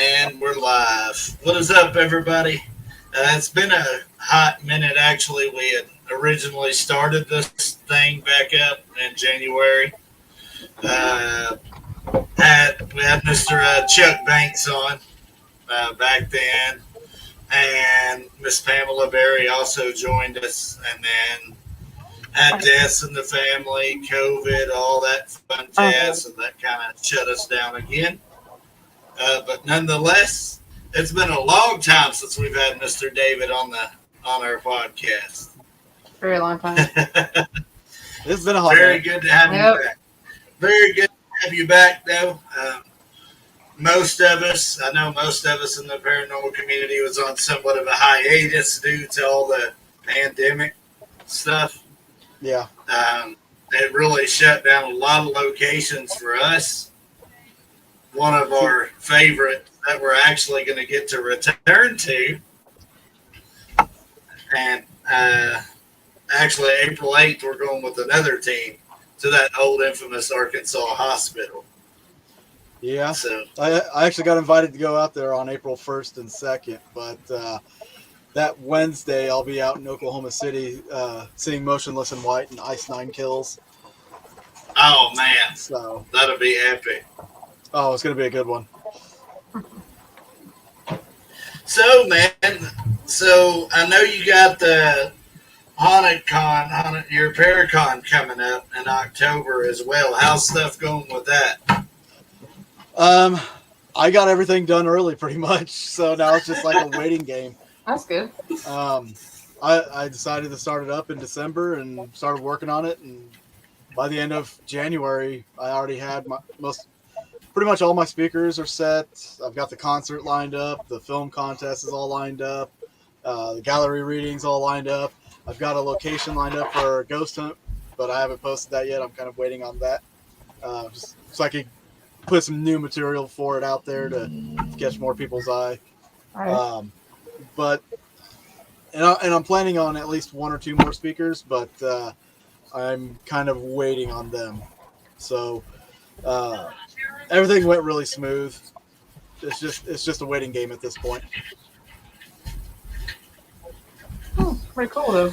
And we're live. What is up, everybody? It's been a hot minute, actually. We had originally started this thing back up in January. We had Mr. Chuck Banks on back then, and Miss Pamela Berry also joined us, and then had deaths in the family, COVID, all that fun jazz, and that kind of shut us down again. But nonetheless, it's been a long time since we've had Mr. David on our podcast. Very long time. It's been a hot Very good to have you back. Very good to have you back, though. Most of us in the paranormal community was on somewhat of a hiatus due to all the pandemic stuff. Yeah. It really shut down a lot of locations for us. One of our favorites that we're actually going to get to return to. And actually, April 8th, we're going with another team to that old infamous Arkansas hospital. Yeah. So I actually got invited to go out there on April 1st and 2nd, but that Wednesday I'll be out in Oklahoma City seeing Motionless in White and Ice 9 Kills. Oh, man. So That'll be epic. Oh, it's going to be a good one. So, man, I know you got the your Paracon coming up in October as well. How's stuff going with that? I got everything done early pretty much, so now it's just like a waiting game. That's good. I decided to start it up in December and started working on it, and by the end of January, I already had pretty much all my speakers are set. I've got the concert lined up. The film contest is all lined up. The gallery readings all lined up. I've got a location lined up for a ghost hunt, but I haven't posted that yet. I'm kind of waiting on that. Just so I could put some new material for it out there to catch more people's eye. Right. And I'm planning on at least one or two more speakers, but I'm kind of waiting on them. So everything went really smooth. It's just a waiting game at this point. Pretty cool though.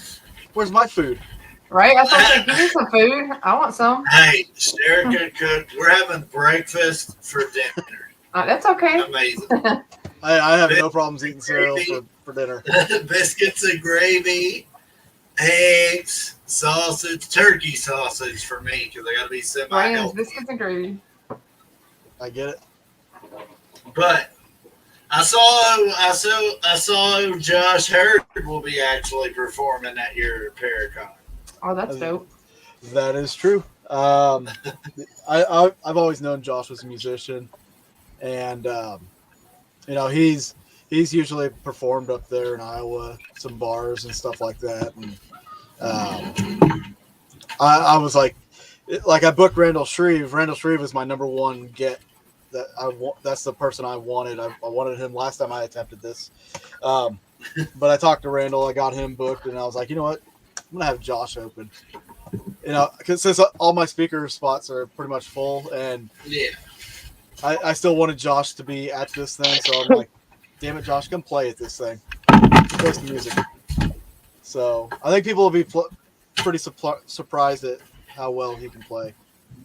Where's my food? Right? I was like, give me some food. I want some. Hey, Sterica cooked. We're having breakfast for dinner. That's okay. Amazing. I have no problems eating cereal for dinner. Biscuits and gravy, eggs, sausage, turkey sausage for me because I got to be semi-healthy. Biscuits and gravy. I get it. But I saw Josh Hurd will be actually performing at your Paracon. Oh, that's dope. That is true. I've always known Josh was a musician, and he's usually performed up there in Iowa, some bars and stuff like that. And I was like I booked Randall Shreve. Randall Shreve is my number one get. That's the person I wanted. I wanted him last time I attempted this. But I talked to Randall. I got him booked, and I was like, you know what? I'm gonna have Josh open. Because since all my speaker spots are pretty much full, and yeah, I still wanted Josh to be at this thing. So I'm like, damn it, Josh, come play at this thing. Play some music. So I think people will be pretty surprised at how well he can play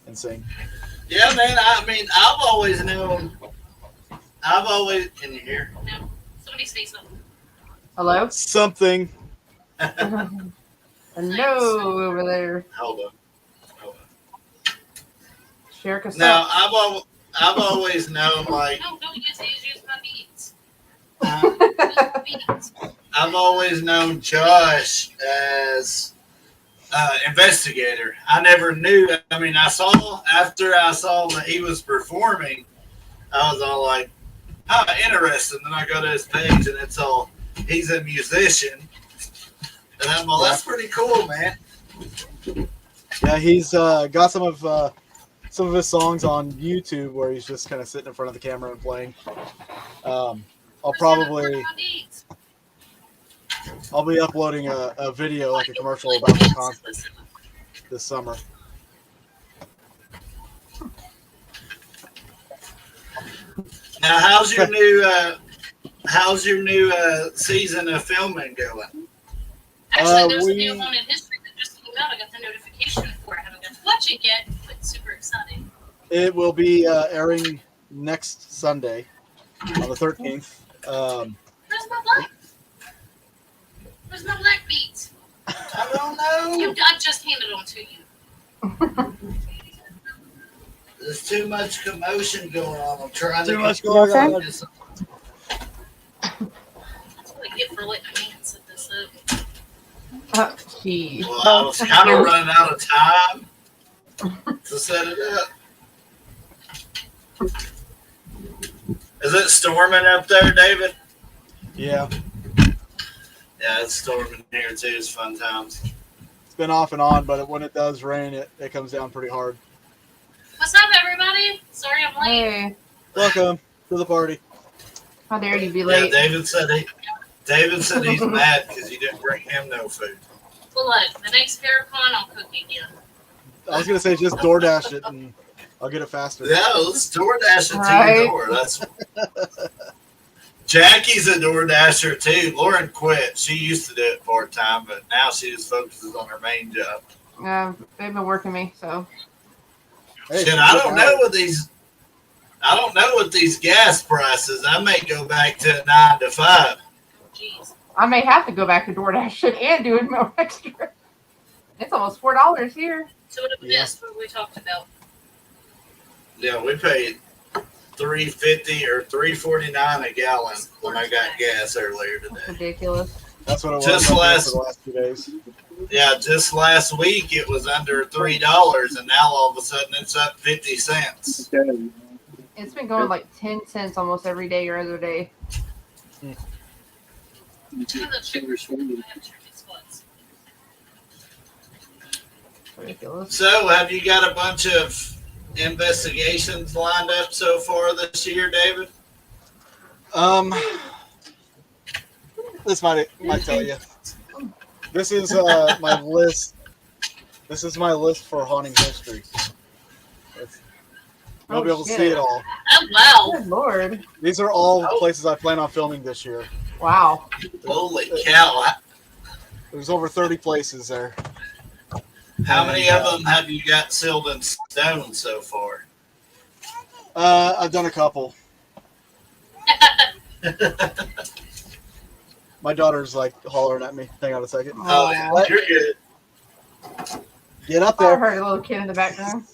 and sing. Yeah, man. I mean, I've always known. Can you hear? No. Somebody say something. Hello? Something. Hello over there. Hold on. Share us Now, I've always known, like, No, use my beats. Beats. I've always known Josh as investigator. I never knew. I mean, after I saw that he was performing, I was all like, "Oh, interesting." Then I go to his page, and it's all he's a musician, and I'm all, "That's pretty cool, man." Yeah, he's got some of his songs on YouTube where he's just kind of sitting in front of the camera and playing. I'll be uploading a video, like a commercial about the concert this summer. Now, how's your new season of filming going? Actually, there's a new Haunted History that just came out. I got the notification for it. I haven't got to watch it yet, but super excited. It will be airing next Sunday on the 13th. Where's my black? Where's my black beats? I don't know. I just handed them to you. There's too much commotion going on. I'm trying Too to much going on. this. That's what I get for letting a man set this up. Gee. Well, I was kind of running out of time to set it up. Is it storming up there, David? Yeah, Yeah, it's storming here too. It's fun times. it's been off and on, but when it does rain, it comes down pretty hard. What's up, everybody? Sorry I'm late. Hey, Welcome to the party. how dare you be Yeah, late? David said he's mad because you didn't bring him no food. Well, look, the next Paracon, I'll cook again. I was gonna say just DoorDash it and I'll get it faster. Yeah, let's DoorDash it to Right. your door. That's Jackie's a DoorDasher too. Lauren quit. She used to do it part time, but now she just focuses on her main job. They've been working me, so. Hey, Shit, I don't know what these gas prices. I may go back to 9 to 5. Jeez. I may have to go back to DoorDash and do it more extra. It's almost $4 here. So what Yeah. what we talked about? Yeah, we paid $3.50 or $3.49 a gallon when I got gas earlier That's today. ridiculous. That's what it was Just for last- the last 2 days. Yeah, just last week it was under $3, and now all of a sudden it's up 50 cents. It's been going like 10 cents almost every day or other day. I have chicken spots. It's ridiculous. So, have you got a bunch of investigations lined up so far this year, David? This might tell you. This is my list. This is my list for Haunting History. You'll be able to see it all. Oh, wow. Good Lord. These are all places I plan on filming this year. Wow. Holy cow. There's over 30 places there. How many of them have you got sealed in stone so far? I've done a couple. My daughter's like hollering at me. Hang on a second. Oh, yeah, Aw. you're good. Get up I there. heard a little kid in the background.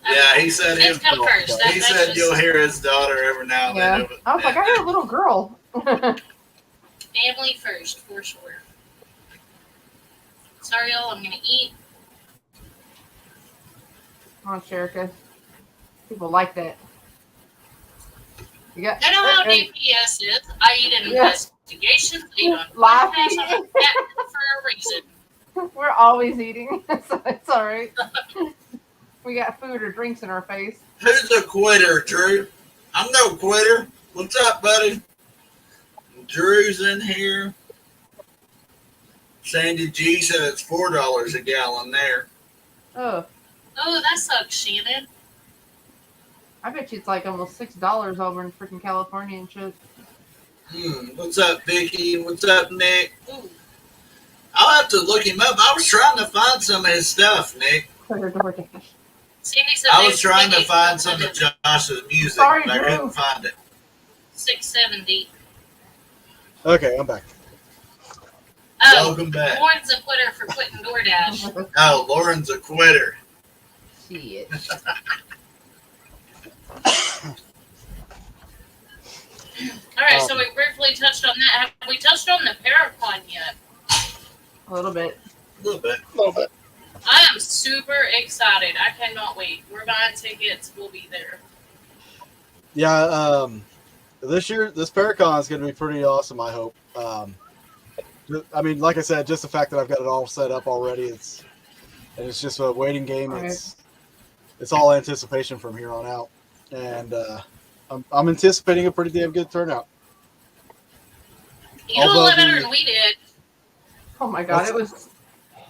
Yeah, he said It's come first. he said you'll hear his daughter every now and Yeah. then. I was like, I heard a little girl. Family first, for sure. Sorry, y'all. I'm gonna eat. Oh, Sherika. People like that. You got I know how DPS is. I eat in Yeah. investigations. I eat on Live podcasts. feeding. I'm a cat for a reason. We're always eating, so it's all right. We got food or drinks in our face. Who's a quitter, Drew? I'm no quitter. What's up, buddy? Drew's in here. Sandy G said it's $4 a gallon there. Oh, Oh, that sucks, Shannon. I bet you it's like almost $6 over in freaking California and shit. What's up, Vicky? What's up, Nick? Ooh. I'll have to look him up. I was trying to find some of his stuff, Nick. Clear DoorDash. Sandy said I they- was trying they to need find some of Josh's music, Sorry, but I Drew. couldn't find it. 670. Okay, I'm back. Oh, Welcome back. Lauren's a quitter for quitting DoorDash. Oh, Lauren's a quitter. Shit. All right, so we briefly touched on that. Have we touched on the Paracon yet? A little bit. A little bit. I am super excited. I cannot wait. We're buying tickets. We'll be there. Yeah, this year, this Paracon is going to be pretty awesome, I hope. I mean, like I said, just the fact that I've got it all set up already, it's just a waiting game. It's all anticipation from here on out. And I'm anticipating a pretty damn good turnout. You know a Although lot better the- than we did. Oh my god, it was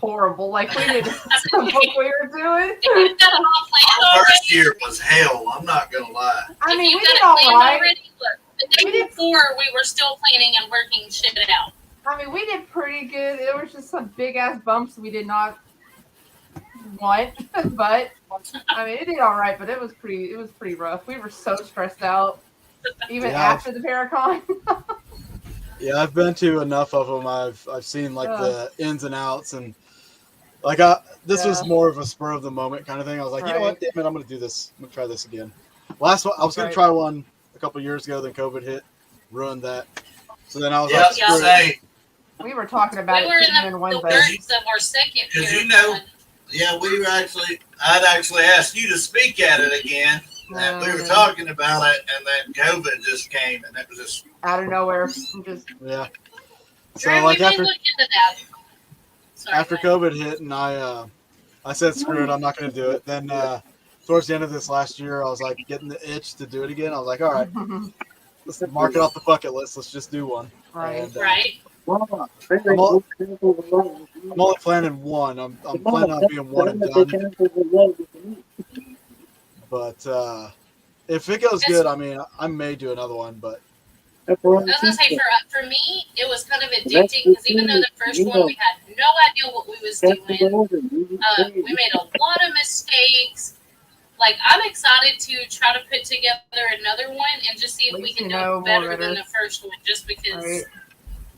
horrible. Like we didn't know what we were doing. If you've got it all planned Our already, first year was hell. I'm not gonna lie. I if mean, you've we got did it all planned right. already, look, the We day did- before we were still planning and working shit out. I mean, we did pretty good. There was just some big ass bumps we did not want, but I mean, it did all right. But it was pretty rough. We were so stressed out, even Yeah. after the Paracon. Yeah, I've been to enough of them. I've seen like the ins and outs, and like this was more of a spur of the moment kind of thing. I was like, you know what, damn it, I'm gonna do this. I'm gonna try this again. Last one, I was gonna try one a couple years ago, then COVID hit, ruined that. So then I was like, screw it. Say, We were talking about We were in it the Wednesday. works of our second because year. you know, yeah, I'd actually asked you to speak at it again, and we were talking about it, and then COVID just came, and it was just out of nowhere. Just Yeah. So Drew, like we may after look into that. Sorry, after go ahead. COVID hit, and I said, screw it, I'm not gonna do it. Then towards the end of this last year, I was like getting the itch to do it again. I was like, all right, let's mark it off the bucket list. Let's just do one. right. And, Right. I'm only planning one. I'm planning on being one and done. But if it goes good, I mean, I may do another one. But I was gonna say for me, it was kind of addicting because even though the first one we had no idea what we was doing, we made a lot of mistakes. Like I'm excited to try to put together another one and just see if we can do it better than the first one, just because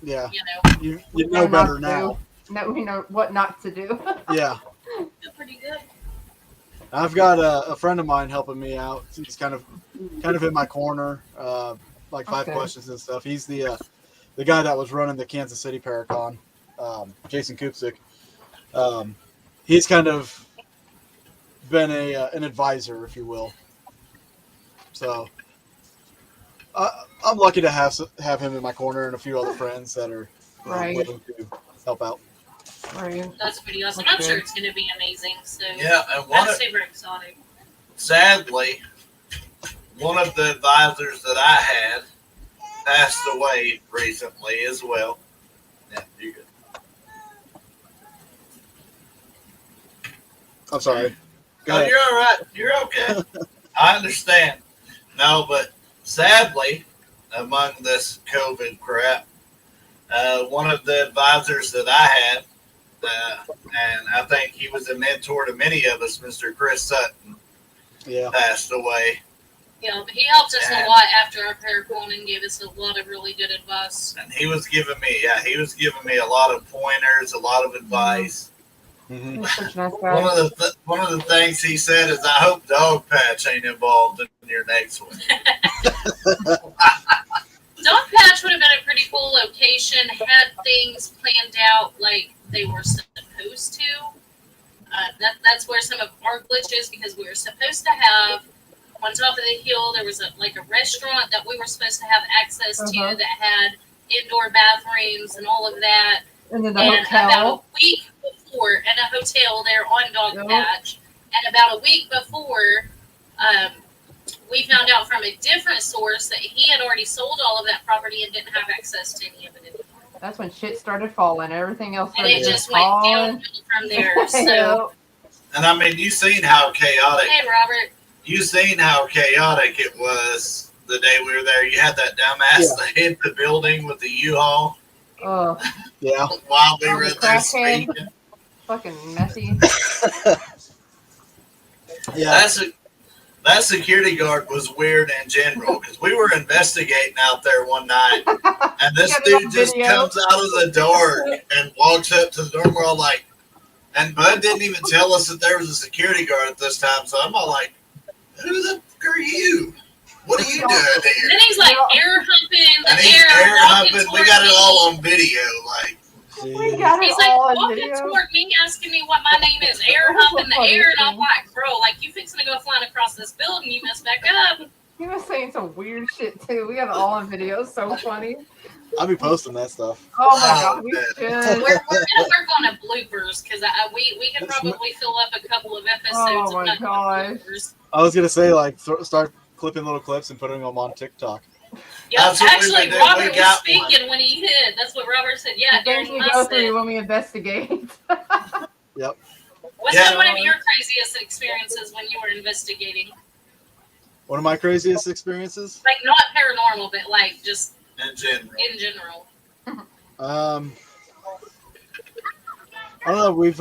yeah, you know you know better now. No, we know what not to do. Yeah. feel pretty good. I've got a friend of mine helping me out. He's kind of in my corner, like 5 questions and stuff. He's the guy that was running the Kansas City Paracon, Jason Kupsik. He's kind of been an advisor, if you will. So I'm lucky to have him in my corner and a few other friends that are willing to help out. Right. That's pretty awesome. I'm sure it's going to be amazing. So yeah, and I'm super excited. sadly, one of the advisors that I had passed away recently as well. Yeah, you're good. I'm sorry. Go Oh, ahead. you're all right. You're okay. I understand. No, but sadly, among this COVID crap, one of the advisors that I had, and I think he was a mentor to many of us, Mr. Chris Sutton, passed away. Yeah, but he helped us a lot after our Paracon and gave us a lot of really good advice. And he was giving me a lot of pointers, a lot of advice. Mm-hmm. Such a nice guy. One of the things he said is, "I hope Dog Patch ain't involved in your next one." Dog Patch would have been a pretty cool location had things planned out like they were supposed to. That's where some of our glitches, because we were supposed to have on top of the hill there was a restaurant that we were supposed to have access to that had indoor bathrooms and all of that. And then the And hotel. about a week before, and a hotel there on Dog Patch, and about a week before, we found out from a different source that he had already sold all of that property and didn't have access to any of it anymore. That's when shit started falling. Everything else And started it just went downhill from there. So, And I mean, you seen how chaotic. hey, Robert. You seen how chaotic it was the day we were there. You had that dumbass that hit the building with the U-Haul. Oh, Yeah. While we were there crackhead. speaking. fucking messy. Yeah. That security guard was weird in general because we were investigating out there one night, and this dude just comes out of the door and walks up to the door. And we're all like, and Bud didn't even tell us that there was a security guard at this time. So I'm all like, "Who the fuck are you? What are you doing here?" Then he's like air humping the And he's air, air walking humping. We toward got it me. all on video. Like, We got He's it like all on walking video. toward me, asking me what my name is, air humping the air, and I'm like, bro, like you fixing to go flying across this building, you mess back up. He was saying some weird shit too. We got it all on video. So funny. I'll be posting that stuff. Oh my god, we should. We're gonna work on a bloopers because we could probably fill up a couple of episodes Oh of my nothing but gosh. bloopers. I was gonna say start clipping little clips and putting them on TikTok. Yeah, That's what we actually, did. We Robert was got speaking when he hit. That's what Robert said. Yeah, The things during we my go set. through when we investigate. Yep. What's been one of your craziest experiences when you were investigating? One of my craziest experiences? Like, not paranormal, but like just in general. I don't know. We've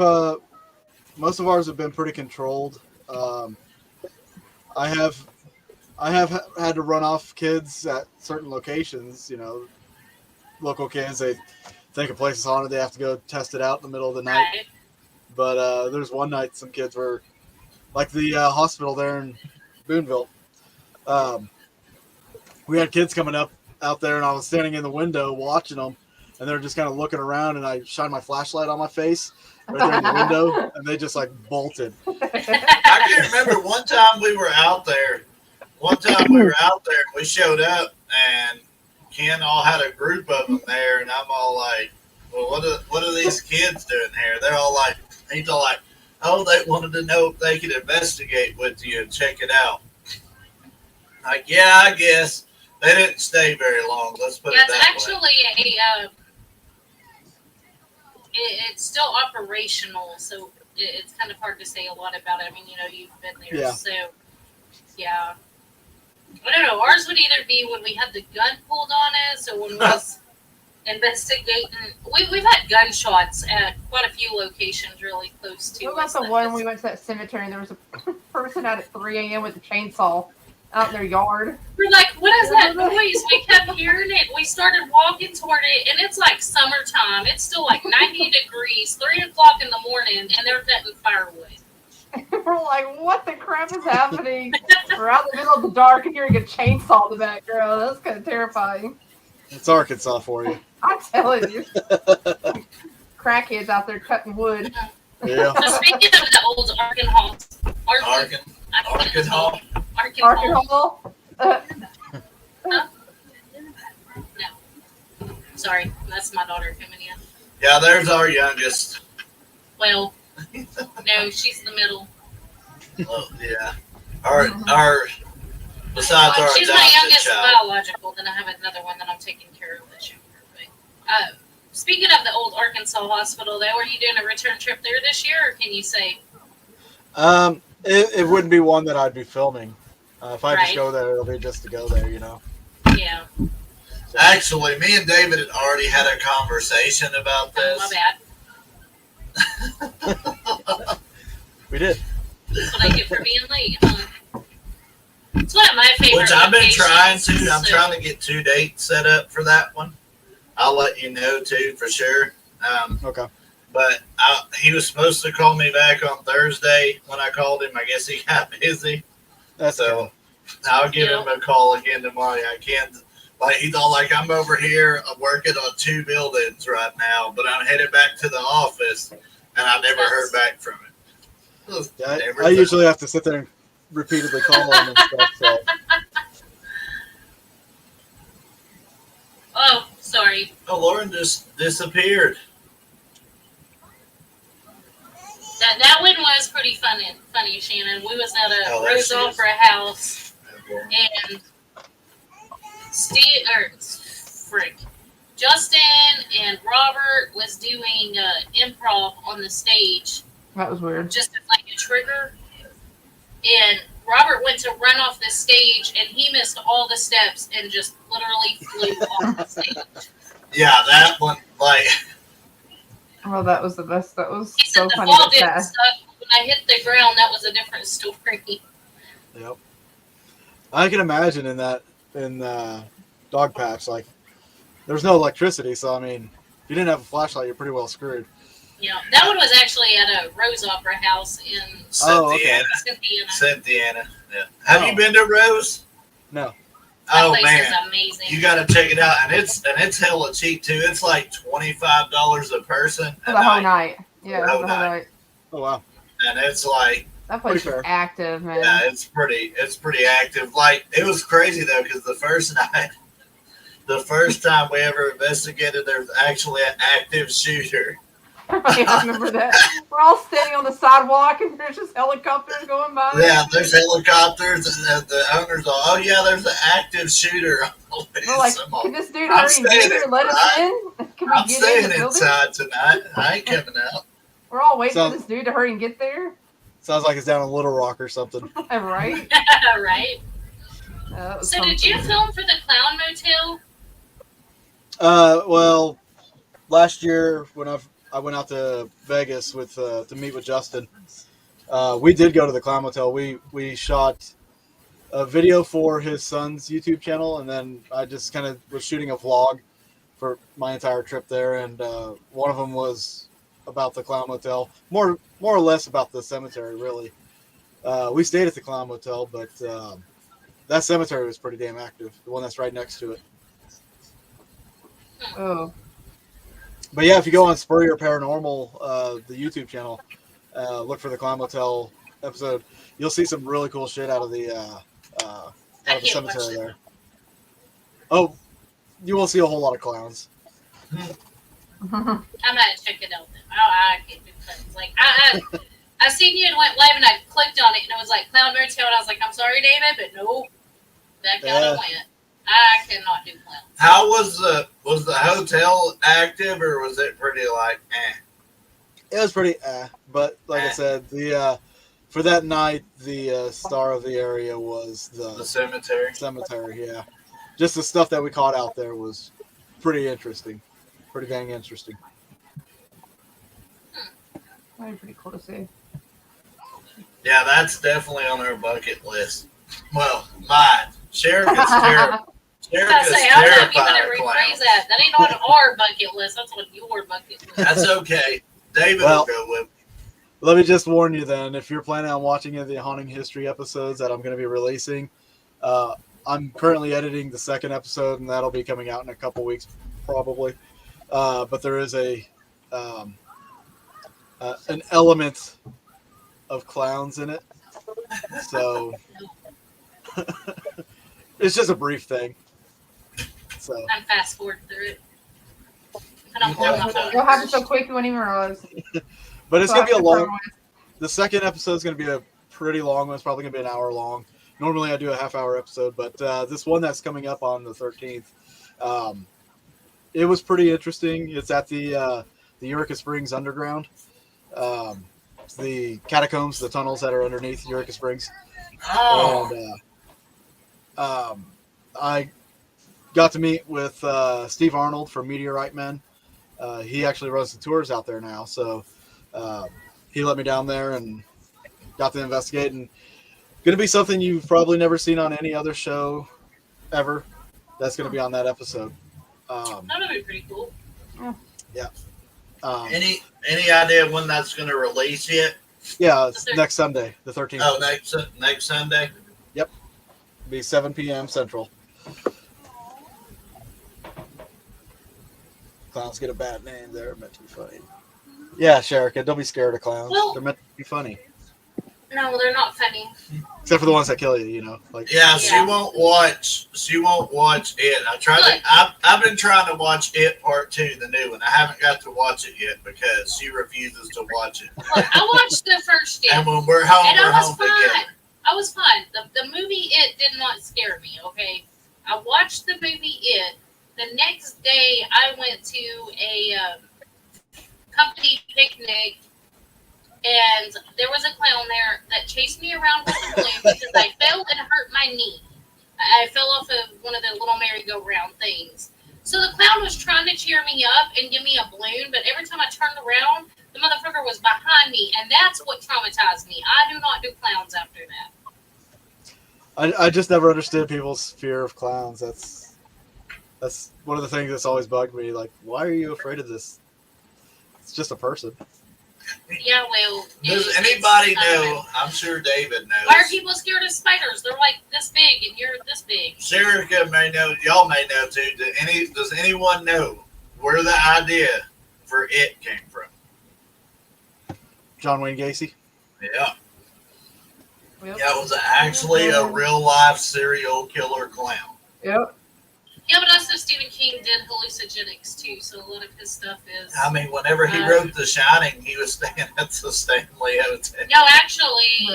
most of ours have been pretty controlled. I have had to run off kids at certain locations. You know, local kids. They think a place is haunted. They have to go test it out in the middle of the night. Right. But there's one night some kids were, like the hospital there in Boonville. We had kids coming up out there, and I was standing in the window watching them, and they're just kind of looking around, and I shined my flashlight on my face right there in the window, and they just like bolted. I can remember one time we were out there. We showed up, and Ken all had a group of them there, and I'm all like, well, what are these kids doing here? They're all like, he's all like, oh, they wanted to know if they could investigate with you and check it out. Like, yeah, I guess. They didn't stay very long. Let's put it that way. It's actually it's still operational, so it's kind of hard to say a lot about it. I mean, you know, you've been there, Yeah. so yeah. I don't know. Ours would either be when we had the gun pulled on us, or when we was investigating. We've had gunshots at quite a few locations really close to What us. about the one we went to that cemetery and there was a person out at 3 a.m. with a chainsaw out in their yard? We're like, what is that noise? We kept hearing it. We started walking toward it, and it's like summertime. It's still like 90 degrees, 3 o'clock in the morning, and they're cutting firewood. We're like, what the crap is happening? We're out in the middle of the dark and hearing a chainsaw in the background. That's kind of terrifying. It's Arkansas for you. I'm telling you. Crackheads out there cutting wood. Yeah. So speaking of the old Arkansas, sorry, that's my daughter coming in. Yeah, there's our youngest. Well, no, she's the middle. Oh, yeah. Our besides our she's my adopted youngest child. biological. Then I have another one that I'm taking care of this year. But, speaking of the old Arkansas hospital, though, are you doing a return trip there this year, or can you say? It wouldn't be one that I'd be filming. If I just Right. go there, it'll be just to go there, you know. Yeah. Actually, me and David had already had a conversation about Oh, this. my bad. We did. That's what I get for being late, huh? It's one of my favorite Which I've been trying locations, to. I'm so- trying to get 2 dates set up for that one. I'll let you know too for sure. Okay. But he was supposed to call me back on Thursday. When I called him, I guess he got busy. That's So I'll give him a call again tomorrow. I can't. Like he's all like, I'm over here. I'm working on 2 buildings right now, but I'm headed back to the office, and I never heard back from him. I usually have to sit there and repeatedly call him and stuff. So Oh, sorry. Oh, Lauren just disappeared. That one was pretty funny, Shannon. We was at a there Rose she is. Opera house, and Justin and Robert was doing improv on the stage, That was weird. just as like a trigger. And Robert went to run off the stage, and he missed all the steps and just literally flew off the stage. Yeah, that one. Like, Well, that was the best. That was He said so the funny. fall But didn't sad. suck. When I hit the ground, that was a different story. yep. I can imagine in Dog Patch, like there's no electricity, so I mean, if you didn't have a flashlight, you're pretty well screwed. Yeah, that one was actually at a Rose Opera house in Oh, okay. Cynthiana. Yeah. Have you been to Rose? No. That Oh place man, is amazing. you got to check it out, and it's hella cheap too. It's like $25 a person For a the whole night, night. Yeah, The the whole whole night. night. Oh wow. and it's like That place Pretty is fair. active, man. yeah, it's pretty active. Like it was crazy though, because the first night, the first time we ever investigated, there's actually an active shooter. Yeah, I remember that. We're all standing on the sidewalk and there's just helicopters going by. Yeah, there's helicopters, and the owners are, oh yeah, there's an active shooter. We're like, can this dude I'm hurry and get staying here and let us in? Can we I'm get in staying the building? inside tonight. I ain't coming out. We're all waiting Sounds- for this dude to hurry and get there. Sounds like it's down in Little Rock or something. Right? Right. That was So did you film for the Clown Motel? Well, last year when I went out to Vegas with to meet with Justin, we did go to the Clown Motel. We shot a video for his son's YouTube channel, and then I just kind of was shooting a vlog for my entire trip there. And one of them was about the Clown Motel, more or less about the cemetery, really. We stayed at the Clown Motel, but that cemetery was pretty damn active, the one that's right next to it. Oh. But yeah, if you go on Spurrier Paranormal, the YouTube channel, look for the Clown Motel episode, you'll see some really cool shit out of the cemetery there. Oh, you won't see a whole lot of clowns. I might check it out then. I can't do clowns. Like I seen you and went live and I clicked on it and it was like Clown Motel and I was like, I'm sorry, David, but no, back out I went. I cannot do clowns. How was the hotel active, or was it pretty like It was pretty but like I said, the for that night, the star of the area was the cemetery? Cemetery, yeah. Just the stuff that we caught out there was pretty interesting. Pretty dang interesting. That'd be pretty cool to see. Yeah, that's definitely on our bucket list. Well, mine. Sheriff is terrible. I don't know if you want to rephrase that. That ain't on our bucket list. That's on your bucket list. That's okay. David will go with me. Let me just warn you then, if you're planning on watching any of the Haunting History episodes that I'm going to be releasing, I'm currently editing the second episode, and that'll be coming out in a couple weeks, probably. But there is an element of clowns in it. So it's just a brief thing. So I'm fast forward through it. What happened so quick you wouldn't even realize? But it's going to be a long... The second episode is going to be a pretty long one. It's probably going to be an hour long. Normally I do a half-hour episode, but this one that's coming up on the 13th, it was pretty interesting. It's at the Eureka Springs Underground. The catacombs, the tunnels that are underneath Eureka Springs. Oh. And I got to meet with Steve Arnold from Meteorite Men. He actually runs the tours out there now, so he let me down there and got to investigate. And going to be something you've probably never seen on any other show ever. That's going to be on that episode. That'll be pretty cool. Yeah. Any idea when that's going to release yet? Yeah, it's next Sunday, the 13th. Oh, next Sunday? Yep. It'll be 7 p.m. Central. Clowns get a bad name. They're meant to be funny. Yeah, Sherika, don't be scared of clowns. Well, they're meant to be funny. No, they're not funny. Except for the ones that kill you, you know. Like yeah, she won't watch it. I've been trying to watch It Part 2, the new one. I haven't got to watch it yet because she refuses to watch it. Look, I watched the first It. And when we're home, and we're home fine. together. I was fine. The movie It did not scare me, okay? I watched the movie It. The next day, I went to a company picnic, and there was a clown there that chased me around with a balloon because I fell and hurt my knee. I fell off of one of the little merry-go-round things. So the clown was trying to cheer me up and give me a balloon, but every time I turned around, the motherfucker was behind me, and that's what traumatized me. I do not do clowns after that. I just never understood people's fear of clowns. That's one of the things that's always bugged me. Like, why are you afraid of this? It's just a person. Yeah, well. Does anybody know? I'm sure David knows. Why are people scared of spiders? They're like this big, and you're this big. Sherika may know. Y'all may know too. Does anyone know where the idea for It came from? John Wayne Gacy. Yeah. Yep. Yeah, it was actually a real life serial killer clown. Yep. Yeah, but also Stephen King did hallucinogenics too, so a lot of his stuff is. I mean, whenever he wrote The Shining, he was staying at the Stanley Hotel. No, actually,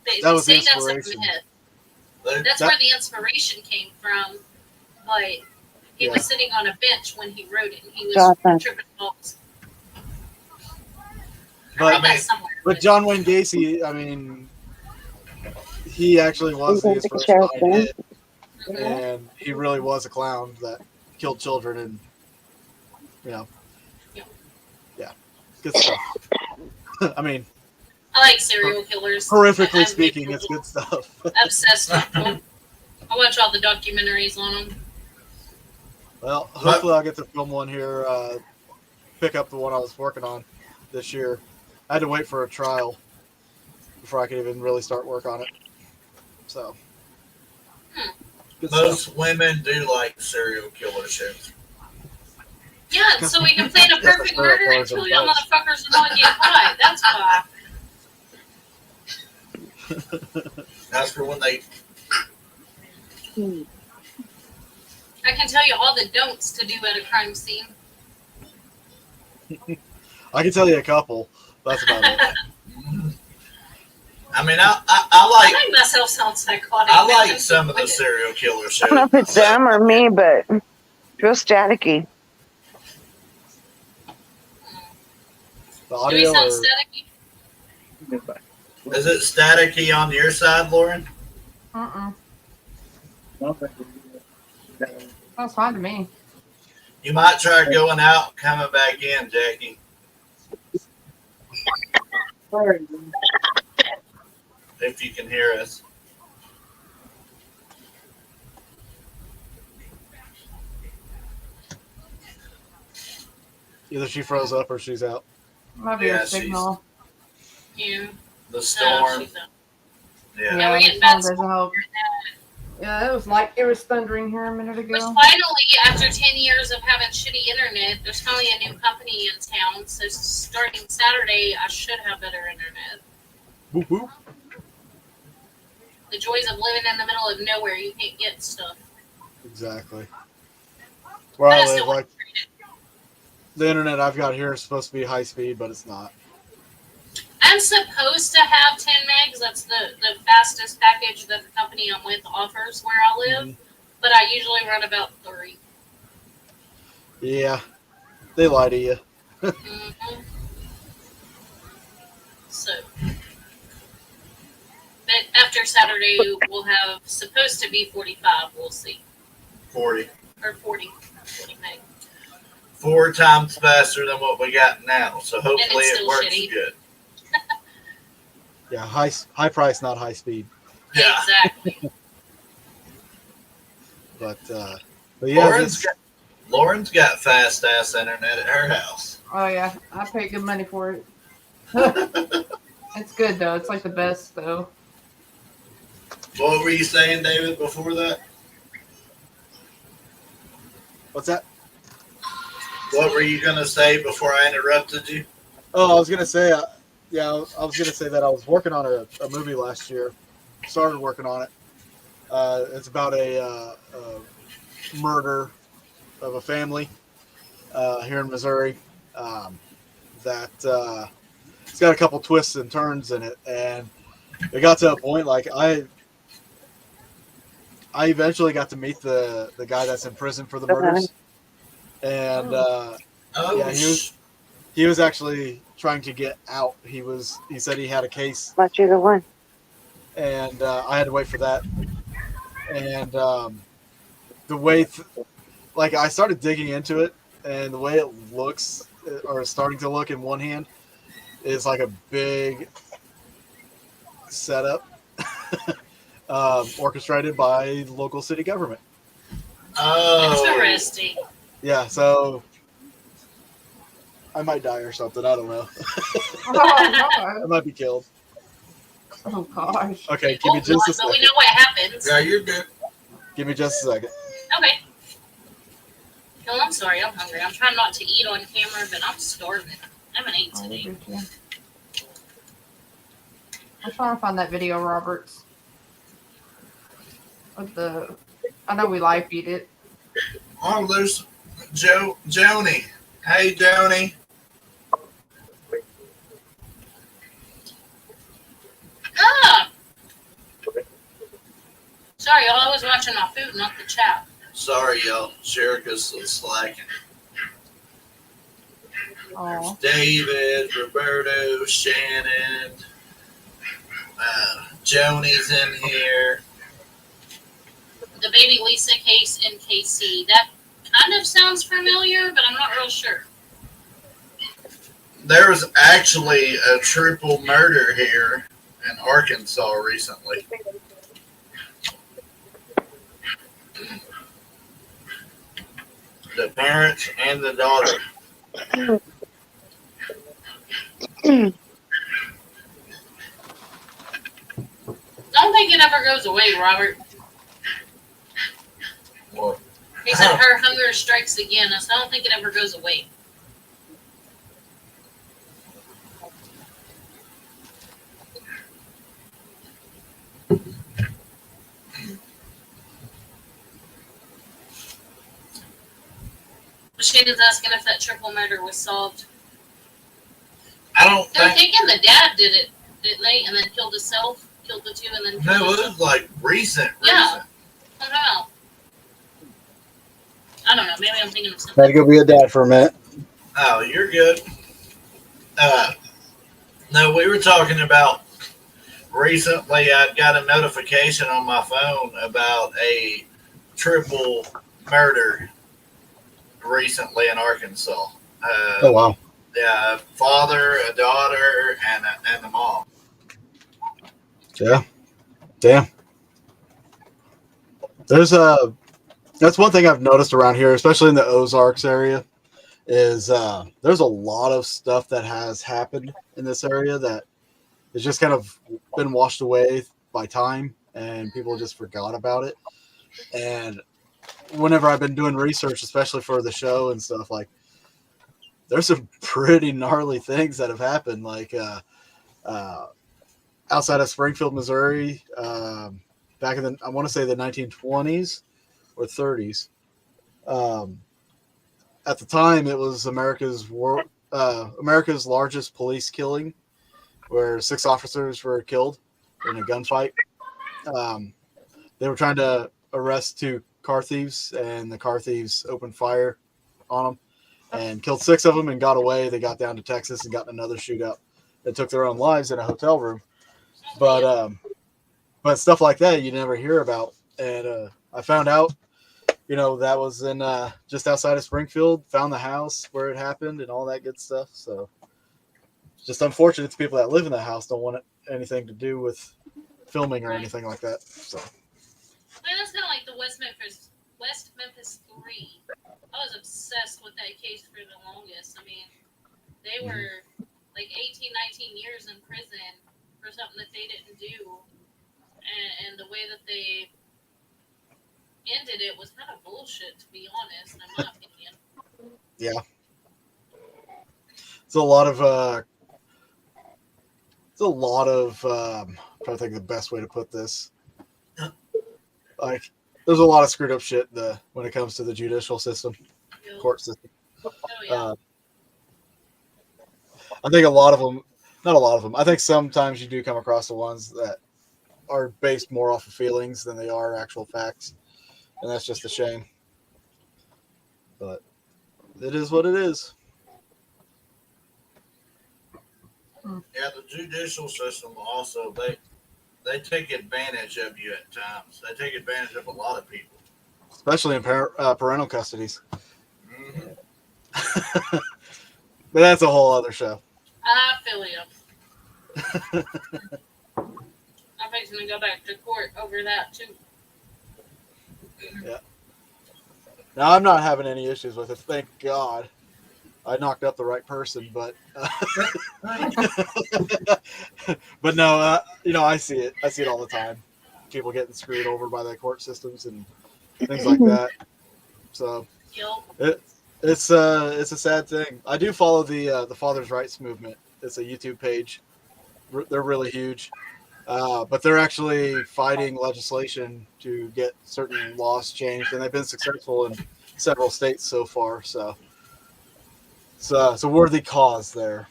they That was say the that's a inspiration. myth. That's where the inspiration came from, but he was sitting on a bench when he wrote it, and he was tripping balls. read that somewhere. But John Wayne Gacy, I mean, he actually was the inspiration behind it, and he really was a clown that killed children, and yeah, good stuff. I mean, I like serial killers. Horrifically speaking, it's good stuff. Obsessed with them. I watch all the documentaries on them. Well, hopefully I'll get to film one here, pick up the one I was working on this year. I had to wait for a trial before I could even really start work on it. So, good Most stuff. women do like serial killer shows. Yeah, so we can plan a perfect murder and kill y'all motherfuckers and not get caught. That's why. That's for when they. I can tell you all the don'ts to do at a crime scene. I can tell you a couple. That's about it. I mean, I I make myself sound psychotic. I like some of the serial killer shows. I don't know if it's them or me, but real staticky. The Do we audio sound or staticky? Is it staticky on your side, Lauren? That's fine to me. You might try going out, coming back in, Jackie. If you can hear us. either she froze up or she's out. Might be Yeah, a signal. Yeah. The storm. Yeah, Yeah. we're the getting bad storm doesn't help. Yeah, it was thundering here a minute But ago. finally, after 10 years of having shitty internet, there's finally a new company in town. So starting Saturday, I should have better internet. Whoop, whoop. The joys of living in the middle of nowhere, you can't get stuff. Exactly. Where I But I live, still like the internet I've got here is supposed to be high speed, but it's not. I'm supposed to have 10 megs. That's the fastest package that the company I'm with offers where I live. But I usually run about 3. Yeah, they lie to you. Mm-hmm. So, but after Saturday, we'll have supposed to be 45. We'll see. 40. Or 40 meg. 4 times faster than what we got now. So hopefully it still works shitty. good. Yeah, high price, not high speed. Yeah. Exactly. But yeah, Lauren's got fast ass internet at her house. Oh yeah, I paid good money for it. It's good though. It's like the best though. What were you saying, David, before that? what's that? What were you gonna say before I interrupted you? Oh, I was gonna say, I was gonna say that I was working on a movie last year. Started working on it. It's about a murder of a family here in Missouri. That it's got a couple twists and turns in it, and it got to a point like I eventually got to meet the guy that's in prison for the murders, and yeah, he was actually trying to get out. He said he had a case. Much either one. And I had to wait for that. And the way, like I started digging into it, and the way it looks, or is starting to look in one hand, is like a big setup orchestrated by local city government. Oh. Interesting. Yeah, so I might die or something. I don't know. Oh god. I might be killed. Oh gosh. Okay, give me just a But we second. know what happens. Yeah, you're good. Give me just a second. Okay. No, I'm sorry. I'm hungry. I'm trying not to eat on camera, but I'm starving. I haven't eaten Oh, today. did you? I'm trying to find that video, Roberts. I know we live feed it. Oh, there's Joni. Hey, Joni. Ah! Sorry, y'all. I was watching my food, not the chat. Sorry, y'all. Sherika's slacking. Aw. David, Roberto, Shannon, Joni's in here. The baby Lisa case in KC. That kind of sounds familiar, but I'm not real sure. There was actually a triple murder here in Arkansas recently. The parents and the daughter. I don't think it ever goes away, Robert. What? He said her hunger strikes again, so I don't think it ever goes away. Shannon's asking if that triple murder was solved. I don't They're think. thinking the dad did it, didn't they? And then killed himself, killed the two, and then killed No, it himself. was like recent. Yeah. I don't know. I don't know. Maybe I'm thinking of Had something. to go be a dad for a minute. Oh, you're good. No, we were talking about recently. I got a notification on my phone about a triple murder recently in Arkansas. Oh wow. Yeah, a father, a daughter, and a mom. Yeah. Damn. That's one thing I've noticed around here, especially in the Ozarks area, is there's a lot of stuff that has happened in this area that has just kind of been washed away by time, and people just forgot about it. And whenever I've been doing research, especially for the show and stuff, like there's some pretty gnarly things that have happened, like outside of Springfield, Missouri, back in I want to say the 1920s or 30s. At the time, it was America's largest police killing, where 6 officers were killed in a gunfight. They were trying to arrest 2 car thieves, and the car thieves opened fire on them and killed 6 of them and got away. They got down to Texas and got in another shootout that took their own lives in a hotel room. But stuff like that you never hear about. And I found out, that was in just outside of Springfield. Found the house where it happened and all that good stuff. So it's just unfortunate the people that live in the house don't want anything to do with filming or anything like that. So. I mean, that's kind of like the West Memphis 3. I was obsessed with that case for the longest. I mean, they were like 18, 19 years in prison for something that they didn't do. And the way that they ended it was kind of bullshit, to be honest, in my opinion. Yeah. It's a lot of I'm trying to think of the best way to put this. Like, there's a lot of screwed up shit when it comes to the judicial system, court system. Oh, yeah. I think not a lot of them. I think sometimes you do come across the ones that are based more off of feelings than they are actual facts. And that's just a shame. But it is what it is. Yeah, the judicial system also, they take advantage of you at times. They take advantage of a lot of people. Especially in parental custodies. Mm-hmm. But that's a whole other show. I feel you. I'm fixing to go back to court over that, too. Yeah. Now, I'm not having any issues with it. Thank God. I knocked up the right person, but but no, I see it. I see it all the time. People getting screwed over by the court systems and things like that. So it's a sad thing. I do follow the Father's Rights movement. It's a YouTube page. They're really huge, but they're actually fighting legislation to get certain laws changed, and they've been successful in several states so far. So it's a worthy cause there.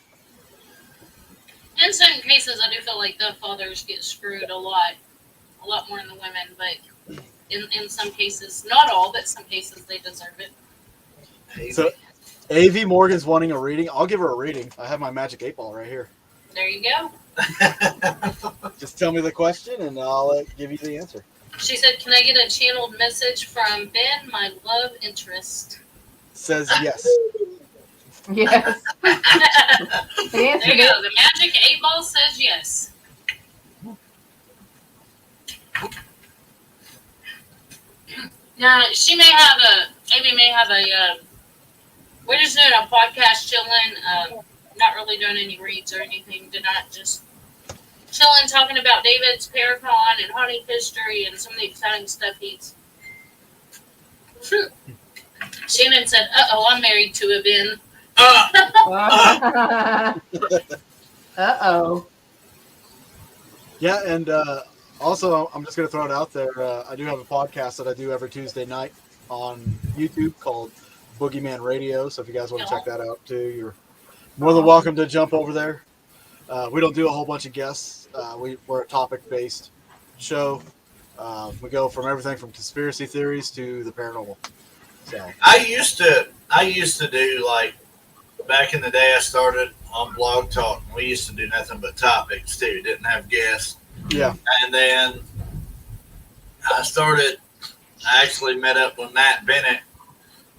In certain cases, I do feel like the fathers get screwed a lot more than the women, but in some cases, not all, but some cases they deserve it. AV Morgan's wanting a reading. I'll give her a reading. I have my magic 8-ball right here. There you go. Just tell me the question and I'll give you the answer. She said, "Can I get a channeled message from Ben, my love interest?" Says yes. Yes. The There answer you is go. The magic 8-ball says yes. Now she may have Amy may have we're just doing a podcast, chilling, not really doing any reads or anything. Did not just chilling, talking about David's Paracon and haunting history and some of the exciting stuff he's. Shannon said, "Uh-oh, I'm married to a Ben." Uh-oh. Yeah, and also, I'm just going to throw it out there. I do have a podcast that I do every Tuesday night on YouTube called Boogieman Radio. So if you guys want to check that out too, you're more than welcome to jump over there. We don't do a whole bunch of guests. We're a topic-based show. We go from everything from conspiracy theories to the paranormal. So I used to do, like, back in the day I started on Blog Talk. We used to do nothing but topics too. Didn't have guests. yeah, And then I actually met up with Matt Bennett,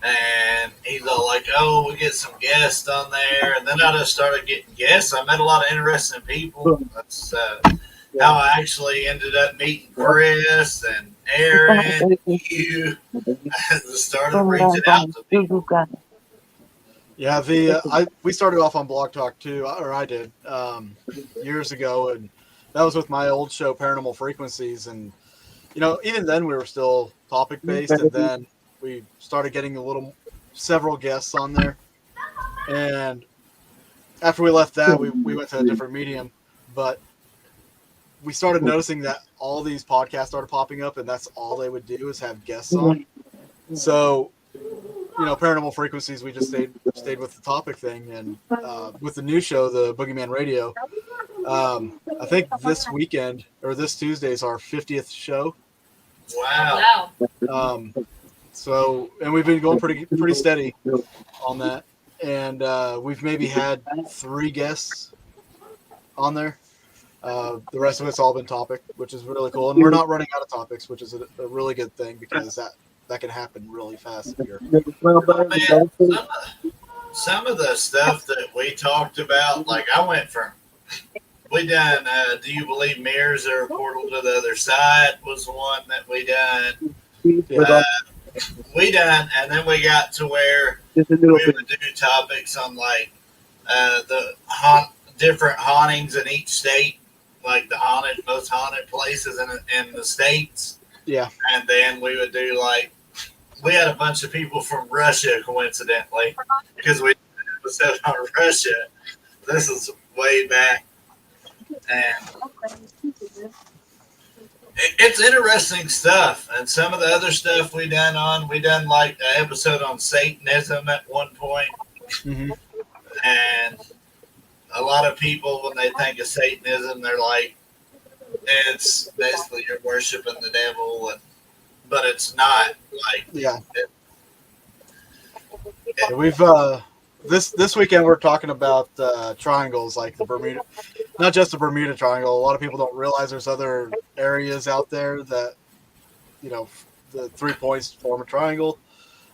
and he's all like, "Oh, we get some guests on there." And then I just started getting guests. I met a lot of interesting people. That's how I actually ended up meeting Chris and Aaron and you. I started reaching out to people. yeah. We started off on Blog Talk too, or I did years ago, and that was with my old show, Paranormal Frequencies. And even then we were still topic based, and then we started getting several guests on there. And after we left that, we went to a different medium, but we started noticing that all these podcasts started popping up, and that's all they would do is have guests on. So, Paranormal Frequencies, we just stayed with the topic thing. And with the new show, the Boogieman Radio, I think this weekend or this Tuesday is our 50th show. Wow. So, and we've been going pretty steady on that. And we've maybe had 3 guests on there. The rest of it's all been topic, which is really cool. And we're not running out of topics, which is a really good thing, because that can happen really fast here. Some of the stuff that we talked about, like we done, Do You Believe Mirrors Are a Portal to the Other Side was the one that we done. And then we got to where we would do topics on, like, the different hauntings in each state, like the most haunted places in the states. Yeah. And then we would do, like, we had a bunch of people from Russia, coincidentally, because we did an episode on Russia. This is way back. And it's interesting stuff. And some of the other stuff we done like an episode on Satanism at one point. Mm-hmm. And a lot of people, when they think of Satanism, they're like, it's basically you're worshiping the devil, but it's not. Like, yeah. We've this weekend we're talking about triangles, like the Bermuda, not just the Bermuda Triangle. A lot of people don't realize there's other areas out there that, the 3 points form a triangle.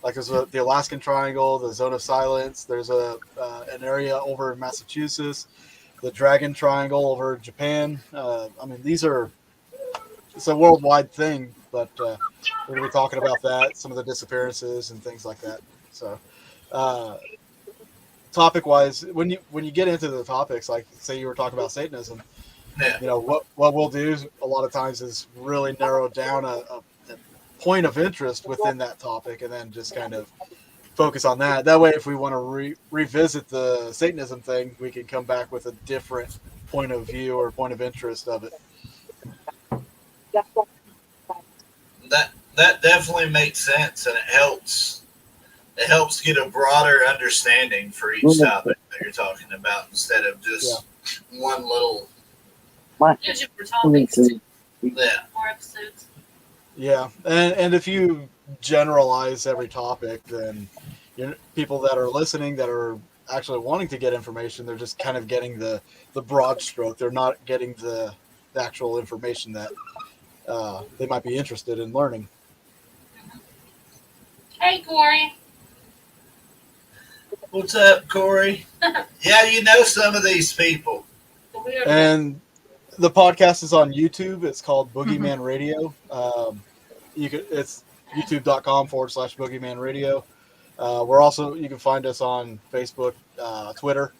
Like there's the Alaskan Triangle, the Zone of Silence. There's an area over in Massachusetts, the Dragon Triangle over in Japan. It's a worldwide thing, but we're going to be talking about that, some of the disappearances and things like that. So, topic-wise, when you get into the topics, like say you were talking about Satanism, what we'll do a lot of times is really narrow down a point of interest within that topic, and then just kind of focus on that. That way, if we want to revisit the Satanism thing, we can come back with a different point of view or point of interest of it. That definitely makes sense, and it helps get a broader understanding for each topic that you're talking about, instead of just one little. Gives you more topics too. Yeah. More episodes. Yeah, and if you generalize every topic, then people that are listening that are actually wanting to get information, they're just kind of getting the broad stroke. They're not getting the actual information that they might be interested in learning. Hey, Corey. What's up, Corey? Yeah, you know some of these people. And the podcast is on YouTube. It's called Boogieman Radio. It's youtube.com/Boogieman Radio. We're also, you can find us on Facebook, Twitter,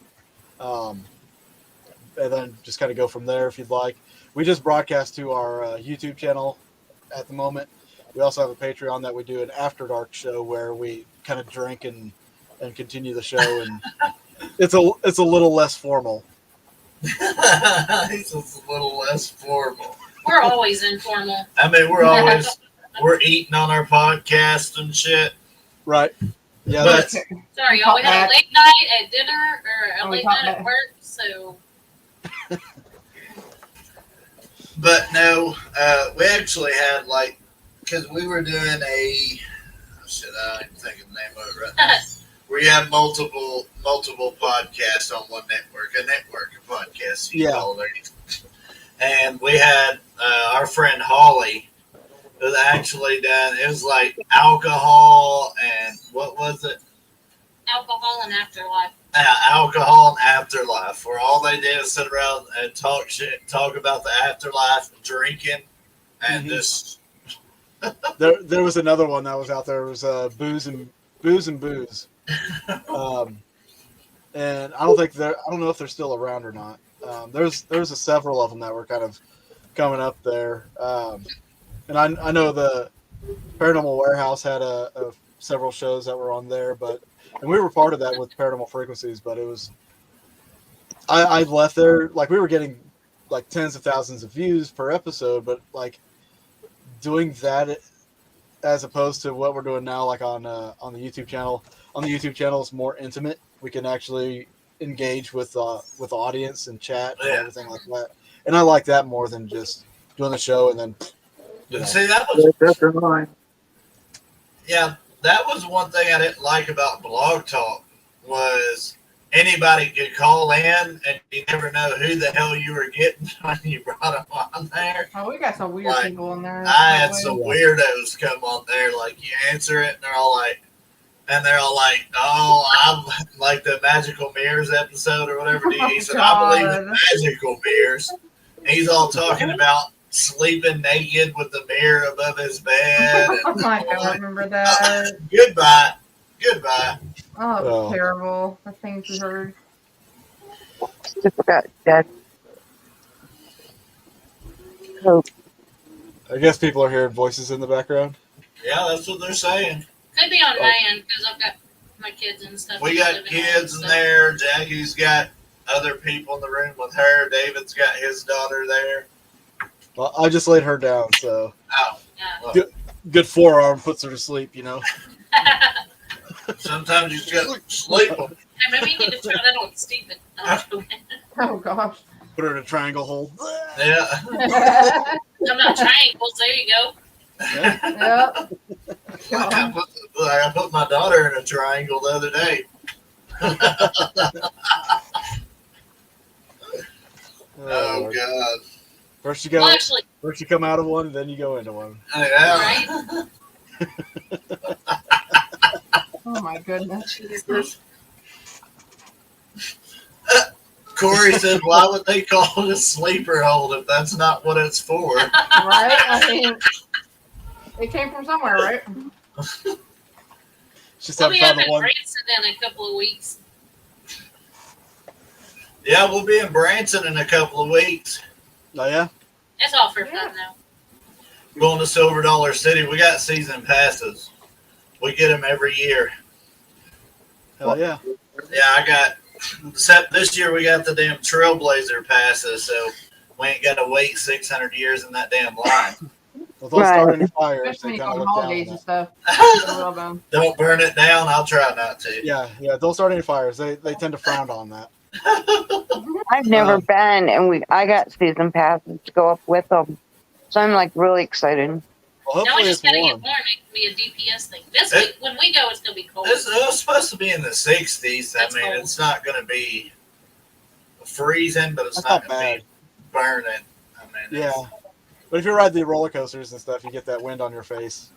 and then just kind of go from there if you'd like. We just broadcast to our YouTube channel at the moment. We also have a Patreon that we do an After Dark show where we kind of drink and continue the show, and it's a little less formal. It's a little less formal. We're always informal. I mean, we're eating on our podcast and shit. Right. Yeah, But- that's Sorry, y'all. We had a late night at dinner or a late night at work, so But no, we actually had because we were doing I can't think of the name of it right now. Where you have multiple podcasts on one network, a network of podcasts, you call it. And we had our friend Holly, who actually done, it was like alcohol and what was it? alcohol and afterlife. Alcohol and afterlife, where all they did is sit around and talk about the afterlife, drinking, and just. there was another one that was out there. It was booze and booze. And I don't know if they're still around or not. There's several of them that were kind of coming up there. And I know the Paranormal Warehouse had several shows that were on there, and we were part of that with Paranormal Frequencies, but it was, I left there, we were getting tens of thousands of views per episode, but doing that as opposed to what we're doing now, on the YouTube channel. On the YouTube channel, it's more intimate. We can actually engage with the audience and chat and everything like that. And I like that more than just doing the show and then. See, that was that was one thing I didn't like about Blog Talk was anybody could call in and you never know who the hell you were getting when you brought them on there. Oh, we got some weird people in there. I had some weirdos come on there, you answer it and they're all like, oh, I'm like the Magical Mirrors episode or whatever. He said, I believe in magical mirrors. And he's all talking about sleeping naked with the mirror above his bed. And, oh my God, I remember that. Goodbye. Oh, terrible. The things we heard. I forgot that. Hope. I guess people are hearing voices in the background. Yeah, that's what they're saying. Could be on my end because I've got my kids and stuff. We got kids in there. Jackie's got other people in the room with her. David's got his daughter there. Well, I just laid her down, so. Oh. Yeah. Good forearm puts her to sleep, Sometimes you just got to sleep them. Hey, maybe you need to try that on Stephen. Oh gosh. Put her in a triangle hold. Yeah. I'm not triangles. There you go. Yep. I put my daughter in a triangle the other day. Oh God! First you come out of one, then you go into one. Yeah. Right? Oh my goodness. Corey said, "Why would they call it a sleeper hold if that's not what it's for?" Right? I mean, it came from somewhere, right? We'll be up in Branson in a couple of weeks. Yeah, we'll be in Branson in a couple of weeks. Oh yeah. It's all for fun now. Going to Silver Dollar City. We got season passes. We get them every year. Hell yeah. Yeah, except this year we got the damn Trailblazer passes, so we ain't got to wait 600 years in that damn line. Well, don't start any fires. Especially They on kind of look holidays down and stuff. Don't burn it down. I'll try not to. Yeah. Don't start any fires. They tend to frown on that. I've never been, and I got season passes to go up with them, so I'm really excited. Well, Now we hopefully just it's gotta warm. get warm. It can be a DPS thing. This week, when we go, it's gonna be cold. It was supposed to be in the 60s. That's I mean, cold. it's not going to be freezing, but it's That's not not going to bad. be burning. I mean, Yeah. But if you ride the roller coasters and stuff, you get that wind on your face.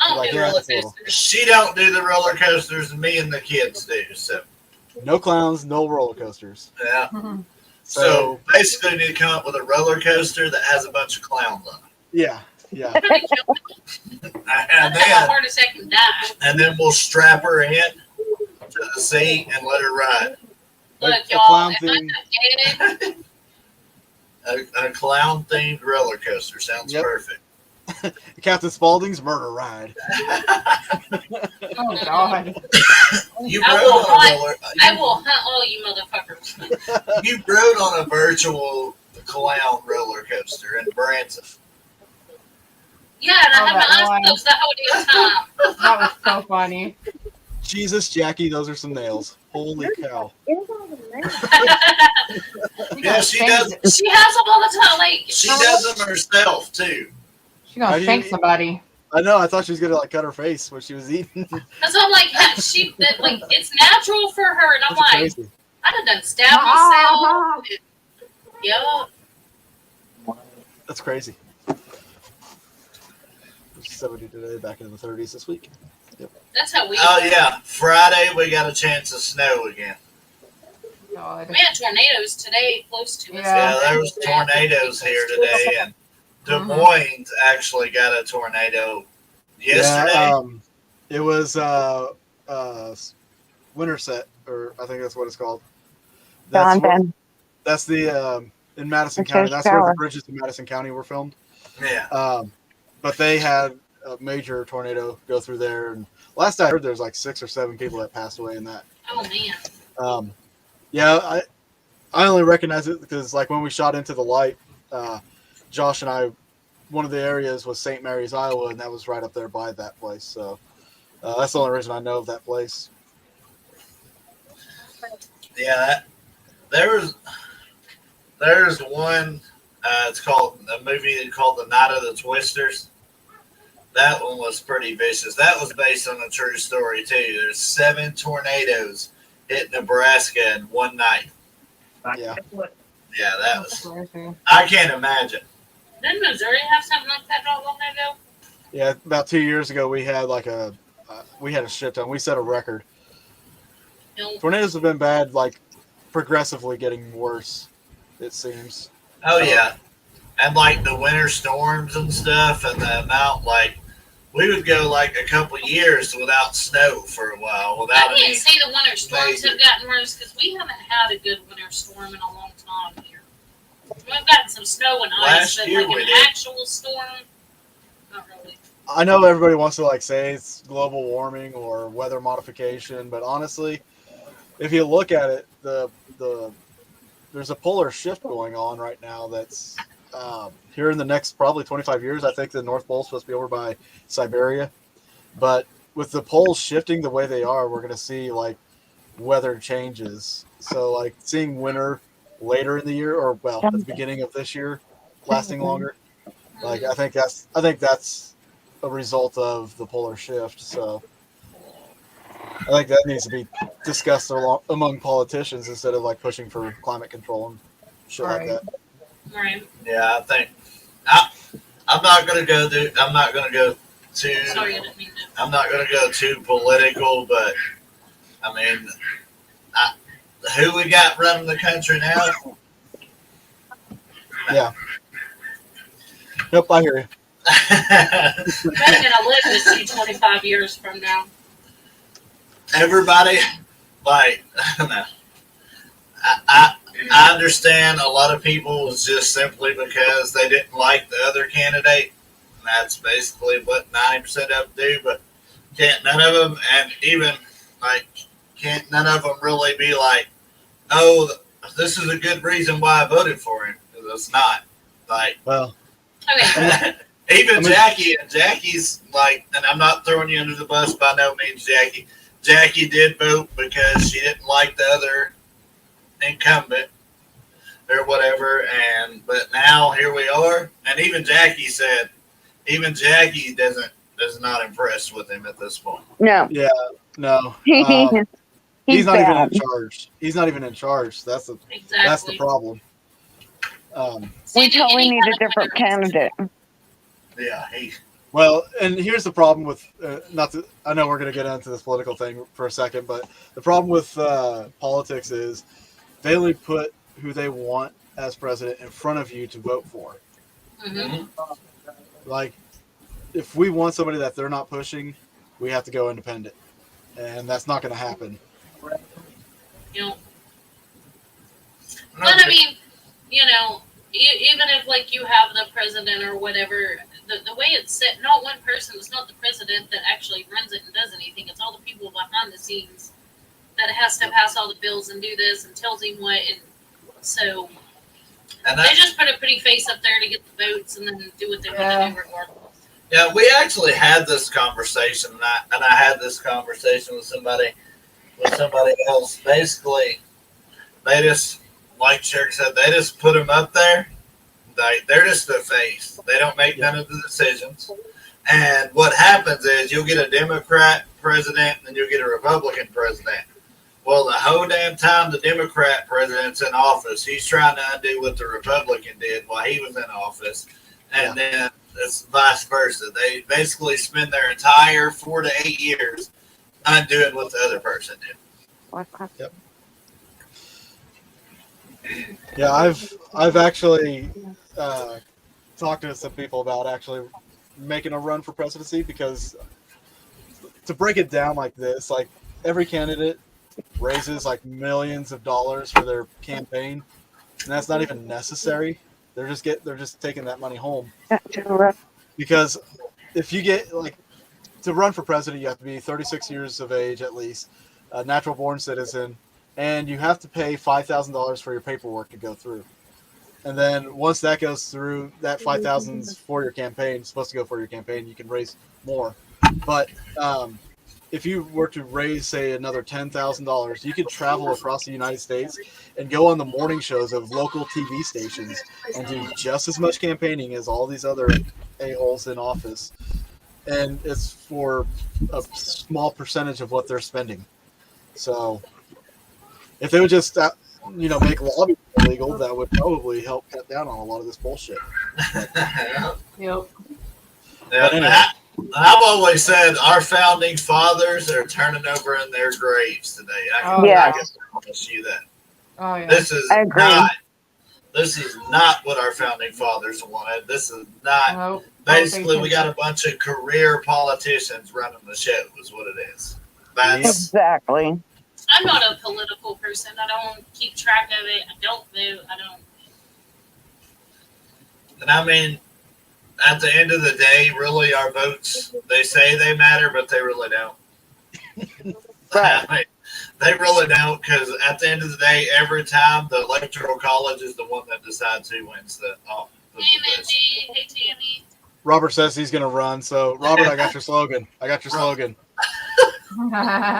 I don't Like, do yeah, roller that's a little- coasters. she don't do the roller coasters, and me and the kids do. So, No clowns, no roller coasters. yeah. Mhm. So basically, you need to come up with a roller coaster that has a bunch of clowns on it. Yeah. Yeah. I'm gonna kill me. And I'll have a then, heart attack and die. we'll strap her in to the seat and let her ride. Look, A y'all, clown if I'm theme. not dead, A clown themed roller coaster sounds Yep. perfect. Captain Spaulding's murder ride. Oh God. You I rode will on a hunt- roller. I will hunt all you motherfuckers. You rode on a virtual clown roller coaster in Branson. Yeah, and I Oh, had that my eyes line. closed the whole damn time. That was so funny. Jesus, Jackie, those are some nails. Holy cow. Yeah, she does. She has them all the time. Like, She does them herself too. She's gonna How do you shank eat- somebody. I know, I thought she was going to like cut her face when she was eating. Because I'm like, it's natural for her. And I'm That's like, crazy. I done stabbed myself. Ah, Yup. That's crazy. 70 today, back in the 30s this week. That's how we Oh yeah, Friday we got a chance of snow again. God. We had tornadoes today close to us. Yeah. Yeah, there was tornadoes here today, and Des Mhm. Moines actually got a tornado yesterday. Yeah, it was Winterset, or I think that's what it's called. That's, Donovan. that's the in Madison It's County. their That's where the shower. bridges in Madison County were filmed. Yeah. But they had a major tornado go through there, and last I heard, there's like 6 or 7 people that passed away in that. Oh, man. Yeah, I only recognize it because like when we shot Into the Light, Josh and I, one of the areas was St. Mary's, Iowa, and that was right up there by that place. So that's the only reason I know of that place. Yeah, there's one. It's called a movie called The Night of the Twisters. That one was pretty vicious. That was based on a true story too. There's 7 tornadoes hit Nebraska in one night. Yeah, Yeah, that was. I can't imagine. Didn't Missouri have something like that not long ago? yeah. About 2 years ago, we had like a shit ton. We set a record. No. Tornadoes have been bad, like progressively getting worse. It seems. Oh yeah, and like the winter storms and stuff, and the amount like we would go like a couple years without snow for a while. Without I any, can't say the winter storms major- have gotten worse because we haven't had a good winter storm in a long time here. We've gotten some snow and ice, Last but year like we an did. actual storm, not really. I know everybody wants to like say it's global warming or weather modification, but honestly, if you look at it, the there's a polar shift going on right now that's here in the next probably 25 years. I think the North Pole is supposed to be over by Siberia, but with the poles shifting the way they are, we're going to see like weather changes. So like seeing winter later in the year, or well, at the beginning of this year, lasting longer. Like I think that's a result of the polar shift. So I think that needs to be discussed among politicians instead of like pushing for climate control and shit like Right. that. Right. yeah, I think I'm not gonna go too. Sorry, I didn't mean to. I'm not gonna go too political, but I mean, who we got running the country now? Yeah. Nope, I hear you. I'm gonna live to see 25 years from now. Everybody, like, I don't know. I understand a lot of people was just simply because they didn't like the other candidate. And that's basically what 90% of them do. But can't none of them, and even like, can't none of them really be like, oh, this is a good reason why I voted for him. Because it's not. Like, Well, Okay. even Jackie, and Jackie's like, and I'm not throwing you under the bus by no means, Jackie. Jackie did vote because she didn't like the other incumbent or whatever, but now here we are. And even Jackie said, Even Jackie is not impressed with him at this point. No. Yeah, no. He's not even in charge. He's not even in charge. That's the problem. We totally need a different candidate. Yeah, well, and here's the problem with I know we're going to get into this political thing for a second, but the problem with politics is they only put who they want as president in front of you to vote for. Mm-hmm. Like, if we want somebody that they're not pushing, we have to go independent, and that's not going to happen. But I mean, even if like you have the president or whatever, the way it's set, not one person, it's not the president that actually runs it and does anything. It's all the people behind the scenes that has to pass all the bills and do this and tells him what. And so they just put a pretty face up there to get the votes and then do what they want to do regardless. Yeah, we actually had this conversation, and I had this conversation with somebody else. Basically, they just, like Sherry said, they just put them up there. They're just the face. They don't make none of the decisions. And what happens is you'll get a Democrat president and you'll get a Republican president. Well, the whole damn time the Democrat president's in office, he's trying to undo what the Republican did while he was in office. And then it's vice versa. They basically spend their entire 4 to 8 years undoing what the other person did. Yep. Yeah, I've actually talked to some people about actually making a run for presidency, because to break it down like this, like every candidate raises like millions of dollars for their campaign, and that's not even necessary. They're just taking that money home. Because if you get to run for president, you have to be 36 years of age at least, a natural born citizen, and you have to pay $5,000 for your paperwork to go through. And then once that goes through, that $5,000 is for your campaign. It's supposed to go for your campaign. You can raise more. But if you were to raise, say, another $10,000, you could travel across the United States and go on the morning shows of local TV stations and do just as much campaigning as all these other a-holes in office. And it's for a small percentage of what they're spending. So if they would just, make lobbying illegal, that would probably help cut down on a lot of this bullshit. Yep. Anyway. I've always said our founding fathers are turning over in their graves today. I can promise you that. Oh, yeah. This is not what our founding fathers wanted. This is not. Nope. Basically, we got a bunch of career politicians running the show, is what it is. Exactly. I'm not a political person. I don't keep track of it. I don't vote. I don't. And I mean, at the end of the day, really, our votes, they say they matter, but they really don't. Right. I mean, they really don't, because at the end of the day, every time the Electoral College is the one that decides who wins the Hey, Mindy. Hey, Tammy. Robert says he's going to run. So, Robert, I got your slogan.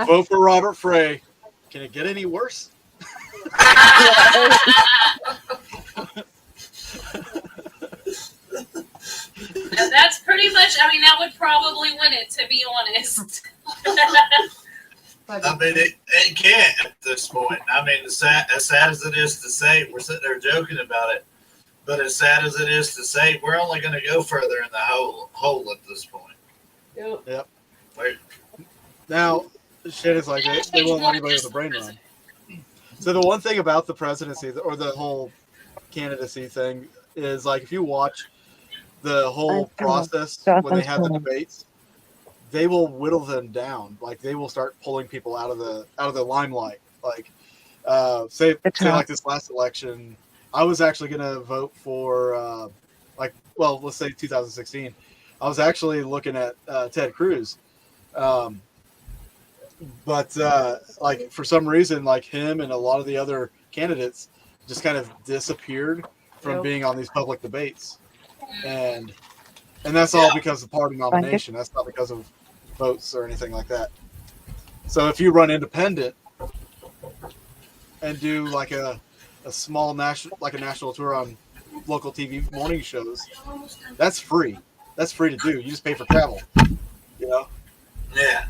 Vote for Robert Frey. Can it get any worse? That's pretty much, that would probably win it, to be honest. I mean, it can't at this point. I mean, as sad as it is to say, we're sitting there joking about it, but as sad as it is to say, we're only going to go further in the hole at this point. Yep. Wait. Now, shit is like they won't let anybody with a brain run. So the one thing about the presidency or the whole candidacy thing is, like, if you watch the whole process when they have the debates, they will whittle them down. Like, they will start pulling people out of the limelight. Like, say like this last election, I was actually going to vote for let's say 2016. I was actually looking at Ted Cruz. But for some reason, like, him and a lot of the other candidates just kind of disappeared from being on these public debates. And that's all because of party nomination. That's not because of votes or anything like that. So if you run independent and do like a small national tour on local TV morning shows, that's free. that's free to do. You just pay for travel. You know, Yeah.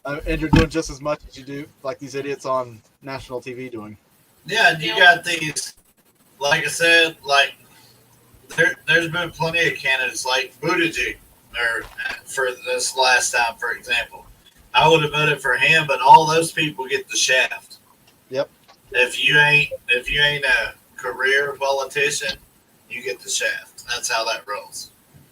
and you're doing just as much as you do like these idiots on national TV doing. Yeah, and you got these, like I said, like there's been plenty of candidates like Buttigieg, or for this last time, for example. I would have voted for him, but all those people get the shaft. Yep. If you ain't a career politician, you get the shaft. That's how that rolls.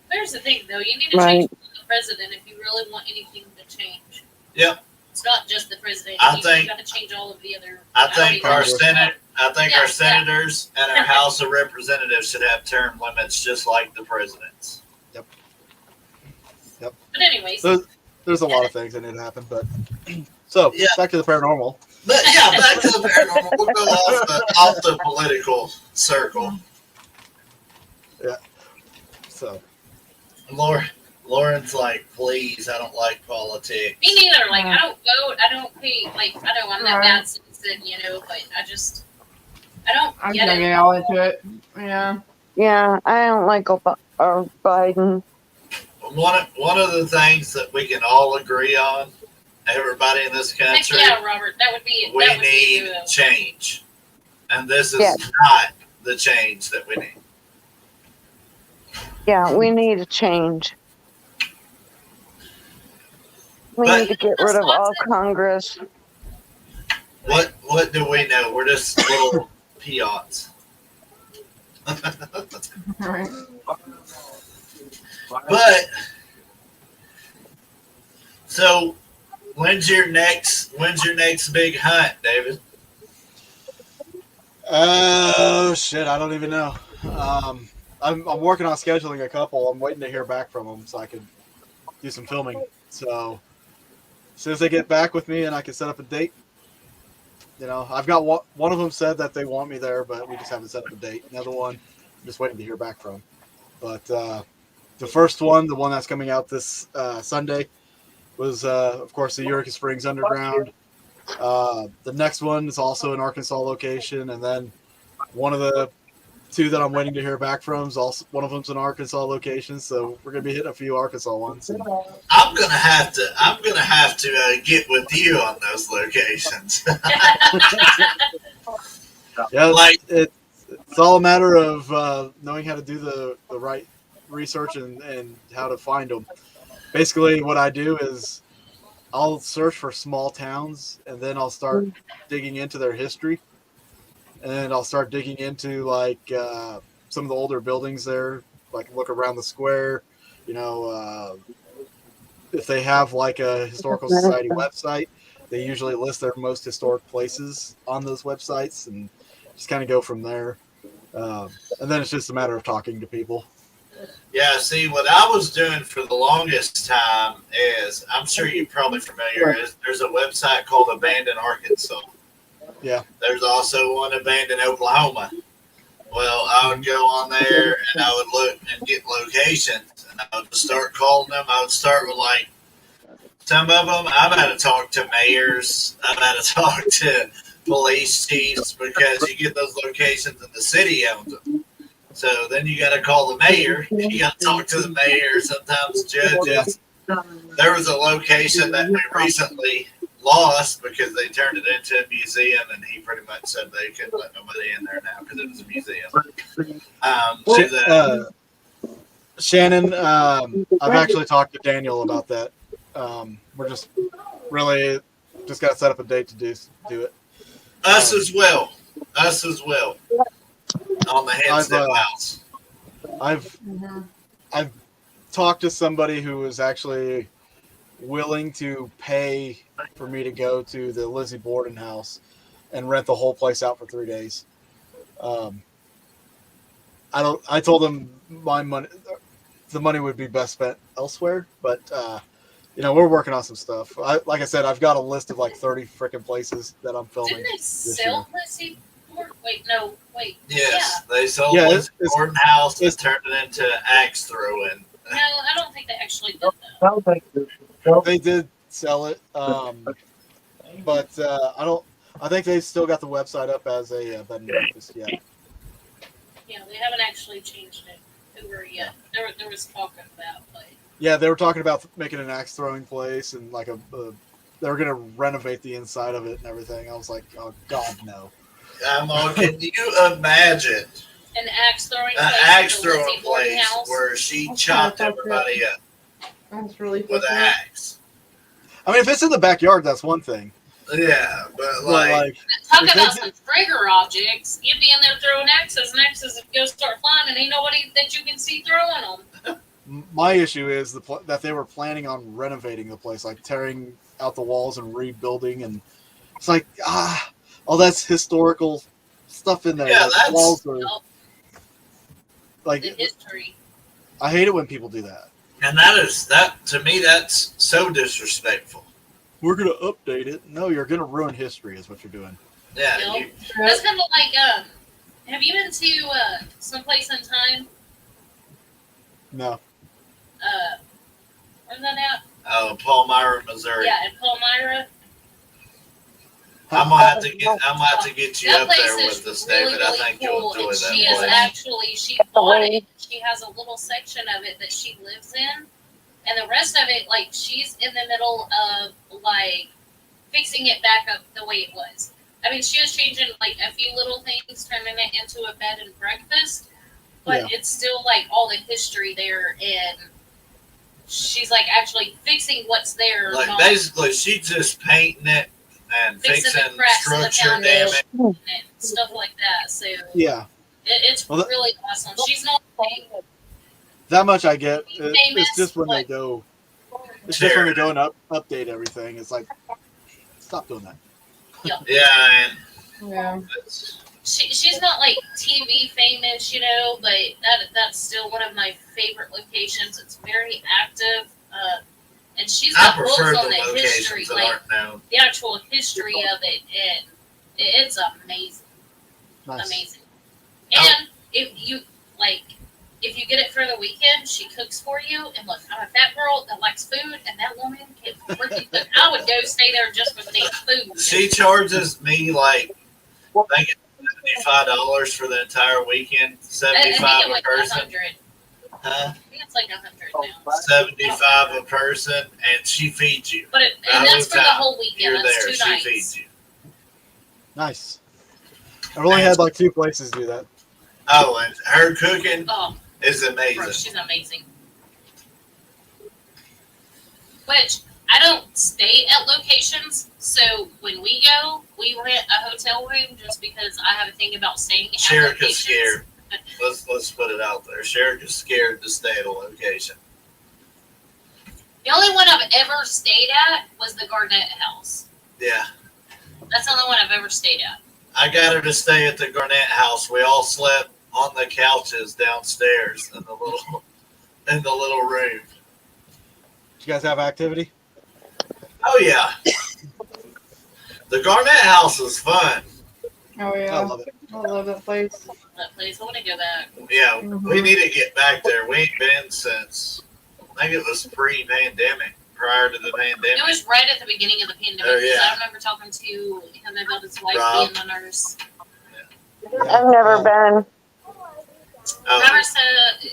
There's the thing, though. You need to Right. change the president if you really want anything to change. Yep. It's not just the president. I think- you got to change all of the other. I think our Congress. our senators and our House of Representatives should have term limits just like the presidents. But anyways, There's a lot of things that need to happen, but so Yeah. back to the paranormal. But yeah, back to the paranormal. We'll go off the political circle. So Lauren's like, please, I don't like politics. me neither. Like, I don't vote. I don't pay. Like, I know I'm that bad citizen, but I don't I'm get getting it. all into it. Yeah. Yeah, I don't like Biden. One of the things that we can all agree on, everybody in this Heck country, yeah, Robert. That would be. we that would be need good. change. And this is Yes. not the change that we need. Yeah, we need a change. We But- need to get rid of all Congress. What do we know? We're just little peons. Right. But so when's your next big hunt, David? Oh shit, I don't even know. I'm working on scheduling a couple. I'm waiting to hear back from them so I can do some filming. So as soon as they get back with me and I can set up a date, I've got one of them said that they want me there, but we just haven't set up a date. Another one, I'm just waiting to hear back from. But the first one, the one that's coming out this Sunday, was of course the Eureka Springs Underground. The next one is also an Arkansas location, and then one of the two that I'm waiting to hear back from is also one of them's an Arkansas location. So we're gonna be hitting a few Arkansas ones. And, I'm gonna have to get with you on those locations. yeah, Like- it's all a matter of knowing how to do the right research and how to find them. Basically, what I do is I'll search for small towns, and then I'll start digging into their history, and I'll start digging into like some of the older buildings there, like look around the square, if they have like a historical society website, they usually list their most historic places on those websites, and just kind of go from there. And then it's just a matter of talking to people. Yeah, see, what I was doing for the longest time is, I'm sure you're probably familiar, there's a website called Abandoned Arkansas. Yeah. There's also one Abandoned Oklahoma. Well, I would go on there and I would look and get locations, and I would start calling them. I would start with like, some of them, I've had to talk to mayors, I've had to talk to police chiefs, because you get those locations and the city owns them. So then you got to call the mayor. You got to talk to the mayor, sometimes judges. There was a location that we recently lost because they turned it into a museum, and he pretty much said they couldn't let nobody in there now because it was a museum. Shannon, I've actually talked to Daniel about that. We're just really just got to set up a date to do it. Us as well. On the Headstep House. I've talked to somebody who was actually willing to pay for me to go to the Lizzie Borden house and rent the whole place out for 3 days. I told him the money would be best spent elsewhere, but we're working on some stuff. Like I said, I've got a list of like 30 freaking places that I'm filming. Didn't they sell Lizzie Borden? Wait. Yes, they sold Yeah, Lizzie Borden house and turned it into axe throwing. No, I don't think they actually did that. They did sell it, but I think they've still got the website up as a bed and breakfast yet. Yeah, they haven't actually changed it. who were yet. There was talk of that, but Yeah, they were talking about making an axe throwing place and like they were gonna renovate the inside of it and everything. I was like, oh God, no. Can you imagine an axe throwing an place, axe the Lizzie throwing Borden place house. where she That's chopped kinda fucked up. everybody up That's really with fucked an up. axe? I mean, if it's in the backyard, that's one thing. Yeah, but But like, like, Talk if they about did- some trigger objects. You'd be in there throwing axes, and axes would go start flying, and ain't nobody that you can see throwing them. my issue is that they were planning on renovating the place, like tearing out the walls and rebuilding, and it's like all that's historical stuff in there. Yeah, Like, that's- walls are Well, like, the history. I hate it when people do that. and that to me, that's so disrespectful. We're gonna update it. No, you're gonna ruin history, is what you're doing. Yeah, Nope. you, That's kind of like, have you been to someplace in time? No. Where's that at? Palmyra, Missouri. Yeah, in Palmyra. I'm gonna have to get you That up place there is with us, really, David. I really think cool. you'll enjoy And that she is place. actually, she bought it. She has a little section of it that she lives in. And the rest of it, like, she's in the middle of, like, fixing it back up the way it was. I mean, she was changing, like, a few little things, turning it into a bed and breakfast. But Yeah. it's still, like, all the history there. And she's, like, actually fixing what's there. Like not basically, she's just painting it and fixing fixing the cracks in the structure foundation damage. and stuff like that. So Yeah, it's Well, that- really awesome. She's not that much I get. Famous, It's just when they but- go. It's just when they go and update everything. It's like, stop doing that. Yeah, and Yeah. she's not like TV famous, you know, but that's still one of my favorite locations. It's very active, and she's I got books prefer on the the history, locations that like aren't known. the actual history of it, and it's amazing, Nice. amazing. And if you get it for the weekend, she cooks for you. And look, I'm a fat girl that likes food, and that woman can freaking cook. I would go stay there just for the damn food. She charges me like I think it's $75 for the entire weekend. I think 75 it a was person. 100. Huh? I think it's like 100 now. 75 a person, and she feeds you. But and that's for the whole weekend. You're That's there, 2 she nights. feeds you. Nice. I've only had like 2 places do that. Oh, and her cooking Oh, is bro, amazing. she's amazing. Which I don't stay at locations, so when we go, we rent a hotel room just because I have a thing about staying at Sherrick locations. is scared. Let's put it out there. Sherrick is scared to stay at a location. The only one I've ever stayed at was the Garnett House. Yeah. That's the only one I've ever stayed at. I got her to stay at the Garnett house. We all slept on the couches downstairs in the little room. Did you guys have activity? Oh yeah. The Garnett house is fun. Oh I yeah. love it. I love that place. That place, I want to go back. Yeah, Mhm. we need to get back there. We ain't been since I think it was pre-pandemic, prior to the It pandemic. was right at the beginning of the pandemic. Oh, yeah. Because I remember talking to him about his wife Rob. being a nurse. I've never been. Oh, Robert said,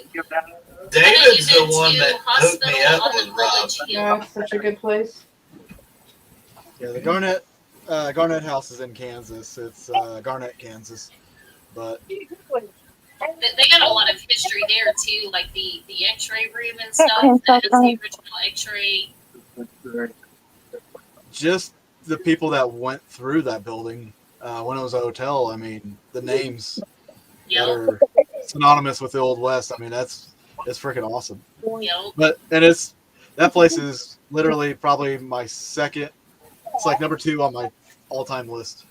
David's the been one to that hooked me hospital up on with the Rob. Village Hill. Yeah, it's such a good place. Yeah, the Garnett House is in Kansas. It's Garnett, Kansas. But They got a lot of history there too, like the X-ray room and stuff. That is the original X-ray. just the people that went through that building when it was a hotel, I mean, the names that Yep. are synonymous with the Old West, I mean, it's freaking awesome. Yep. That place is literally probably my second. It's like number 2 on my all-time list.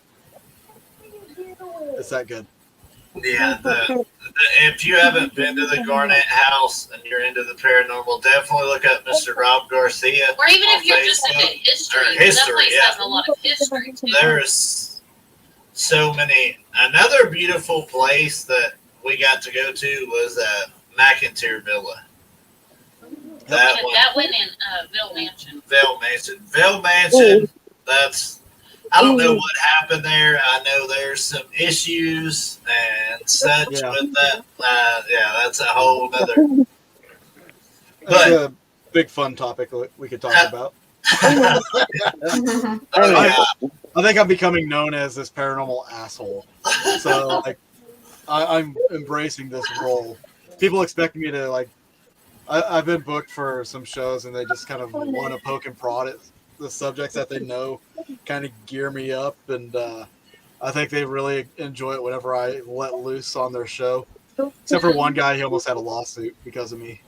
It's that good. Yeah, if you haven't been to the Garnett house and you're into the paranormal, definitely look up Mr. Rob Garcia. Or even on if you're just into Facebook. history, Or 'cause history, that place yeah. has a lot of history too. There's so many. Another beautiful place that we got to go to was McIntyre Villa. That one, That went in Ville Mansion. Vail Mansion. Vail Mansion, that's I don't know what happened there. I know there's some issues and such Yeah. with that. That's a whole other. That's But a big fun topic we could talk about. oh yeah, I think I'm becoming known as this paranormal asshole. So like, I'm embracing this role. People expect me to like. I've been booked for some shows, and they just kind of want to poke and prod at the subjects that they know, kind of gear me up, and I think they really enjoy it whenever I let loose on their show. Except for one guy, he almost had a lawsuit because of me.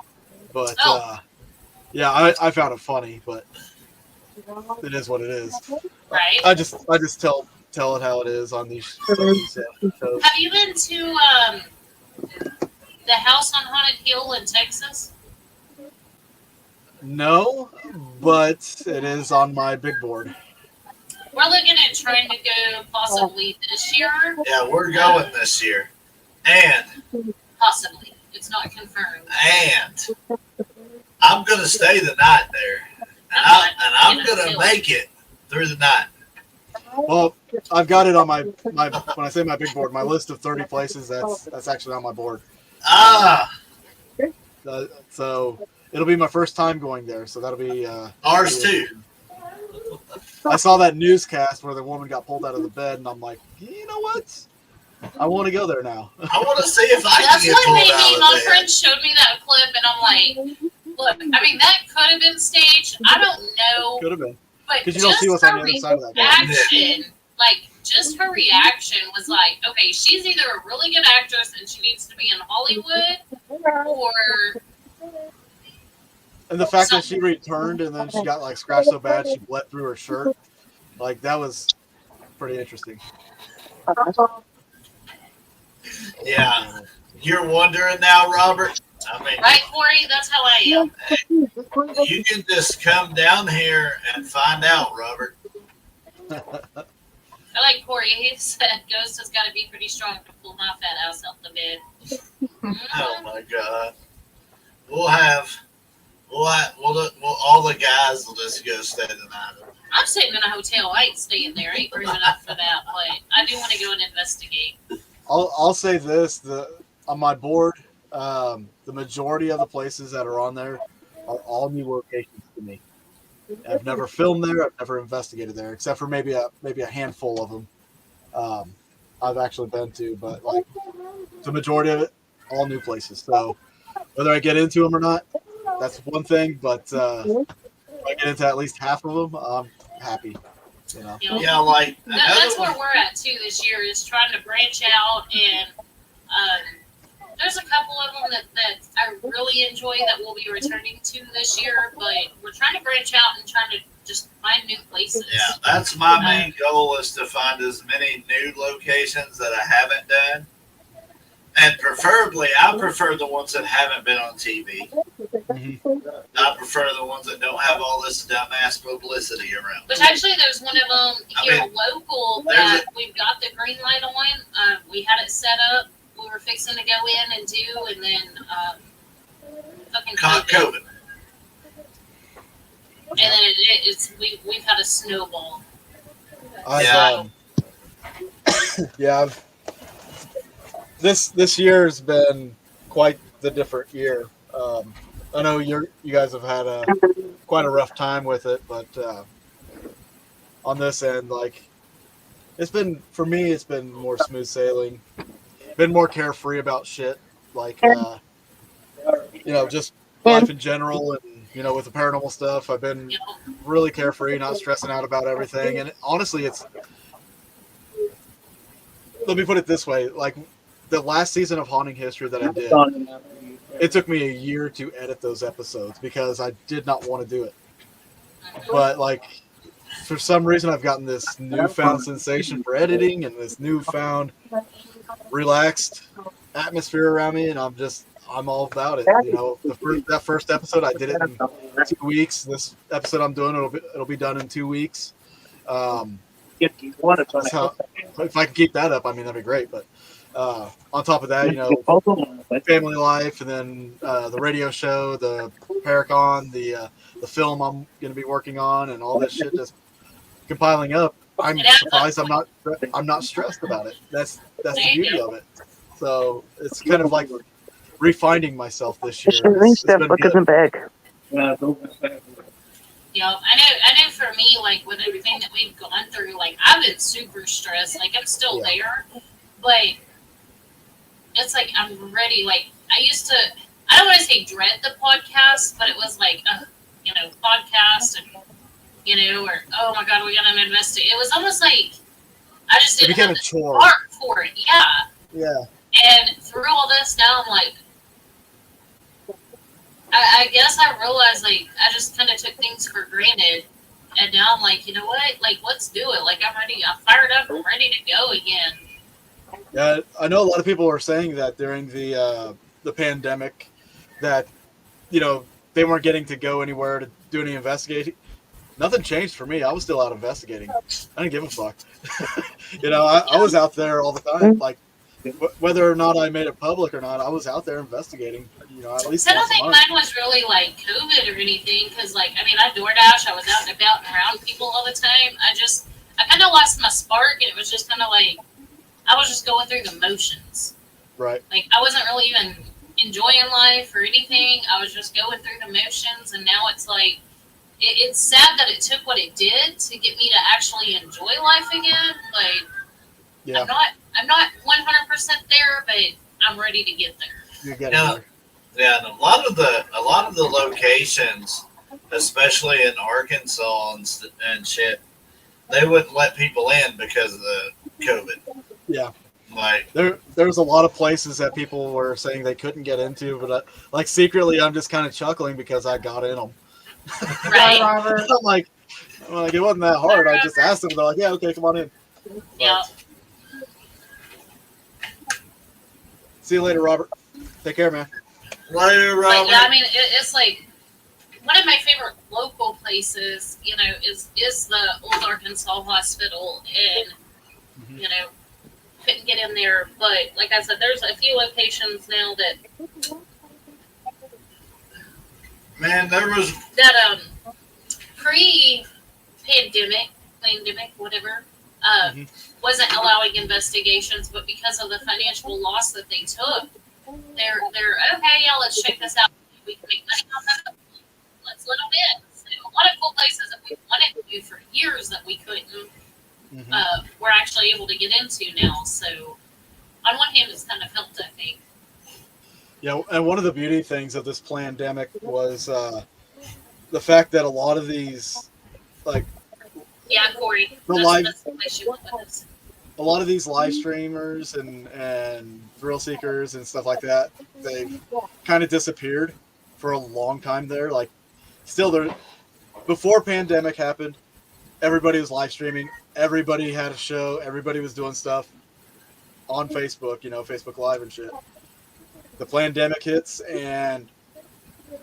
But yeah, I found it funny, but it is what it is. Right. I just tell it how it is on these shows. Have you been to the house on Haunted Hill in Texas? No, but it is on my big board. We're looking at trying to go possibly this year. yeah, we're going this year, and Possibly. It's not confirmed. I'm gonna stay the night there, and I'm gonna make it through the night. Well, I've got it on my when I say my big board, my list of 30 places. That's actually on my board. So it'll be my first time going there. So that'll be Ours too. I saw that newscast where the woman got pulled out of the bed, and I'm like, you know what? I want to go there now. I want to see if I can That's get what pulled made out me. of My there. friend showed me that clip, and I'm like, look, I mean, that could have been staged. I don't know. Could have been. But 'Cause you don't just see what's on her the other side of that guy. reaction, like, just her reaction was like, okay, she's either a really good actress and she needs to be in Hollywood, or And the fact that she returned and then she got like scratched so bad she bled through her shirt, like that was pretty interesting. Yeah, you're wondering now, Robert. I mean, right, Corey? That's how I am. you can just come down here and find out, Robert. I like Corey. He said Ghost has got to be pretty strong to pull my fat ass out the bed. Oh my God. We'll all the guys will just go stay the night. I'm sitting in a hotel. I ain't staying there. I ain't brave enough for that, but I do want to go and investigate. I'll say this: on my board, the majority of the places that are on there are all new locations to me. I've never filmed there. I've never investigated there, except for maybe a handful of them. I've actually been to, but like the majority of it, all new places. So whether I get into them or not, that's one thing. But if I get into at least half of them, I'm happy. You know. You know? Yeah, like That's where we're at too this year, is trying to branch out, and there's a couple of them that I really enjoy that we'll be returning to this year, but we're trying to branch out and trying to just find new places. yeah, that's my main goal, is to find as many new locations that I haven't done. And preferably, I prefer the ones that haven't been on TV. Mm-hmm. I prefer the ones that don't have all this dumbass publicity around. Which actually, there's one of them here local that there's we've got the green light on. We had it set up. We were fixing to go in and do, and then fucking COVID. COVID. And then we've had a snowball. This year has been quite the different year. I know you guys have had quite a rough time with it, but on this end, like it's been more smooth sailing, been more carefree about shit, like just life in general, and with the paranormal stuff, I've been really carefree, not stressing out about everything, and honestly, let me put it this way, like the last season of Haunting History that I did, it took me a year to edit those episodes because I did not want to do it. But like, for some reason, I've gotten this newfound sensation for editing and this newfound relaxed atmosphere around me, and I'm all about it. That first episode, I did it in 2 weeks. This episode I'm doing, it'll be done in 2 weeks. If I can keep that up, I mean, that'd be great. But on top of that, family life, and then the radio show, the Paracon, the film I'm going to be working on, and all that shit just compiling up. I'm surprised I'm not stressed about it. That's the beauty of it. So it's kind of like refining myself this year. It's been Look in the bag. Yeah, I know for me, like with everything that we've gone through, like I've been super stressed. Like I'm still there, but it's like I'm ready. Like I used to, I don't want to say dread the podcast, but it was like, podcast and, or, oh my God, we got to investigate. It was almost like I just didn't have the heart for it. Yeah. Yeah. And through all this, now I'm like, I guess I realized, like, I just kind of took things for granted. And now I'm like, you know what? Like, let's do it. Like, I'm ready. I'm fired up. I'm ready to go again. Yeah, I know a lot of people were saying that during the pandemic that, they weren't getting to go anywhere to do any investigating. Nothing changed for me. I was still out investigating. I didn't give a fuck. I was out there all the time. Like, whether or not I made it public or not, I was out there investigating. At least. I don't think mine was really like COVID or anything, because I DoorDash. I was out and about and around people all the time. I kind of lost my spark, and it was just kind of like I was just going through the motions. Right. Like I wasn't really even enjoying life or anything. I was just going through the motions, and now it's like it's sad that it took what it did to get me to actually enjoy life again. Like, yeah. I'm not 100% there, but I'm ready to get there. You're getting there. Yeah, and a lot of the locations, especially in Arkansas and shit, they wouldn't let people in because of the COVID. Yeah. Like there's a lot of places that people were saying they couldn't get into, but secretly I'm just kind of chuckling because I got in them. Right. I'm like, it wasn't that hard. I just asked them. They're like, yeah, okay, come on in. Yeah. See you later, Robert. Take care, man. Later, Robert. But yeah, it's like one of my favorite local places, is the old Arkansas hospital, and couldn't get in there. But like I said, there's a few locations now that there was that pre-pandemic, whatever, wasn't allowing investigations, but because of the financial loss that they took, they're okay. Yeah, let's check this out. We can make money on that. Let's let them in. So a lot of cool places that we wanted to do for years that we couldn't. We're actually able to get into now. So on one hand, it's kind of helped, I think. Yeah, and one of the beauty things of this pandemic was the fact that a lot of these, Corey, that's the place you went with us. A lot of these live streamers and thrill seekers and stuff like that, they've kind of disappeared for a long time there. Like, still there, before pandemic happened, everybody was live streaming. Everybody had a show. Everybody was doing stuff on Facebook, Facebook Live and shit. The pandemic hits and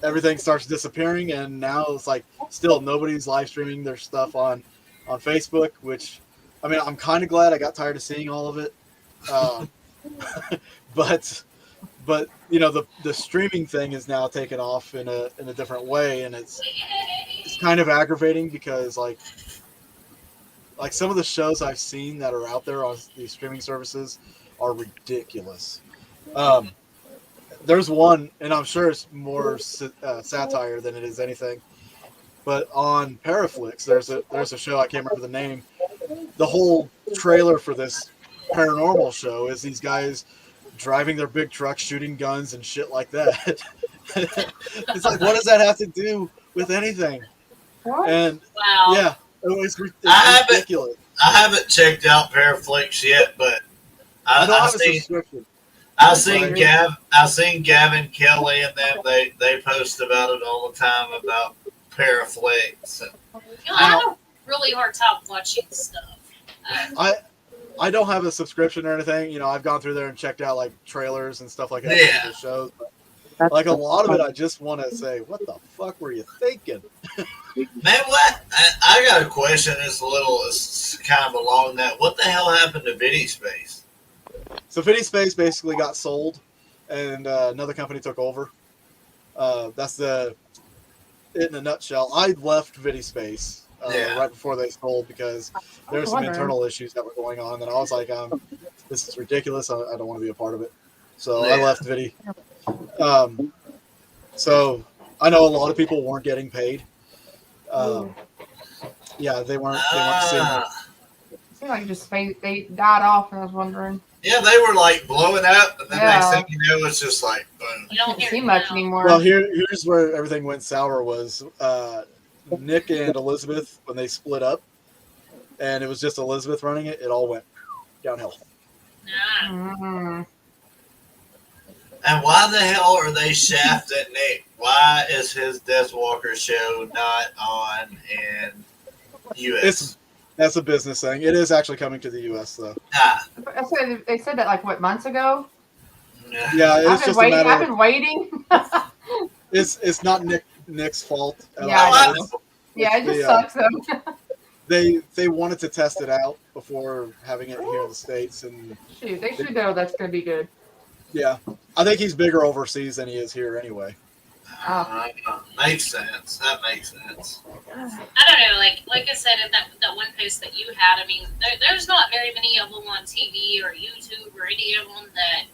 everything starts disappearing, and now it's like still nobody's live streaming their stuff on Facebook, which, I'm kind of glad. I got tired of seeing all of it. But the streaming thing is now taken off in a different way, and it's kind of aggravating because like some of the shows I've seen that are out there on these streaming services are ridiculous. There's one, and I'm sure it's more satire than it is anything, but on Paraflix, there's a show, I can't remember the name. The whole trailer for this paranormal show is these guys driving their big trucks, shooting guns and shit like that. It's like, what does that have to do with anything? What? And wow. Yeah, it's ridiculous. I haven't checked out Paraflix yet, but I don't have a subscription. I've seen Gavin Kelly and them. They post about it all the time about Paraflix. I have a really hard time watching stuff. I don't have a subscription or anything. I've gone through there and checked out like trailers and stuff like that for the shows. But, like a lot of it, I just want to say, what the fuck were you thinking? Man, what? I got a question. It's kind of along that. What the hell happened to VidiSpace? So VidiSpace basically got sold, and another company took over. That's it in a nutshell. I left VidiSpace right before they sold because there were some internal issues that were going on. And I was like, this is ridiculous. I don't want to be a part of it. So I left Vidi. So I know a lot of people weren't getting paid. Yeah, they weren't seeing it. It seemed like they died off, and I was wondering. Yeah, they were like blowing up, and then next thing you know, it's just like boom. You don't See much anymore. Well, here's where everything went sour was Nick and Elizabeth when they split up, and it was just Elizabeth running it. It all went downhill. Nah. Mm-hmm. And why the hell are they shafting Nick? Why is his Deathwalker show not on in U.S.? That's a business thing. It is actually coming to the U.S. though. They said that like what, months ago? Yeah, it's just a matter. I've been waiting. It's not Nick's fault at all. Yeah, it just sucks though. They wanted to test it out before having it here in the States, and shoot, they should know that's going to be good. Yeah, I think he's bigger overseas than he is here anyway. Makes sense. That makes sense. I don't know, like I said in that one post that you had, I mean, there's not very many of them on TV or YouTube or any of them that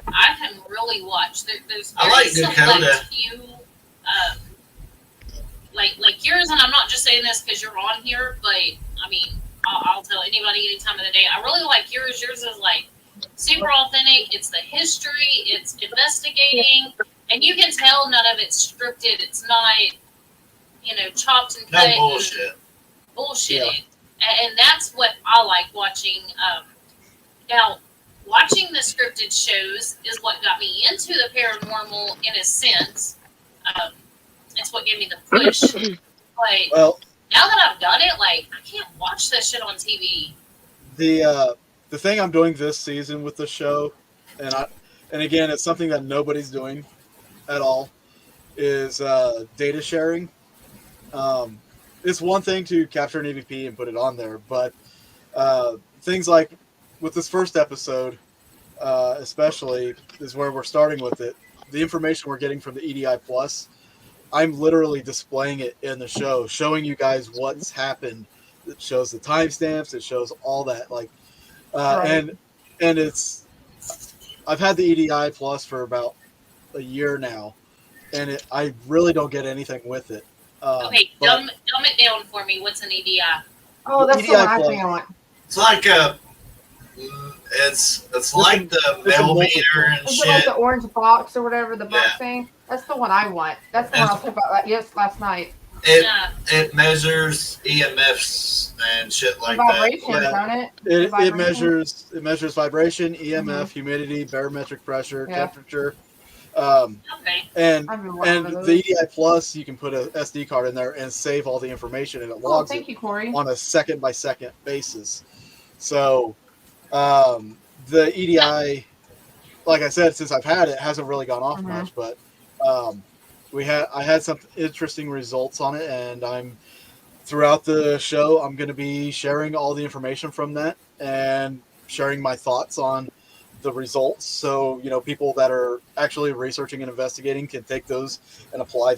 I can really watch. There's very select few, like yours, and I'm not just saying this because you're on here, but I mean, I'll tell anybody any time of the day. I really like yours. Yours is like super authentic. It's the history. It's investigating. And you can tell none of it's scripted. It's not, chopped and cut. No bullshit. Bullshitting. Yeah. And that's what I like watching. Now, watching the scripted shows is what got me into the paranormal in a sense. It's what gave me the push. But now that I've done it, I can't watch that shit on TV. The thing I'm doing this season with the show, and again, it's something that nobody's doing at all, is data sharing. It's one thing to capture an EVP and put it on there, but things like with this first episode, especially, is where we're starting with it. The information we're getting from the EDI Plus, I'm literally displaying it in the show, showing you guys what's happened. It shows the timestamps. It shows all that. And it's, I've had the EDI Plus for about a year now, and I really don't get anything with it. Okay, dumb it down for me. What's an EDI? Oh, that's the one I think I want. It's like it's like the mail meter and Is shit. it like the orange box or whatever, the box thing? That's the one I want. That's the one I was talking about last night. It measures EMFs and shit like vibrations, that. Don't it? It measures vibration, EMF, humidity, barometric pressure, temperature. And the EDI Plus, you can put a SD card in there and save all the information, and it logs on a second by second basis. So the EDI, like I said, since I've had it, hasn't really gone off much, but I had some interesting results on it, and throughout the show, I'm going to be sharing all the information from that and sharing my thoughts on the results. So, people that are actually researching and investigating can take those and apply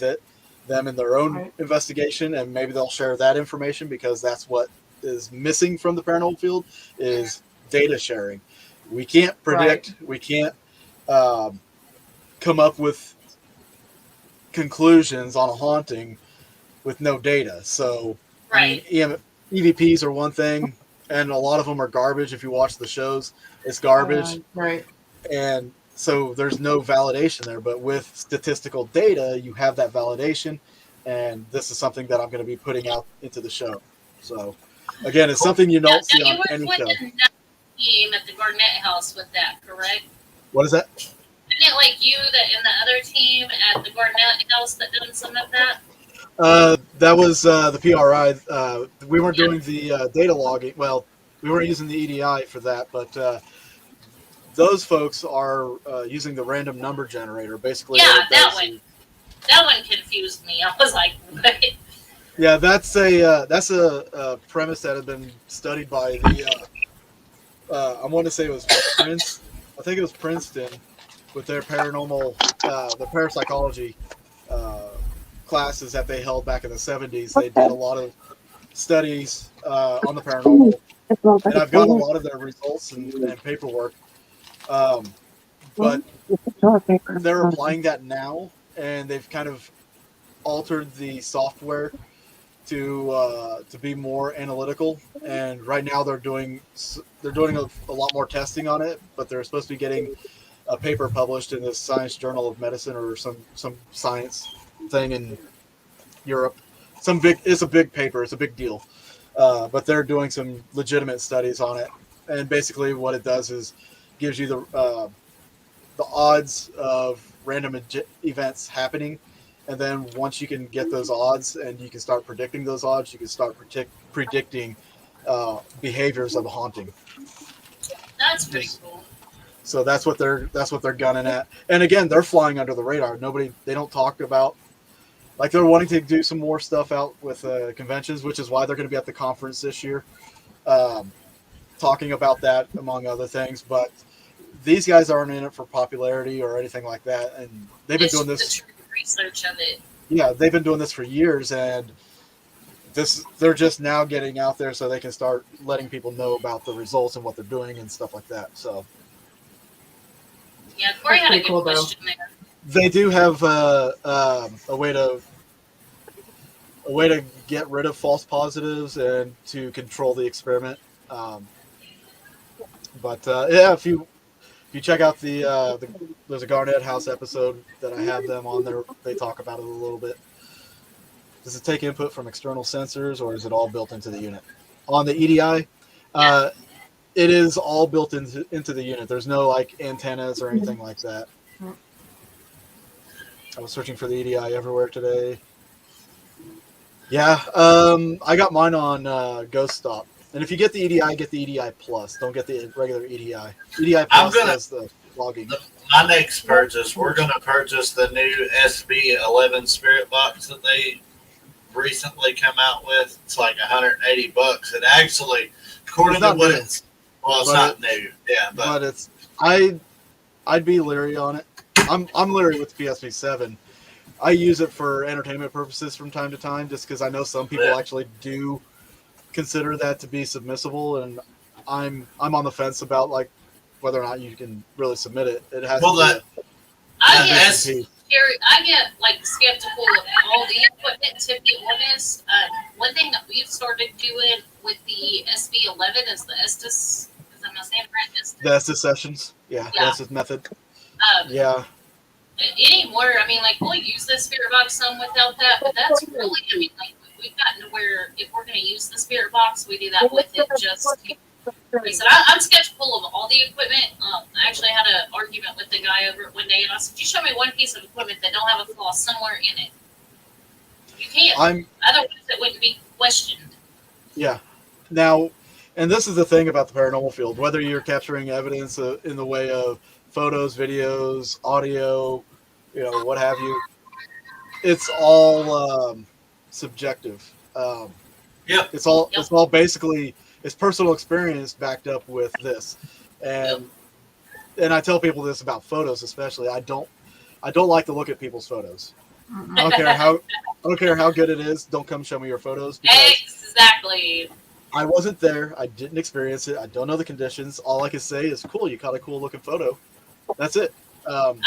them in their own investigation, and maybe they'll share that information, because that's what is missing from the paranormal field is data sharing. We can't predict. We can't come up with conclusions on a haunting with no data. So EVPs are one thing, and a lot of them are garbage. If you watch the shows, it's garbage. Right. And so there's no validation there, but with statistical data, you have that validation, and this is something that I'm going to be putting out into the show. So again, it's something you don't see on any show. Team at the Garnett House with that, correct? What is that? Isn't it like you and the other team at the Garnett House that done some of that? That was the PRI. We weren't doing the data logging. Well, we weren't using the EDI for that, but those folks are using the random number generator. Basically, that one confused me. I was like, what? Yeah, that's a premise that had been studied by the. I want to say it was Prince. I think it was Princeton with their paranormal, the parapsychology classes that they held back in the 70s. They did a lot of studies on the paranormal, and I've got a lot of their results and paperwork. But they're applying that now, and they've kind of altered the software to be more analytical. And right now they're doing a lot more testing on it, but they're supposed to be getting a paper published in the Science Journal of Medicine or some science thing in Europe. It's a big paper. It's a big deal. But they're doing some legitimate studies on it. And basically what it does is gives you the odds of random events happening. And then once you can get those odds and you can start predicting those odds, you can start predicting behaviors of a haunting. That's pretty cool. So that's what they're gunning at. And again, they're flying under the radar. They don't talk about, like, they're wanting to do some more stuff out with conventions, which is why they're going to be at the conference this year, talking about that among other things. But these guys aren't in it for popularity or anything like that, and they've been doing this. The research of it. Yeah, they've been doing this for years, and they're just now getting out there so they can start letting people know about the results and what they're doing and stuff like that. So. Yeah, Corey had a good cool, question there. They do have a way to get rid of false positives and to control the experiment. If you check out there's a Garnet House episode that I have them on there. They talk about it a little bit. Does it take input from external sensors, or is it all built into the unit? On the EDI, it is all built into the unit. There's no like antennas or anything like that. I was searching for the EDI everywhere today. Yeah, I got mine on Ghost Stop. And if you get the EDI, get the EDI Plus. Don't get the regular EDI. EDI Plus has the logging. My next purchase, we're going to purchase the new SB11 Spirit Box that they recently come out with. It's like $180. It actually, according to what it's not new. Yeah, but it's I'd be leery on it. I'm leery with the PSP7. I use it for entertainment purposes from time to time, just because I know some people actually do consider that to be submissible, and I'm on the fence about like whether or not you can really submit it. It has I get like skeptical of all the equipment, to be honest. One thing that we've started doing with the SB11 is the Estes. Is that my saying right? Estes? The Estes sessions. Yeah. That's his method. Anymore, I mean, like, we'll use the Spirit Box some without that, but that's really, I mean, like, we've gotten to where if we're going to use the Spirit Box, we do that with it just. Like I said, I'm skeptical of all the equipment. I actually had an argument with the guy over it one day, and I said, "You show me one piece of equipment that don't have a flaw somewhere in it. You can't. Otherwise, it wouldn't be questioned." Yeah. Now, and this is the thing about the paranormal field: whether you're capturing evidence in the way of photos, videos, audio, what have you, it's all subjective. It's all basically. It's personal experience backed up with this, and I tell people this about photos, especially. I don't like to look at people's photos. I don't care how good it is. Don't come show me your photos. Exactly. I wasn't there. I didn't experience it. I don't know the conditions. All I can say is, cool. You caught a cool looking photo. That's it. I'm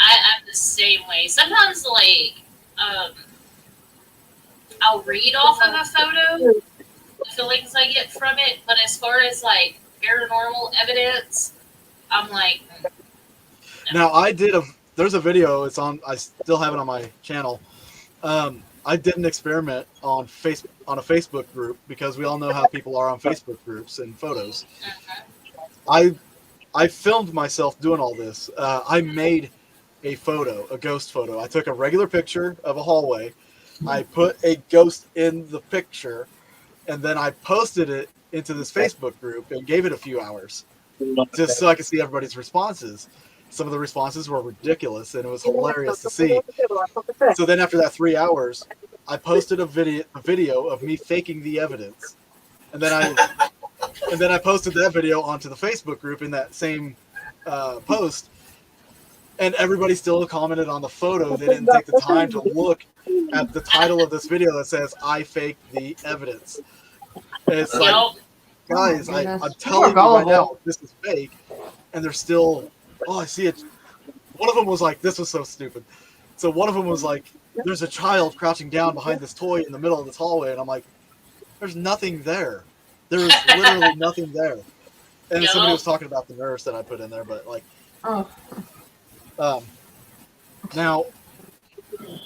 the same way. Sometimes, like, I'll read off of a photo. The feelings I get from it, but as far as like paranormal evidence, I'm like. No. Now there's a video. It's on. I still have it on my channel. I did an experiment on a Facebook group, because we all know how people are on Facebook groups and photos. I filmed myself doing all this. I made a ghost photo. I took a regular picture of a hallway. I put a ghost in the picture. And then I posted it into this Facebook group and gave it a few hours just so I could see everybody's responses. Some of the responses were ridiculous, and it was hilarious to see. So then after that 3 hours, I posted a video of me faking the evidence. And then I posted that video onto the Facebook group in that same post. And everybody still commented on the photo. They didn't take the time to look at the title of this video that says, "I faked the evidence." And it's like, Yep. guys, Oh my goodness. I'm You telling are you right gullible. now, this is fake. And they're still, oh, I see it. One of them was like, this was so stupid. So one of them was like, there's a child crouching down behind this toy in the middle of this hallway. And I'm like, there's nothing there. There is literally nothing there. And then somebody was talking about the nurse that I put in there, but like, Oh. now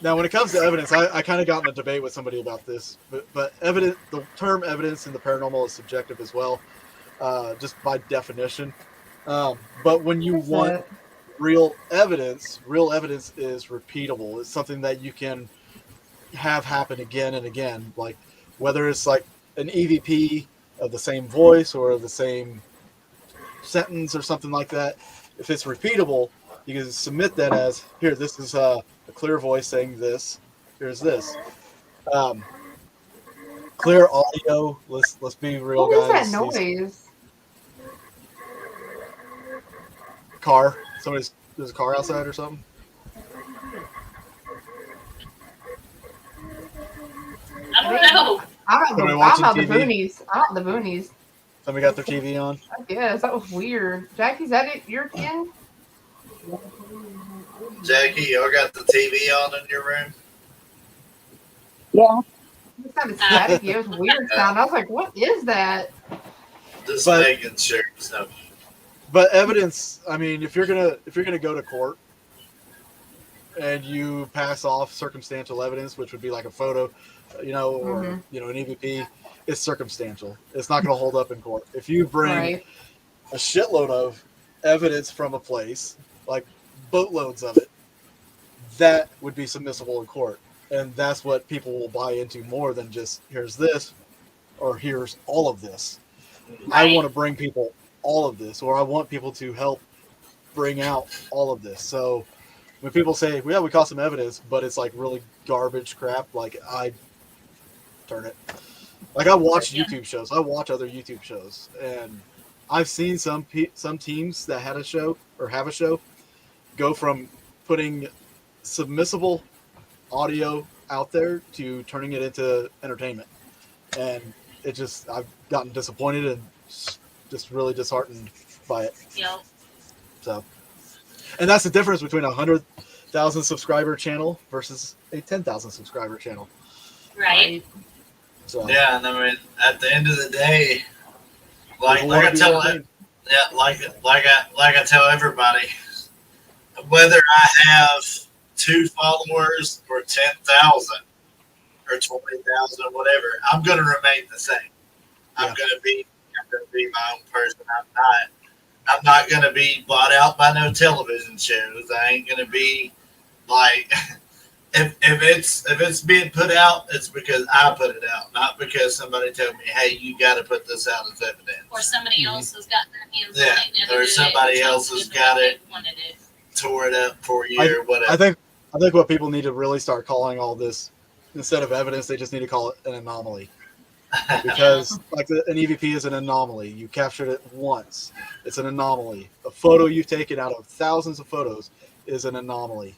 when it comes to evidence, I kind of got in a debate with somebody about this, but evidence, the term evidence in the paranormal is subjective as well, just by definition. But when you want real evidence is repeatable. It's something that you can have happen again and again, like whether it's like an EVP of the same voice or the same sentence or something like that. If it's repeatable, you can submit that as, here, this is a clear voice saying this, here's this. Clear audio, let's be real, What guys. is that noise? Car, there's a car outside or something. I don't know. Somebody I'm watching out the TV? boonies. I'm out the boonies. Somebody got their TV on. I guess that was weird. Jackie, is that it? Your kin? Jackie, y'all got the TV on in your room? Yeah. It sounded staticky. It was weird sound. I was like, what is that? Just But- making sure. So, But evidence, I mean, if you're gonna go to court and you pass off circumstantial evidence, which would be like a photo, or an EVP, it's circumstantial. It's not going to hold up in court. If you bring Right. a shitload of evidence from a place, like boatloads of it, that would be submissible in court, and that's what people will buy into more than just here's this or here's all of this. I Right. want to bring people all of this, or I want people to help bring out all of this. So when people say, "Yeah, we caught some evidence," but it's like really garbage crap, like I turn it. Like I watch YouTube shows. I watch other YouTube shows, and I've seen some teams that had a show or have a show go from putting submissible audio out there to turning it into entertainment, and it just I've gotten disappointed and just really disheartened by it. Yep. So, and that's the difference between 100,000 subscriber channel versus a 10,000 subscriber channel. Right. So yeah, and I mean, at the end of the day, like people wanna I be tell entertained. like I tell everybody, whether I have 2 followers or 10,000 or 20,000 or whatever, I'm going to remain the same. I'm Yeah. going to be my own person. I'm not going to be bought out by no television shows. I ain't going to be like if it's being put out, it's because I put it out, not because somebody told me, hey, you got to put this out as evidence. Or somebody else has got their hands Yeah, on it. and or edited it, somebody and else chose has to got do it. they wanted it. Tore it up for you or whatever. I think what people need to really start calling all this, instead of evidence, they just need to call it an anomaly. Because like an EVP is an anomaly. You captured it once. It's an anomaly. A photo you've taken out of thousands of photos is an anomaly.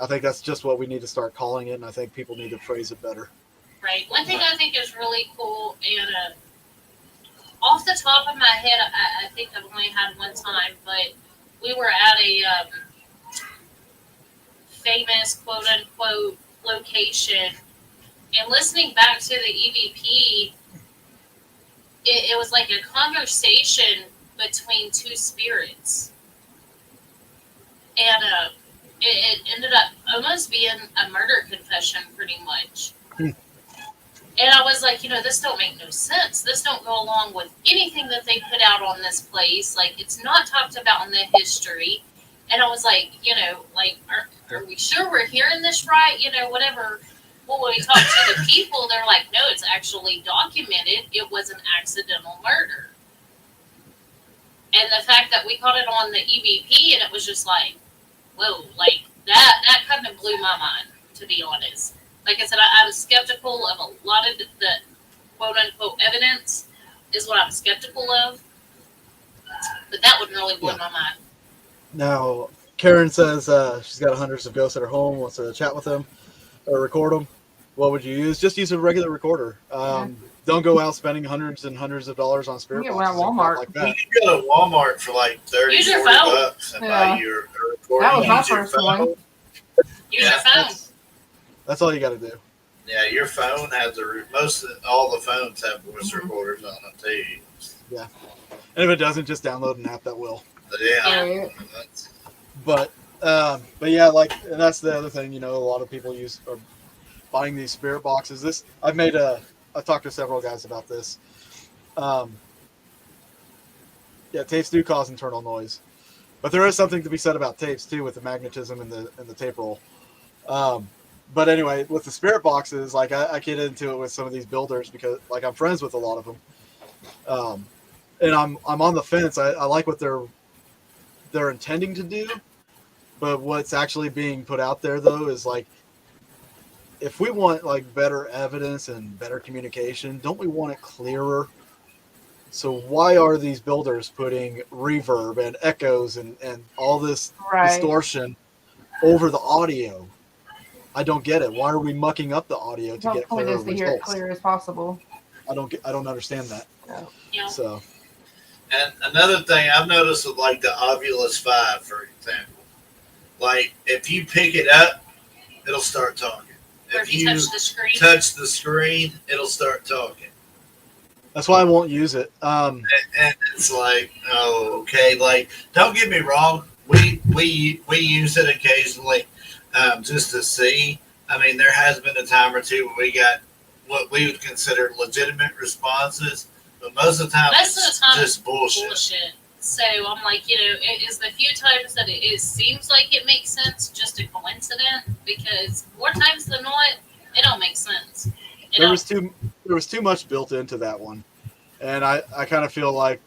I think that's just what we need to start calling it, and I think people need to phrase it better. Right. One thing I think is really cool, and off the top of my head, I think I've only had one time, but we were at a famous quote-unquote location, and listening back to the EVP, it was like a conversation between 2 spirits. And it ended up almost being a murder confession pretty much. And I was like, this don't make no sense. This don't go along with anything that they put out on this place. Like, it's not talked about in the history. And I was like, are we sure we're hearing this right? Whatever. Well, when we talked to the people, they're like, no, it's actually documented. It was an accidental murder. And the fact that we caught it on the EVP, and it was just like, whoa, like that kind of blew my mind, to be honest. Like I said, I'm skeptical of a lot of the quote-unquote evidence is what I'm skeptical of. But that would really blow my mind. Now, Karen says she's got hundreds of ghosts at her home, wants to chat with them or record them. What would you use? Just use a regular recorder. don't go out spending hundreds and hundreds of dollars on spirit You can boxes go at and crap Walmart. like You that. can go to Walmart for like 30, Use your 40 phone. bucks and Yeah. buy your recorder. That was my Use your first phone. one. Use Yeah, your phone. That's all you got to do. Yeah, your phone has all the phones have voice Mhm. recorders on it too. And if it doesn't, just download an app that will. But yeah, Right. that's- But yeah, like, and that's the other thing. A lot of people are buying these spirit boxes. I've talked to several guys about this. Yeah, tapes do cause internal noise, but there is something to be said about tapes too, with the magnetism and the tape roll. But anyway, with the spirit boxes, like I get into it with some of these builders because like I'm friends with a lot of them, and I'm on the fence. I like what they're intending to do, but what's actually being put out there though is like, if we want like better evidence and better communication, don't we want it clearer? So why are these builders putting reverb and echoes and all this Right. distortion over the audio? I don't get it. Why are we mucking up the audio to The whole get point clearer is to hear it results? clear as possible. I don't understand that. Yeah. So And another thing I've noticed with like the Ovilus 5, for example, like if you pick it up, it'll start talking. Or if you touch the screen. touch the screen, it'll start talking. that's why I won't use it. And it's like, oh, okay. Like, don't get me wrong. We use it occasionally just to see. I mean, there has been a time or two where we got what we would consider legitimate responses, but most of the time Most of the time just bullshit. So I'm like, it is the few times that it seems like it makes sense, just a coincidence, because more times than not, it don't make sense. There was too much built into that one, and I kind of feel like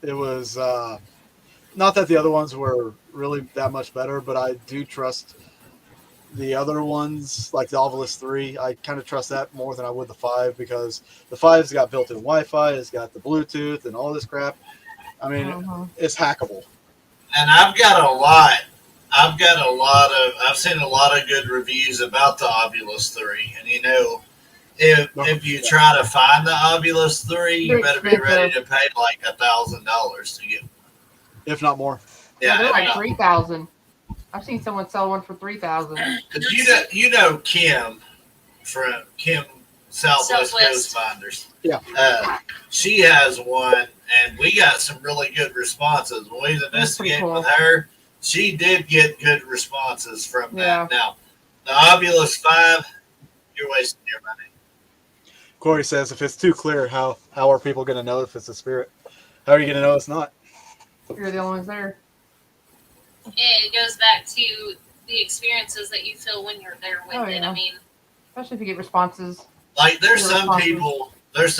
it was not that the other ones were really that much better, but I do trust the other ones, like the Ovilus 3. I kind of trust that more than I would the 5, because the 5's got built-in Wi-Fi, it's got the Bluetooth and all this crap. I mean, it's hackable. And I've seen a lot of good reviews about the Ovilus 3. And if you try to find the Ovilus 3, you better be ready to pay like $1,000 to get one. If not more. Yeah, they're like Yeah, 3,000. I've seen someone sell one for 3,000. because Kim from Kim Southwest Coast Finders. Yeah. She has one, and we got some really good responses when we was investigating with her. She did get good responses from that. Now, the Ovilus 5, you're wasting your money. Corey says, if it's too clear, how are people going to know if it's a spirit? How are you going to know it's not? You're the only ones there. It goes back to the experiences that you feel when you're there with it. Yeah. I mean, Especially if you get responses. Like there's some people that's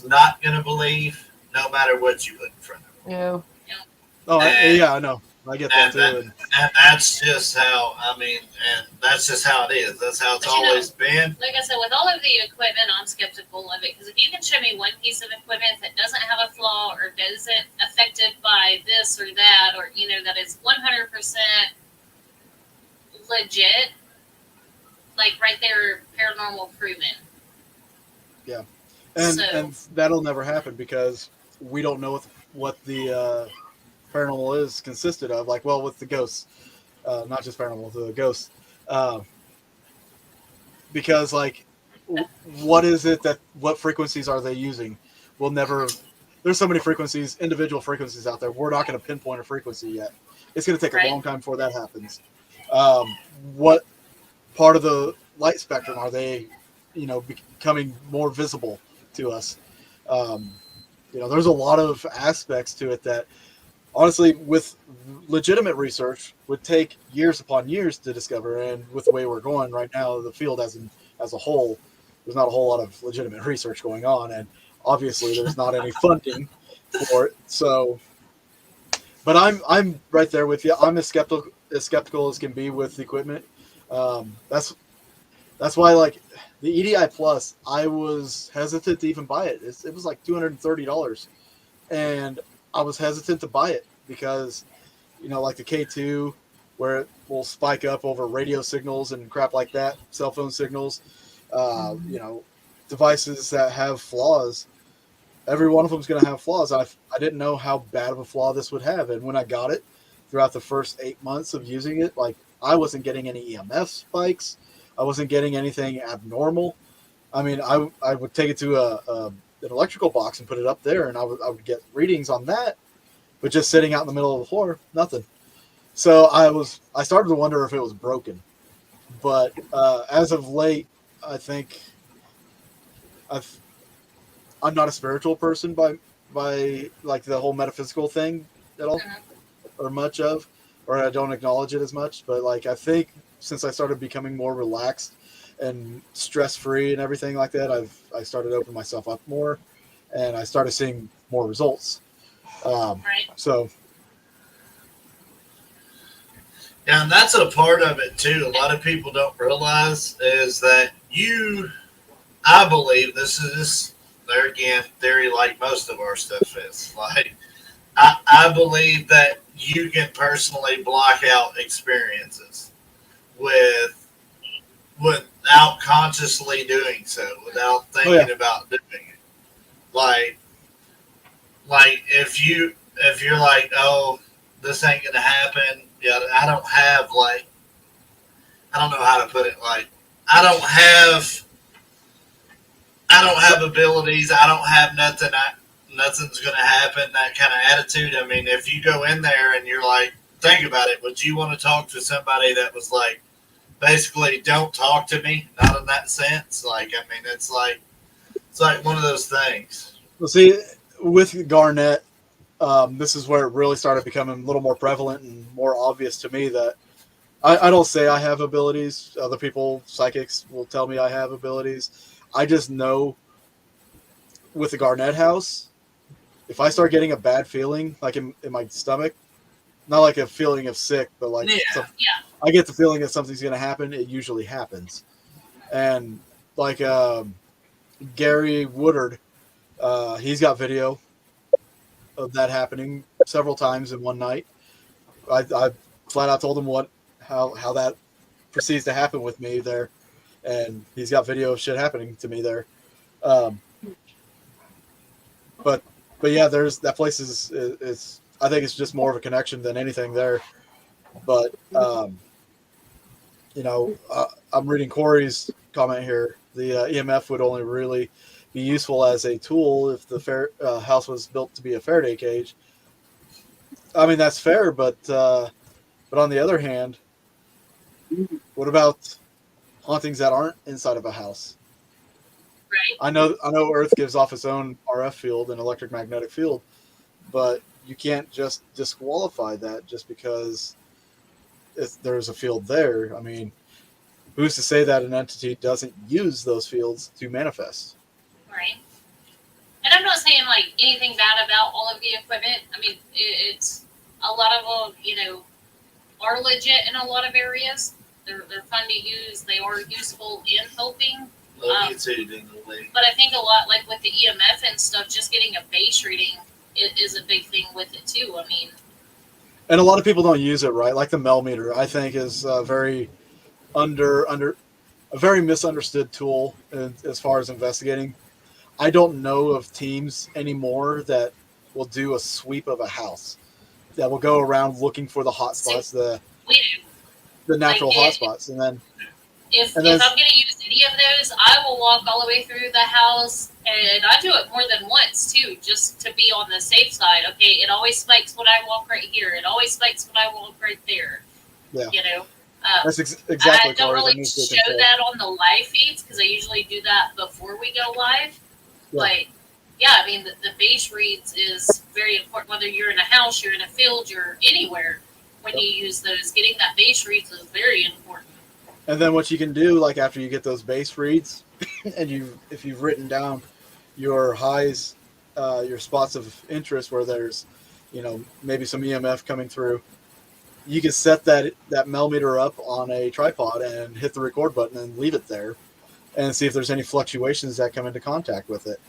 not going to believe no matter what you put in front of them. Yeah. Oh, yeah, I know. I get that too. And that's just how, that's just how it is. That's how it's always been. like I said, with all of the equipment, I'm skeptical of it, because if you can show me one piece of equipment that doesn't have a flaw or isn't affected by this or that, or that is 100% legit, like right there, paranormal proven. Yeah, and So- and that'll never happen because we don't know what the paranormal is consisted of. Like, well, with the ghosts, not just paranormal, the ghosts, because like, what is it what frequencies are they using? We'll never. There's so many frequencies, individual frequencies out there. We're not going to pinpoint a frequency yet. It's going to take a long time before that happens. What part of the light spectrum are they, becoming more visible to us? There's a lot of aspects to it that, honestly, with legitimate research, would take years upon years to discover. And with the way we're going right now, the field as a whole, there's not a whole lot of legitimate research going on, and obviously there's not any funding for it. So, but I'm right there with you. I'm as skeptical as can be with the equipment. That's why, like, the EDI Plus, I was hesitant to even buy it. It was like $230, and I was hesitant to buy it because, like the K2, where it will spike up over radio signals and crap like that, cell phone signals. devices that have flaws. Every one of them is going to have flaws. I didn't know how bad of a flaw this would have. And when I got it throughout the first 8 months of using it, like I wasn't getting any EMF spikes. I wasn't getting anything abnormal. I mean, I would take it to an electrical box and put it up there, and I would get readings on that, but just sitting out in the middle of the floor, nothing. So I started to wonder if it was broken. But as of late, I think I'm not a spiritual person by like the whole metaphysical thing at all, or much of, or I don't acknowledge it as much. But like I think since I started becoming more relaxed and stress free and everything like that, I started to open myself up more, and I started seeing more results. Right. So. Yeah, and that's a part of it too. A lot of people don't realize is that I believe this is there again, theory like most of our stuff is. Like I believe that you can personally block out experiences without consciously doing so, without thinking about doing it. Like if you're like, oh, this ain't gonna happen. Yeah, I don't know how to put it. Like, I don't have abilities. I don't have nothing. Nothing's going to happen. That kind of attitude. I mean, if you go in there and you're like, think about it. Would you want to talk to somebody that was like, basically, don't talk to me? Not in that sense. Like, I mean, it's like one of those things. Well, see, with Garnett, this is where it really started becoming a little more prevalent and more obvious to me that I don't say I have abilities. Other people, psychics, will tell me I have abilities. I just know with the Garnett house, if I start getting a bad feeling, like in my stomach, not like a feeling of sick, but like I get the feeling that something's going to happen, it usually happens. And like Gary Woodard, he's got video of that happening several times in one night. I flat out told him how that proceeds to happen with me there, and he's got video of shit happening to me there. But yeah, there's that place is I think it's just more of a connection than anything there. But I'm reading Corey's comment here. The EMF would only really be useful as a tool if the house was built to be a Faraday cage. I mean, that's fair, but on the other hand, what about hauntings that aren't inside of a house? Right. I know Earth gives off its own RF field and electromagnetic field, but you can't just disqualify that just because there's a field there. I mean, who's to say that an entity doesn't use those fields to manifest? Right. And I'm not saying like anything bad about all of the equipment. I mean, it's a lot of them, are legit in a lot of areas. They're fun to use. They are useful in helping. But I think a lot, like with the EMF and stuff, just getting a base reading is a big thing with it too. I mean, and a lot of people don't use it right. Like the Mel meter, I think is a very a very misunderstood tool as far as investigating. I don't know of teams anymore that will do a sweep of a house, that will go around looking for the hot spots, the natural hot spots, and then if I'm going to use any of those, I will walk all the way through the house, and I do it more than once too, just to be on the safe side. Okay, it always spikes when I walk right here. It always spikes when I walk right there. Yeah. That's exactly. I don't really show that on the live feeds because I usually do that before we go live. Yeah. Like, yeah, I mean, the base reads is very important. Whether you're in a house, you're in a field, you're anywhere. When you use those, getting that base reads is very important. And then what you can do, like after you get those base reads, and if you've written down your highs, your spots of interest where there's, maybe some EMF coming through, you can set that Mel meter up on a tripod and hit the record button and leave it there, and see if there's any fluctuations that come into contact with it.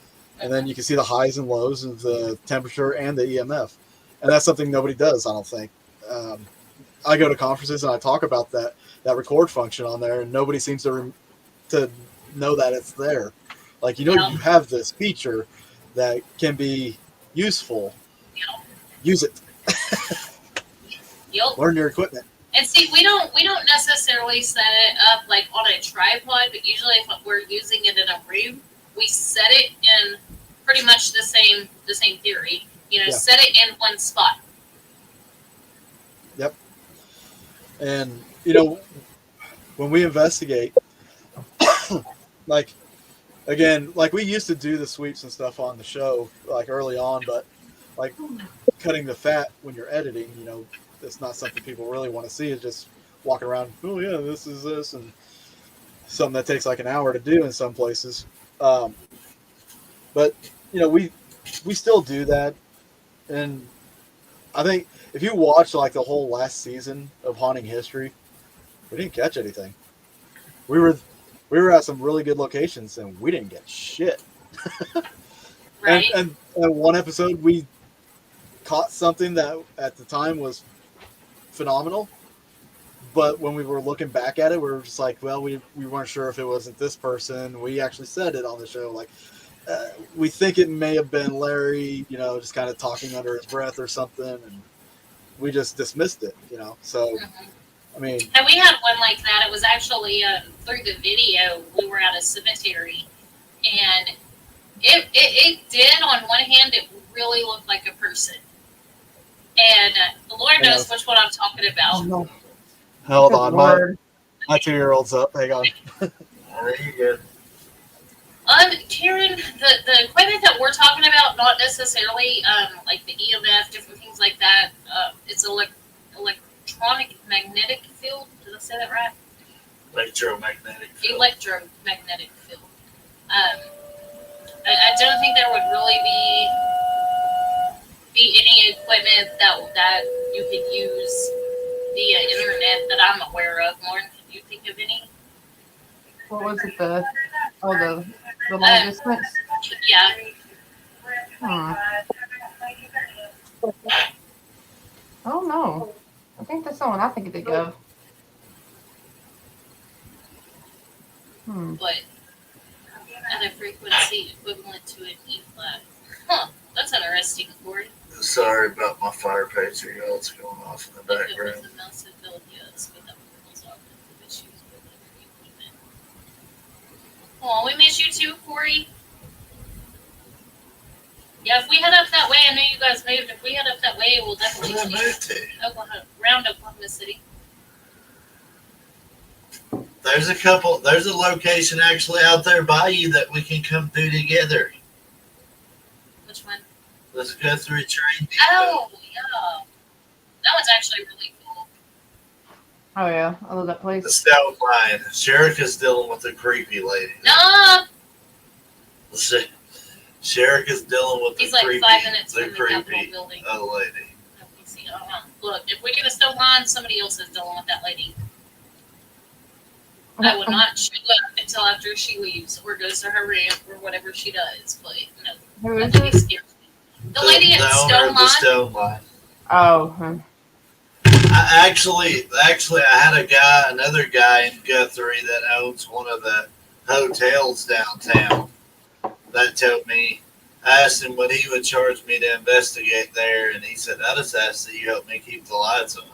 And then you can see the highs and lows of the temperature and the EMF. And that's something nobody does, I don't think. I go to conferences and I talk about that record function on there, and nobody seems to know that it's there. Like, you have this feature that can be useful. Yep. Use it. Yep. Learn your equipment. And see, we don't necessarily set it up like on a tripod, but usually if we're using it in a room, we set it in pretty much the same theory. Set it in one spot. Yep. And when we investigate, like we used to do the sweeps and stuff on the show like early on, but like cutting the fat when you're editing, it's not something people really want to see. It's just walking around, oh yeah, this is this, and something that takes like an hour to do in some places. But we still do that, and I think if you watch like the whole last season of Haunting History, we didn't catch anything. We were at some really good locations, and we didn't get shit. Right. And one episode we caught something that at the time was phenomenal, but when we were looking back at it, we were just like, well, we weren't sure if it wasn't this person. We actually said it on the show, like we think it may have been Larry, just kind of talking under his breath or something, and we just dismissed it, So, I mean, and we had one like that. It was actually through the video. We were at a cemetery, and it did. On one hand, it really looked like a person, and the Lord knows which one I'm talking about. Hold on, my 2-year-old's up. Hang on. There you go. Karen, the equipment that we're talking about, not necessarily like the EMF, different things like that. It's electronic magnetic field. Did I say that right? Electromagnetic field. Electromagnetic field. I don't think there would really be any equipment that you could use via internet that I'm aware of. Lauren, can you think of any? What was it? The long distance? Yeah. Oh no. I think that's the one I think of. But at a frequency equivalent to an E flat. Huh. That's interesting, Corey. Sorry about my fire pager. It's going off in the background. If it was a massive build, yes, but that was often the issues with the equipment. Oh, we miss you too, Corey. Yeah, if we head up that way, I know you guys moved. If we head up that way, we'll definitely Where did I move to? around Oklahoma City. There's a location actually out there by you that we can come through together. Which one? Let's go through a train depot. Oh, yeah. That one's actually really cool. Oh yeah, I love that place. The Stout Line. Sherika's dealing with a creepy lady. No! Sherika's dealing with He's the like creepy, 5 minutes the from the Capitol creepy building. lady. Look, if we get a stone line, somebody else is dealing with that lady. I would not show up until after she leaves or goes to her room or whatever she does. But no, Who is that lady it? scares me. The lady at the owner Stone of the Line. Stone Line. Oh. I actually, I had another guy in Guthrie that owns one of the hotels downtown that told me, I asked him what he would charge me to investigate there, and he said, I just asked that you help me keep the lights on.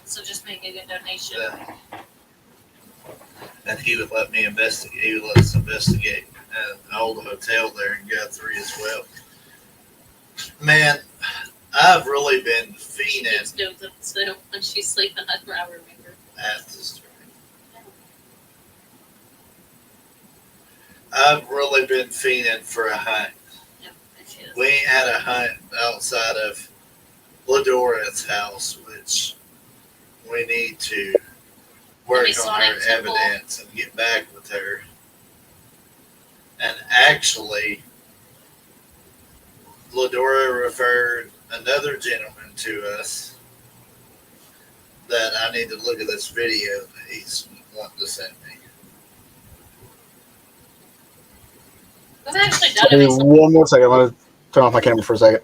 So just make a good donation. Yeah. And he would let me investigate. He would let us investigate an old hotel there in Guthrie as well. Man, I've really been fiending So when she's sleeping, I remember. at this train. I've really been fiending for a hunt. Yeah, she is. We had a hunt outside of Ladora's house, which we need to work on her evidence and get back with her. And actually, Ladora referred another gentleman to us that I need to look at this video that he's wanting to send me. We've actually done Hey, it. one more second. I'm going to turn off my camera for a second.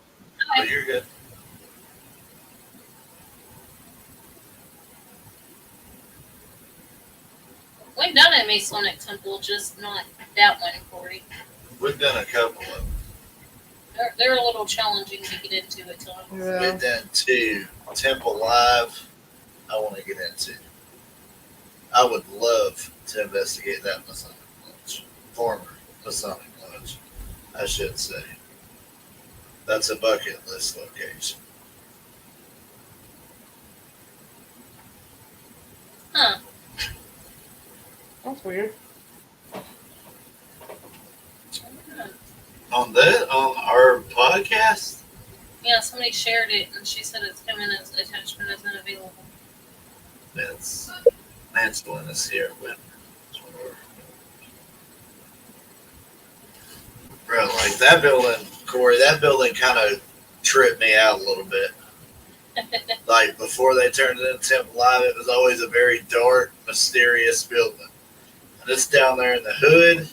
Oh, you're good. We've done it Masonic temple, just not that one, Corey. We've done a couple of them. They're a little challenging to get into at times. Yeah. We've done 2. Temple Live, I want to get into. I would love to investigate that Masonic Lodge. Former Masonic Lodge, I should say. That's a bucket list location. Huh. That's weird. On our podcast? Yeah, somebody shared it and she said it's coming as attachment is unavailable. That's Mansplin is here with Bro, like that building, Corey, that building kind of tripped me out a little bit. Like before they turned it into Temple Live, it was always a very dark, mysterious building. And it's down there in the hood.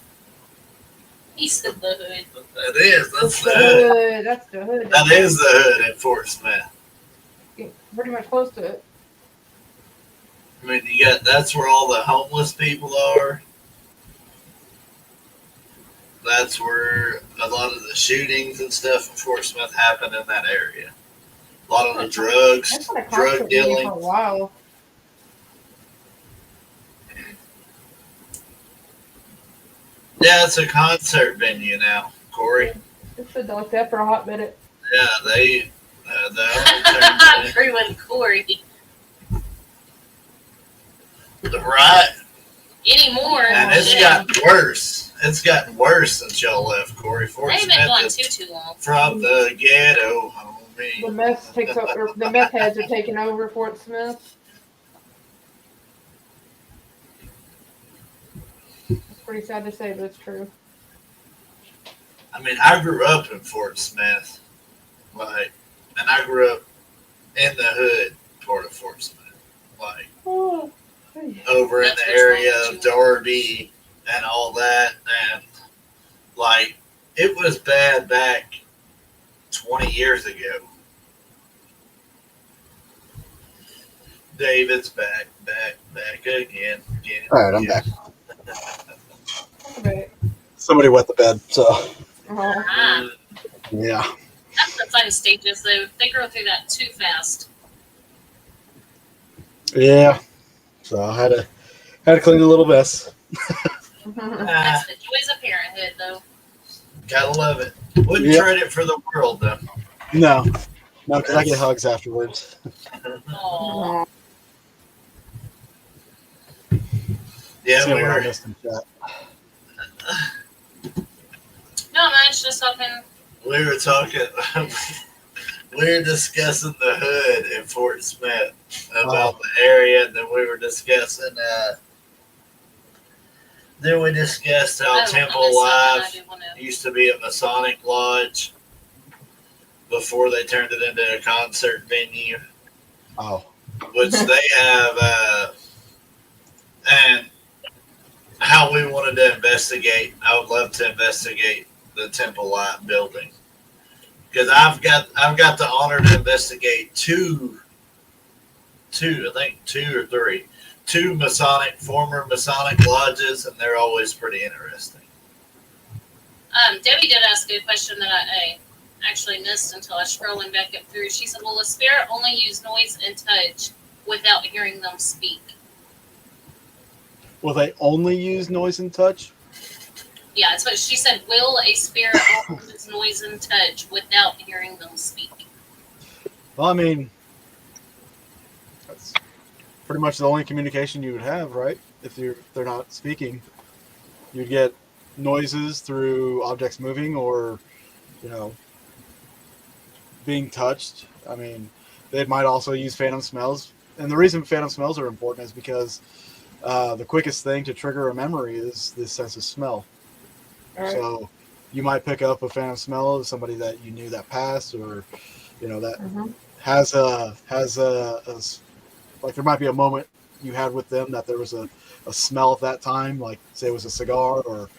He said the hood. It is. That's the the hood. hood. That's the hood. That is the hood in Fort Smith. Yeah, pretty much close to it. I mean, that's where all the homeless people are. That's where a lot of the shootings and stuff in Fort Smith happen in that area. A lot of the drugs, That's been a drug concert venue dealing. for a while. Yeah, it's a concert venue now, Corey. It's been like that for a hot minute. Yeah, they I agree with Corey. right, Anymore. and it's yeah. gotten worse. It's gotten worse since y'all left, Corey. Fort They haven't gone Smith is too long. from the ghetto, The homie. meth takes over. The meth heads are taking over Fort Smith. It's pretty sad to say, but it's true. I mean, I grew up in Fort Smith, like, and I grew up in the hood part of Fort Smith, like Oh, over in That's the what's area wrong of with you. Darby and all that, and like it was bad back 20 years ago. David's back again. All right, I'm back. okay. Somebody wet the bed, so Oh, Ah, yeah. that's the fun stages, though. They grow through that too fast. Yeah. So I had to clean a little mess. Ah, That's the joys of parenthood, though. gotta love it. Wouldn't Yeah. trade it for the world, though. No, because I get hugs afterwards. Aww. Yeah, See we what I were. missed in chat. No, much. Just talking. We were talking. We were discussing the hood in Fort Smith about the area, and then we were discussing. Then we discussed how Oh, Temple I missed Live something I do wanna- used to be a Masonic lodge before they turned it into a concert venue, Oh, which they have, and how we wanted to investigate. I would love to investigate the Temple Light building because I've got the honor to investigate two or three former Masonic lodges, and they're always pretty interesting. Debbie did ask a question that I actually missed until I was scrolling back up through. She said, will a spirit only use noise and touch without hearing them speak? will they only use noise and touch? Yeah, that's what she said. Will a spirit only use noise and touch without hearing them speak? Well, I mean, that's pretty much the only communication you would have, right? If they're not speaking, you'd get noises through objects moving or, being touched. I mean, they might also use phantom smells, and the reason phantom smells are important is because the quickest thing to trigger a memory is the sense of smell. all right. So you might pick up a phantom smell of somebody that you knew that passed, or that Mhm. has like there might be a moment you had with them that there was a smell at that time, like say it was a cigar or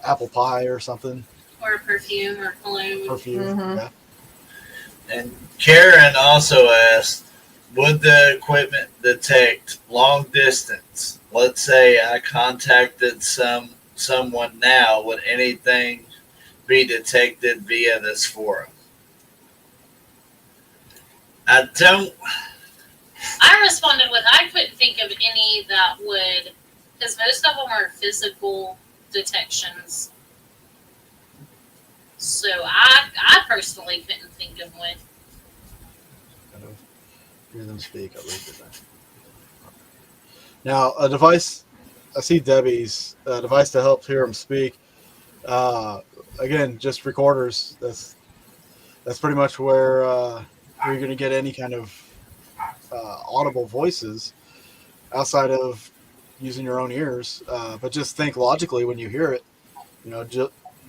apple pie or something, Or perfume or cologne? perfume. Mhm. Yeah. And Karen also asked, would the equipment detect long distance let's say I contacted someone now, would anything be detected via this forum? I responded with, I couldn't think of any that would, because most of them are physical detections. So I personally couldn't think of one. Kind of hear them speak. I'll leave it there. Now, a device. I see Debbie's device to help hear them speak. Again, just recorders. That's pretty much where you're going to get any kind of audible voices outside of using your own ears. But just think logically when you hear it.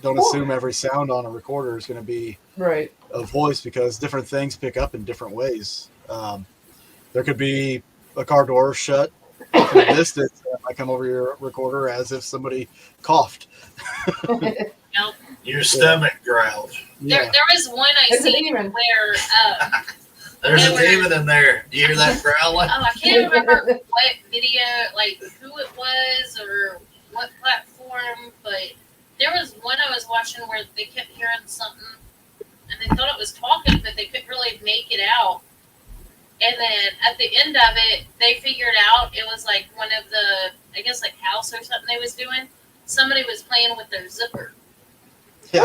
Don't assume every sound on a recorder is going to be Right. a voice, because different things pick up in different ways. There could be a car door shut from a distance that might come over your recorder as if somebody coughed. your stomach growled. Yeah. There was one I There's a seen demon. where There's a demon in there. Do you hear that growling? I can't remember what video, like who it was or what platform, but there was one I was watching where they kept hearing something and they thought it was talking, but they couldn't really make it out. And then at the end of it, they figured out it was like one of the, I guess like house or something they was doing. Somebody was playing with their zipper. Yeah.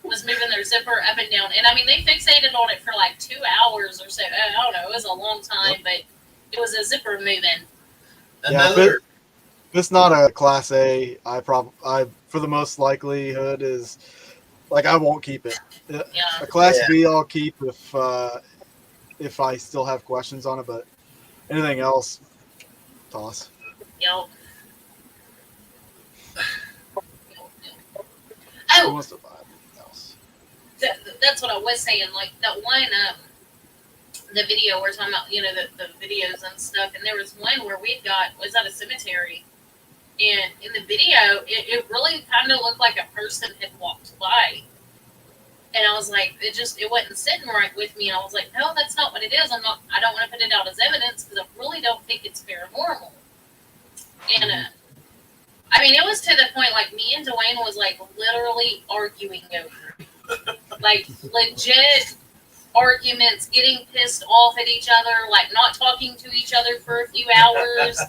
Was moving their zipper up and down. And I mean, they fixated on it for like 2 hours or so. I don't know. It was a long time, but it was a zipper moving. Another. If it's not a Class A, I for the most likelihood is like I won't keep it. Yeah. A Class B I'll keep if I still have questions on it, but anything else, toss. Yep. Who Oh, wants to buy anything else? that's what I was saying. Like that one, the video we're talking about, the videos and stuff. And there was one where was at a cemetery. And in the video, it really kind of looked like a person had walked by. And I was like, it wasn't sitting right with me. And I was like, no, that's not what it is. I don't want to put it out as evidence because I really don't think it's paranormal. And, I mean, it was to the point, like, me and Dwayne was, like, literally arguing over it. Like, legit arguments, getting pissed off at each other, like, not talking to each other for a few hours.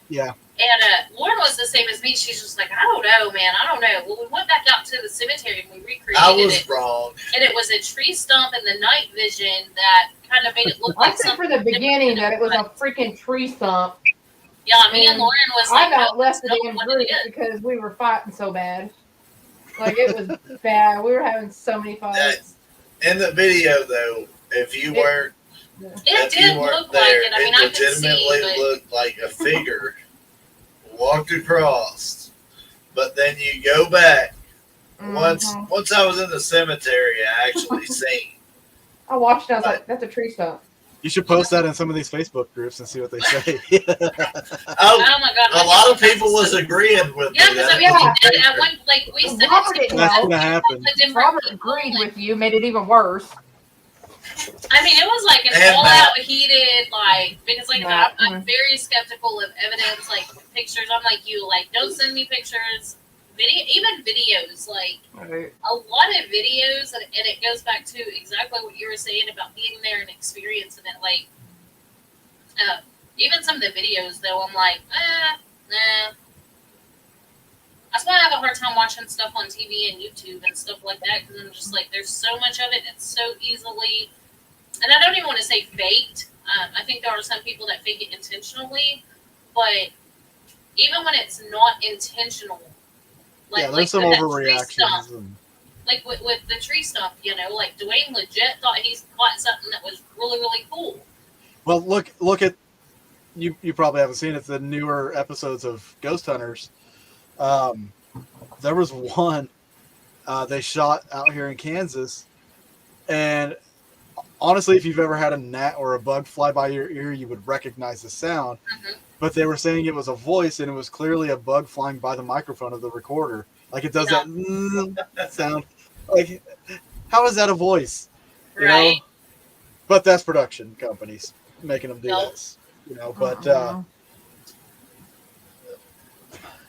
Yeah. And Lauren was the same as me. She's just like, I don't know, man. I don't know. Well, we went back out to the cemetery and we recreated I was it. wrong. And it was a tree stump in the night vision that kind of made it look I like said something. for the beginning that it was a freaking tree stump. Yeah, me and Lauren was I like, about no, left the that's damn not group what it is. because we were fighting so bad. Like, it was bad. We were having so many fights. In the video, though, if you weren't It did look like it. I mean, I could see, legitimately but looked like a figure walked across. But then you go back. Once I was in the cemetery, I actually seen. I watched it. I was like, that's a tree stump. You should post that in some of these Facebook groups and see what they say. oh my god, A lot of people was agreeing with yeah, me. because I mean, we did at one, like we said, Robert didn't That's know. gonna happen. Robert agreed with you, made it even worse. I mean, it was like an And all-out heated, like, because like Matt. I'm very skeptical of evidence, like pictures. I'm like you, like don't send me pictures, even videos, like. Right. A lot of videos, and it goes back to exactly what you were saying about being there and experiencing it. Like, even some of the videos, though, I'm like, nah. That's why I have a hard time watching stuff on TV and YouTube and stuff like that, because I'm just like, there's so much of it, and it's so easily, and I don't even want to say faked. I think there are some people that fake it intentionally, but even when it's not intentional, Yeah, there's some with that overreactions. like with the tree stump, like Dwayne legit thought he's caught something that was really, really cool. Well, look at you probably haven't seen it, the newer episodes of Ghost Hunters. There was one they shot out here in Kansas, and honestly, if you've ever had a gnat or a bug fly by your ear, you would recognize the sound. Mm-hmm. But they were saying it was a voice, and it was clearly a bug flying by the microphone of the recorder. Like it does that sound. Like, how is that a voice? You Right. know? But that's production companies making them do Nope. this. But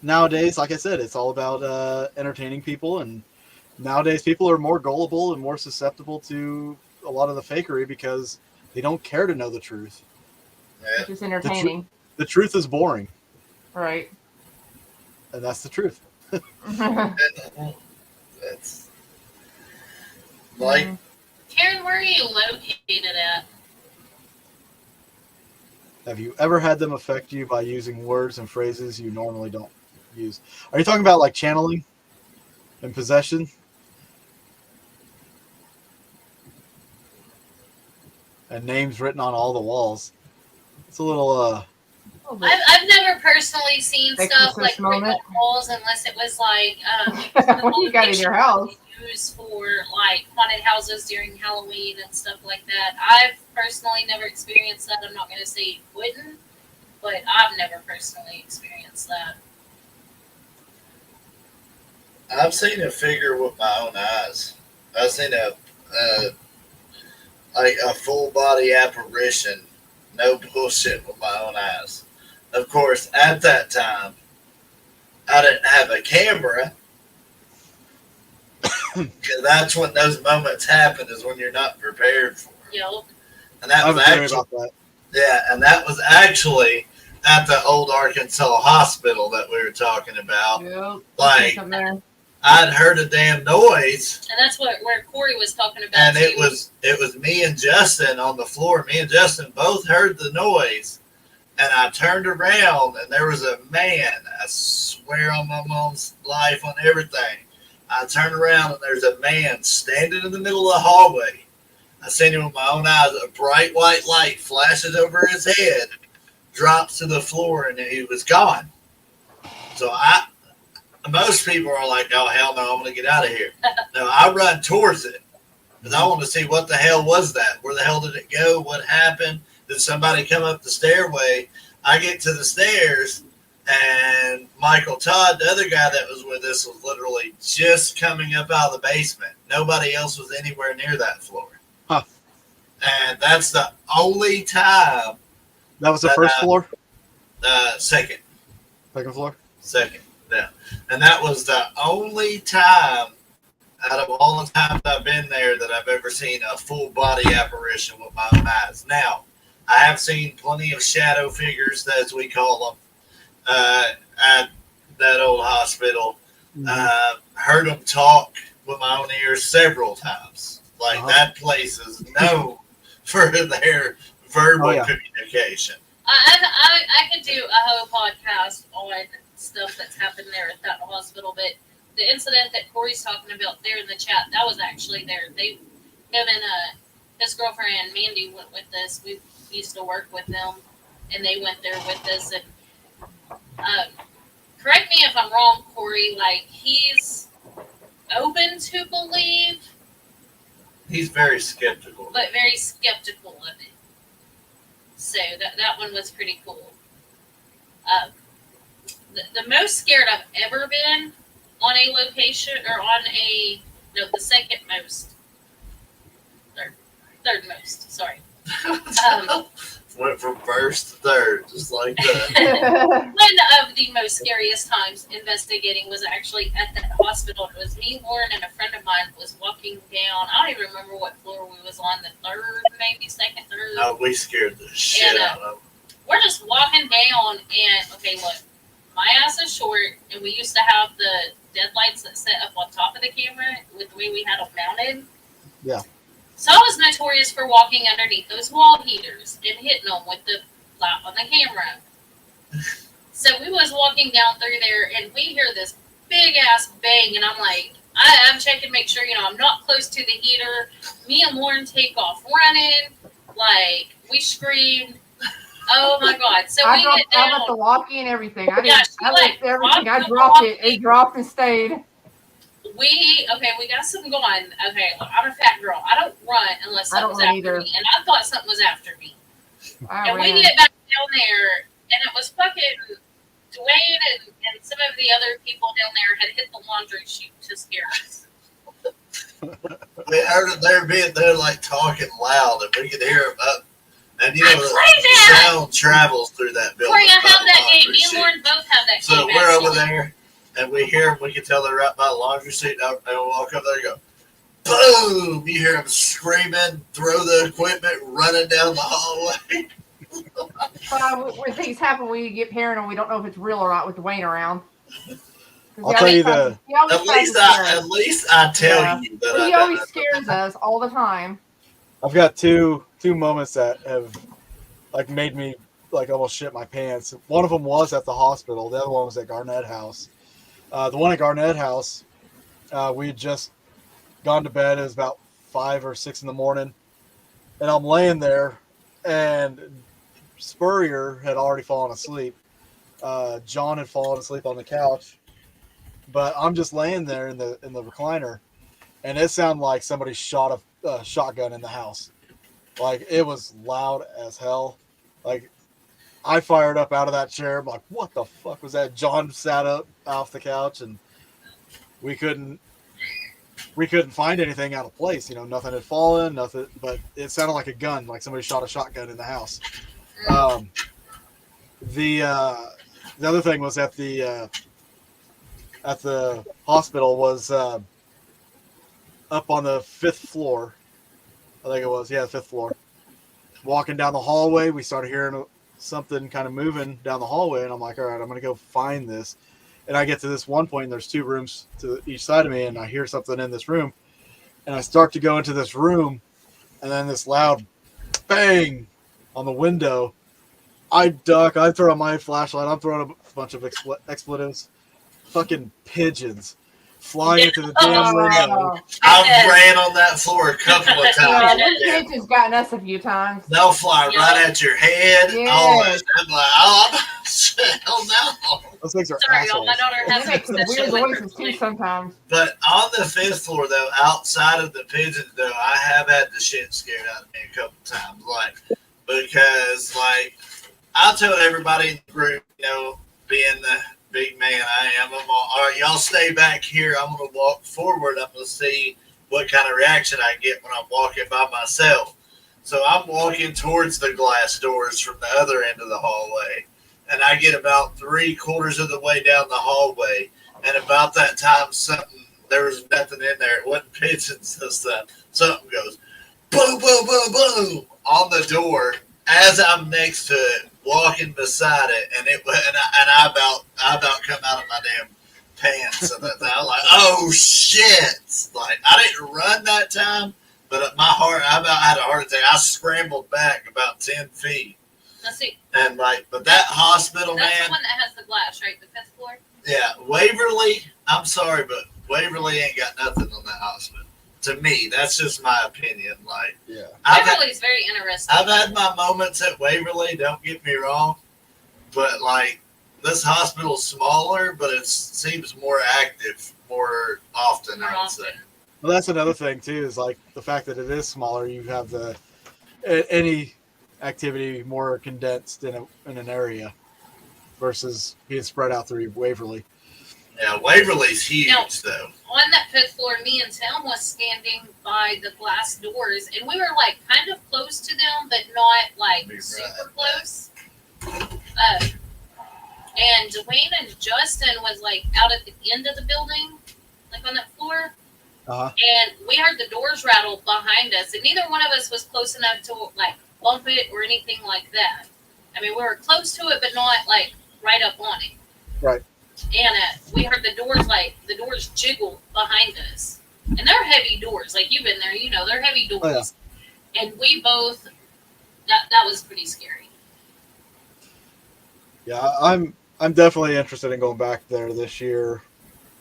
nowadays, like I said, it's all about entertaining people, and nowadays people are more gullible and more susceptible to a lot of the fakery because they don't care to know the truth. Yeah. It's just entertaining. The truth is boring, Right. and that's the truth. And, that's like Karen, where are you located at? Have you ever had them affect you by using words and phrases you normally don't use? Are you talking about like channeling and possession? And names written on all the walls. It's a little I've never personally seen stuff like Exorcist written on moment. walls unless it was like What do you got in your house? used for like haunted houses during Halloween and stuff like that. I've personally never experienced that. I'm not going to say it wouldn't, but I've never personally experienced that. I've seen a figure with my own eyes. I've seen a full body apparition, no bullshit, with my own eyes. Of course, at that time, I didn't have a camera. That's when those moments happen, is when you're not prepared for it. Yep. And that I have was a theory actually, about that. yeah, and that was actually at the old Arkansas hospital that we were talking about. Yep. Like, Something there. I'd heard a damn noise, And that's where Corey was talking about. and too. it was me and Justin on the floor. Me and Justin both heard the noise, and I turned around, and there was a man. I swear on my mom's life, on everything. I turned around, and there's a man standing in the middle of the hallway. I seen him with my own eyes. A bright white light flashes over his head, drops to the floor, and he was gone. So most people are like, oh, hell no, I'm going to get out of here. No, I run towards it because I want to see what the hell was that? Where the hell did it go? What happened? Did somebody come up the stairway? I get to the stairs, and Michael Todd, the other guy that was with us, was literally just coming up out of the basement. Nobody else was anywhere near that floor. Huh. And that's the only time. That was the first floor? Second. Second floor? Second, yeah. And that was the only time out of all the times I've been there that I've ever seen a full body apparition with my own eyes. Now, I have seen plenty of shadow figures, as we call them, at that old hospital. Heard them talk with my own ears several times. Like, that place is known for their verbal communication. I could do a whole podcast on stuff that's happened there at that hospital, but the incident that Corey's talking about there in the chat, that was actually there. Him and his girlfriend Mandy went with us. We used to work with them, and they went there with us. And correct me if I'm wrong, Corey. Like, he's open to believe, He's very skeptical. but very skeptical of it. So that one was pretty cool. The most scared I've ever been on a location, or the second most, third most, sorry. Went from first to third, just like that. One of the most scariest times investigating was actually at that hospital. It was me, Lauren, and a friend of mine was walking down. I don't even remember what floor we was on, the third, maybe second, third. No, we scared the shit out of them. We're just walking down, and okay, look, my ass is short, and we used to have the deadlights that set up on top of the camera with the way we had them mounted. Yeah. So I was notorious for walking underneath those wall heaters and hitting them with the light on the camera. So we was walking down through there, and we hear this big ass bang, and I'm like, I'm checking to make sure, I'm not close to the heater. Me and Lauren take off running, like, we screamed. Oh my God! So we get down. I left the walkie and everything. I Yeah, didn't. I left everything. I dropped walkie. it. It dropped and stayed. We got something going. Okay, look, I'm a fat girl. I don't run unless something's run after either. me, and I thought something was after me. I We ran. get back down there, and it was fucking Dwayne and some of the other people down there had hit the laundry chute to scare us. We heard them they're like talking loud, and we could hear them up. And you know, the sound travels through that building. Corey, I have that game. Me and Lauren both have that game. So we're over there, and we hear them. We can tell they're right by the laundry seat. And we'll walk up there and go, boom! You hear them screaming, throw the equipment, running down the hallway. When things happen, we get paranoid. We don't know if it's real or not with Dwayne around. I'll tell you the. At least I tell you that. He always scares us all the time. I've got two moments that have like made me like almost shit my pants. One of them was at the hospital. The other one was at Garnett House. The one at Garnett House, we had just gone to bed. It was about 5 or 6 in the morning, and I'm laying there, and Spurrier had already fallen asleep. John had fallen asleep on the couch, but I'm just laying there in the recliner, and it sounded like somebody shot a shotgun in the house. Like, it was loud as hell. Like, I fired up out of that chair. I'm like, what the fuck was that? John sat up off the couch, and we couldn't find anything out of place. You know, nothing had fallen, nothing, but it sounded like a gun, like somebody shot a shotgun in the house. The other thing was at the hospital was up on the 5th floor. I think it was, yeah, 5th floor. Walking down the hallway, we started hearing something kind of moving down the hallway, and I'm like, all right, I'm going to go find this. And I get to this one point, and there's 2 rooms to each side of me, and I hear something in this room. And I start to go into this room, and then this loud bang on the window. I duck. I throw my flashlight. I'm throwing a bunch of expletives. Fucking pigeons flying into the damn window. I've ran on that floor a couple of times. Yeah, pigeons gotten us a few times. They'll fly right at your head. Yeah. Always. I'm like, oh, hell no. Those things are Sorry, assholes. my daughter has They make some weird voices too sometimes. But on the 5th floor, though, outside of the pigeons, though, I have had the shit scared out of me a couple times. Like, because, like, I tell everybody in the group, you know, being the big man I am, I'm all right, y'all stay back here. I'm going to walk forward. I'm going to see what kind of reaction I get when I'm walking by myself. So I'm walking towards the glass doors from the other end of the hallway. And I get about 3/4 of the way down the hallway. And about that time, there was nothing in there. It wasn't pigeons and stuff. Something goes, boom, boom, boom, boom, on the door as I'm next to it, walking beside it. And I about come out of my damn pants. And I'm like, oh, shit. Like, I didn't run that time, but my heart, I about had a heart attack. I scrambled back about 10 feet. Let's see. And like, but that hospital, That's man. the one that has the glass, right? The 5th floor? Yeah, Waverly, I'm sorry, but Waverly ain't got nothing on that hospital. To me, that's just my opinion. Like, Yeah. Waverly's very interesting. I've had my moments at Waverly, don't get me wrong, but like, this hospital's smaller, but it seems more active more often, More I would say. often. Well, that's another thing too. Is like the fact that it is smaller. You have any activity more condensed in an area versus being spread out through Waverly. Yeah, Waverly's huge, Now, though. On that 5th floor, me and Tim was standing by the glass doors, and we were like kind of close to them, but not like super close. And Dwayne and Justin was like out at the end of the building, like on that floor. And we heard the doors rattle behind us, and neither one of us was close enough to like bump it or anything like that. I mean, we were close to it, but not like right up on it. Right. And we heard the doors jiggle behind us, and they're heavy doors. Like, you've been there, you know, they're heavy doors. Oh, yeah. And we both, that was pretty scary. Yeah, I'm definitely interested in going back there this year,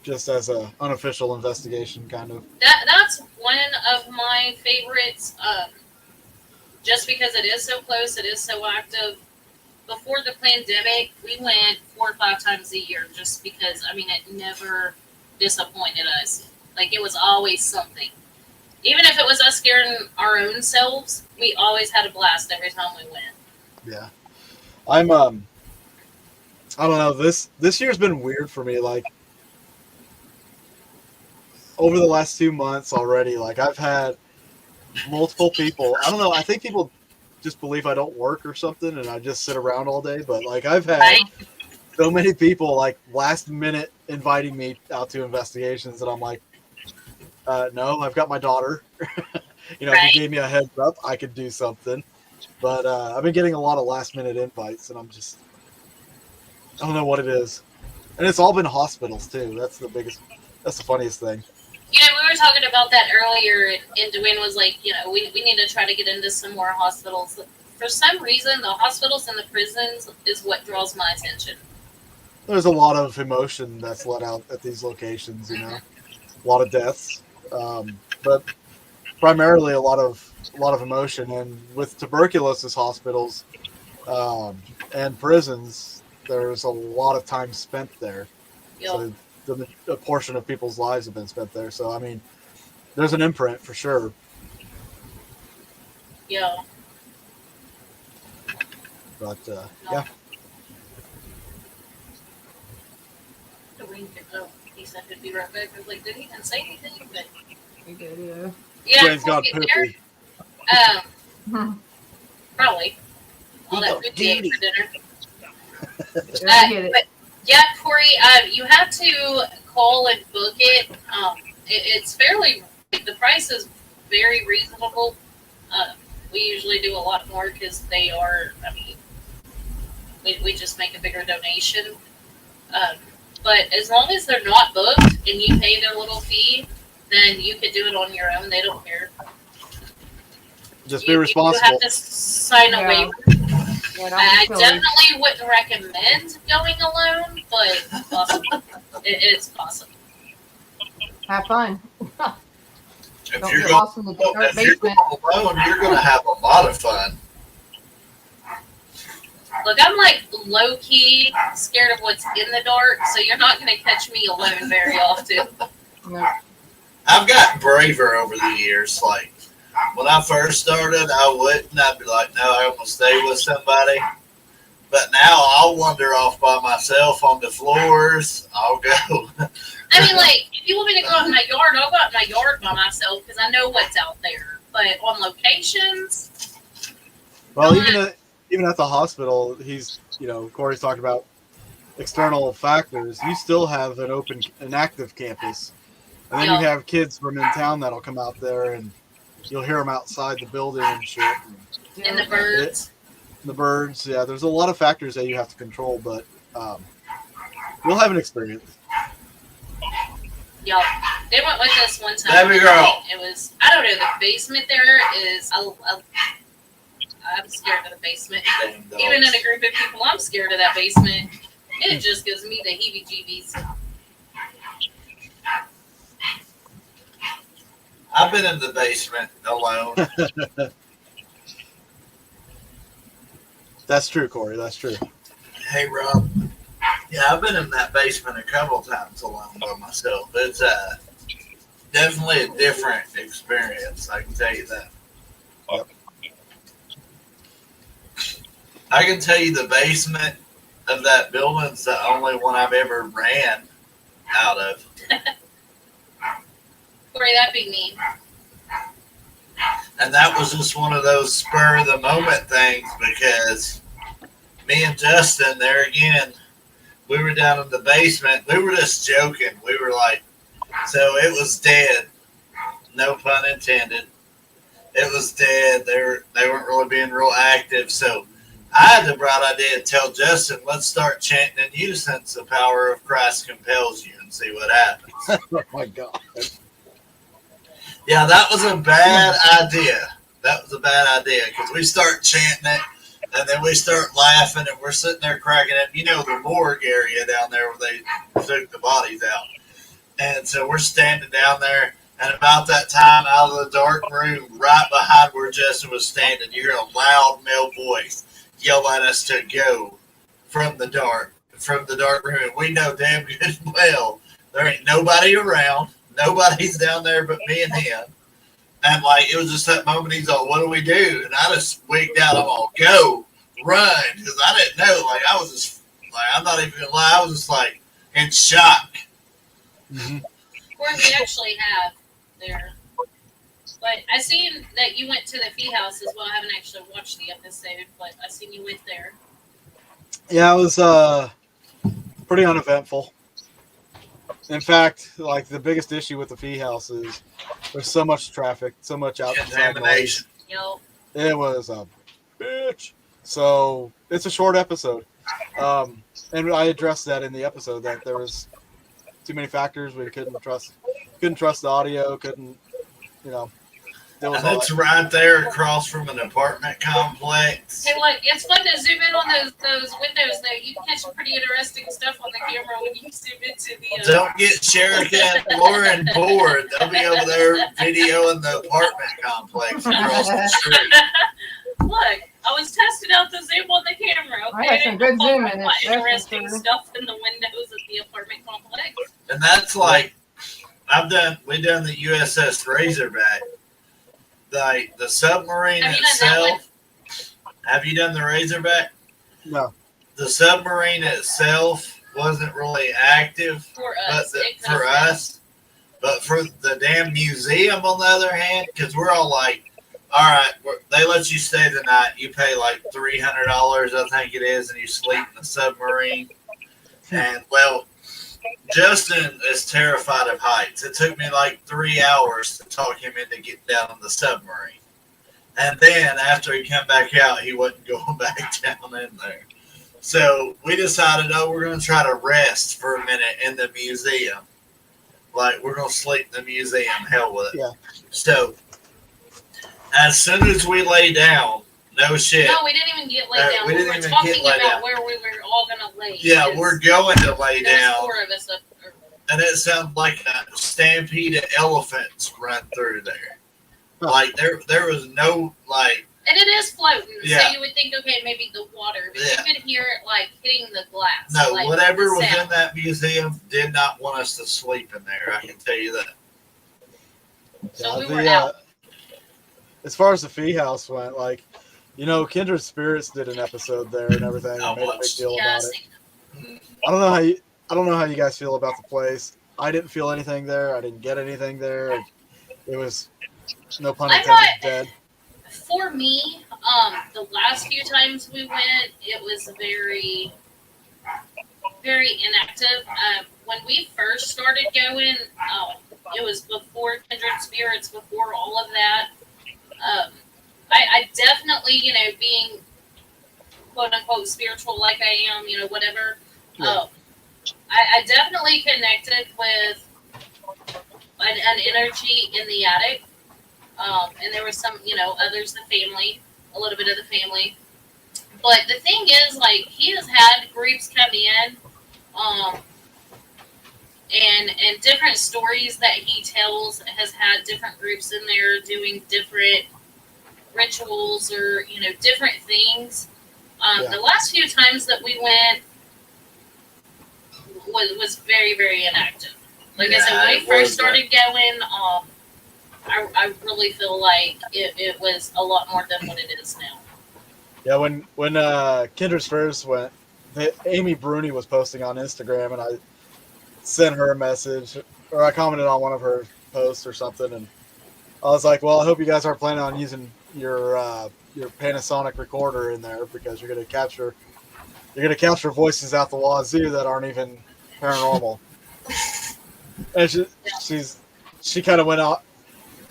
just as a unofficial investigation, kind of. That's one of my favorites, just because it is so close, it is so active. Before the pandemic, we went 4 or 5 times a year, just because, I mean, it never disappointed us. Like, it was always something. Even if it was us scaring our own selves, we always had a blast every time we went. Yeah, I don't know. This year's been weird for me. Like, over the last 2 months already, like, I've had multiple people. I don't know. I think people just believe I don't work or something and I just sit around all day. But like I've had Right. so many people like last minute inviting me out to investigations, and I'm like, no, I've got my daughter. You know, if Right. you gave me a heads up, I could do something. But I've been getting a lot of last minute invites, and I don't know what it is. And it's all been hospitals too. That's the funniest thing. You know, we were talking about that earlier, and Dwayne was like, you know, we need to try to get into some more hospitals. For some reason, the hospitals and the prisons is what draws my attention. There's a lot of emotion that's let out at these locations, you know, a lot of deaths, but primarily a lot of emotion. And with tuberculosis hospitals and prisons, there's a lot of time spent there. Yep. So a portion of people's lives have been spent there. So I mean, there's an imprint for sure. Yeah. But No. yeah. Dwayne, he said he'd be right back. I was like, did he even say anything? But We did, yeah. yeah, Dwayne's gone we'll get there. poopy. Probably. All that He food he ate for dinner. Yeah, we get it. But yeah, Corey, you have to call and book it. It's fairly, the price is very reasonable. We usually do a lot more because they are, I mean, we just make a bigger donation. But as long as they're not booked and you pay their little fee, then you could do it on your own. They don't care. Just be You responsible. have to sign a Yeah. waiver. Yeah, don't I be silly. definitely wouldn't recommend going alone, but possible. It's possible. Have fun. If Don't you're get going lost in the dark if you're basement. going alone, you're going to have a lot of fun. Look, I'm like low key scared of what's in the dark, so you're not going to catch me alone very often. No. I've gotten braver over the years. Like when I first started, I wouldn't. I'd be like, no, I'm gonna stay with somebody. But now I'll wander off by myself on the floors. I'll go. I mean, like, if you want me to go out in my yard, I'll go out in my yard by myself because I know what's out there. But on locations, Well, even at the hospital, Corey's talking about external factors. You still have an active campus, and then you have kids from in town that'll come out there, and you'll hear them outside the building and shit. and the birds. The birds, yeah. There's a lot of factors that you have to control, but you'll have an experience. Y'all, they went with us one time. Baby girl. It was, I don't know, the basement there is, I'm scared of the basement. Damn dogs. Even in a group of people, I'm scared of that basement. It just gives me the heebie-jeebies. I've been in the basement alone. That's true, Corey. That's true. Hey, Rob. Yeah, I've been in that basement a couple times alone by myself. It's definitely a different experience. I can tell you that. Yep. I can tell you the basement of that building's the only one I've ever ran out of. Corey, that'd be me. And that was just one of those spur of the moment things because me and Justin, there again, we were down in the basement. We were just joking. We were like, so it was dead. No pun intended. It was dead. They weren't really being real active. So I had the bright idea to tell Justin, let's start chanting in unison, the power of Christ compels you, and see what happens. Oh my God. Yeah, that was a bad idea. That was a bad idea because we start chanting it and then we start laughing and we're sitting there cracking it. You know, the morgue area down there where they took the bodies out. And so we're standing down there, and about that time, out of the dark room, right behind where Justin was standing, you hear a loud male voice yell at us to go from the dark room. And we know damn good well there ain't nobody around. Nobody's down there but me and him. And like, it was just that moment he's all, what do we do? And I just wigged out. I'm all, go, run. Because I didn't know. Like, I was just, like, I'm not even going to lie. I was just like in shock. Mm-hmm. Or we actually have there. But But I seen that you went to the Fee House as well. I haven't actually watched the episode, but I seen you went there. Yeah, it was pretty uneventful. In fact, like the biggest issue with the Fee House is there's so much traffic, so much outside noise. Contamination. Yep. It was a bitch. So it's a short episode, and I addressed that in the episode that there was too many factors. We couldn't trust the audio. Couldn't, you know. There was And it's right there across from an apartment complex. Hey, look, it's fun to zoom in on those windows, though. You can catch some pretty interesting stuff on the camera when you zoom into the... Don't get Sherika and Lauren bored. They'll be over there videoing the apartment complex across the street. Look, I was testing out the zoom on the camera, okay? I got some good zoom in it. That's for Interesting sure. stuff in the windows of the apartment complex. And that's like, we done the USS Razorback. Like the submarine Have you done that itself. Have you done the Razorback? No. The submarine itself wasn't really active, For but us. but for the damn museum, on the other hand, because we're all like, all right, they let you stay the night. You pay like $300, I think it is, and you sleep in the submarine. And well, Justin is terrified of heights. It took me like 3 hours to talk him into getting down on the submarine. And then after he came back out, he wasn't going back down in there. So we decided, we're going to try to rest for a minute in the museum. Like, we're going to sleep in the museum. Hell with it. Yeah. So as soon as we lay down, no shit. No, we didn't even get laid down. we We didn't were even talking get laid about down. where we were all going to lay. Yeah, because we're going to lay there's down. 4 of us up there. And it sounded like a stampede of elephants run through there. Huh. Like there was no like. And it is floating, Yeah. so you would think, okay, maybe the water, but Yeah. you could hear it like hitting the glass. No, like, whatever the was sound. in that museum did not want us to sleep in there. I can tell you that. So we the, were out. As far as the Fee House went, like, you know, Kindred Spirits did an episode there and everything. How And made a big much? deal Yeah, about it. I don't know how you guys feel about the place. I didn't feel anything there. I didn't get anything there. It was, no pun I intended, thought- dead. For me, the last few times we went, it was very, very inactive. When we first started going, it was before Kindred Spirits, before all of that. I definitely, you know, being quote unquote spiritual like I am, you know, whatever. Yeah. I definitely connected with an energy in the attic. And there was some, you know, others, the family, a little bit of the family. But the thing is, like, he has had groups come in, and different stories that he tells has had different groups in there doing different rituals or, you know, different things. The last few times that we went was very, very inactive. Like I said, when we first started going, I really feel like it was a lot more than what it is now. Yeah, when Kindred Spirits went, Amy Bruni was posting on Instagram, and I sent her a message, or I commented on one of her posts or something, and I was like, "Well, I hope you guys aren't planning on using your Panasonic recorder in there, because you're gonna capture voices out the wazoo that aren't even paranormal." And she kind of went out,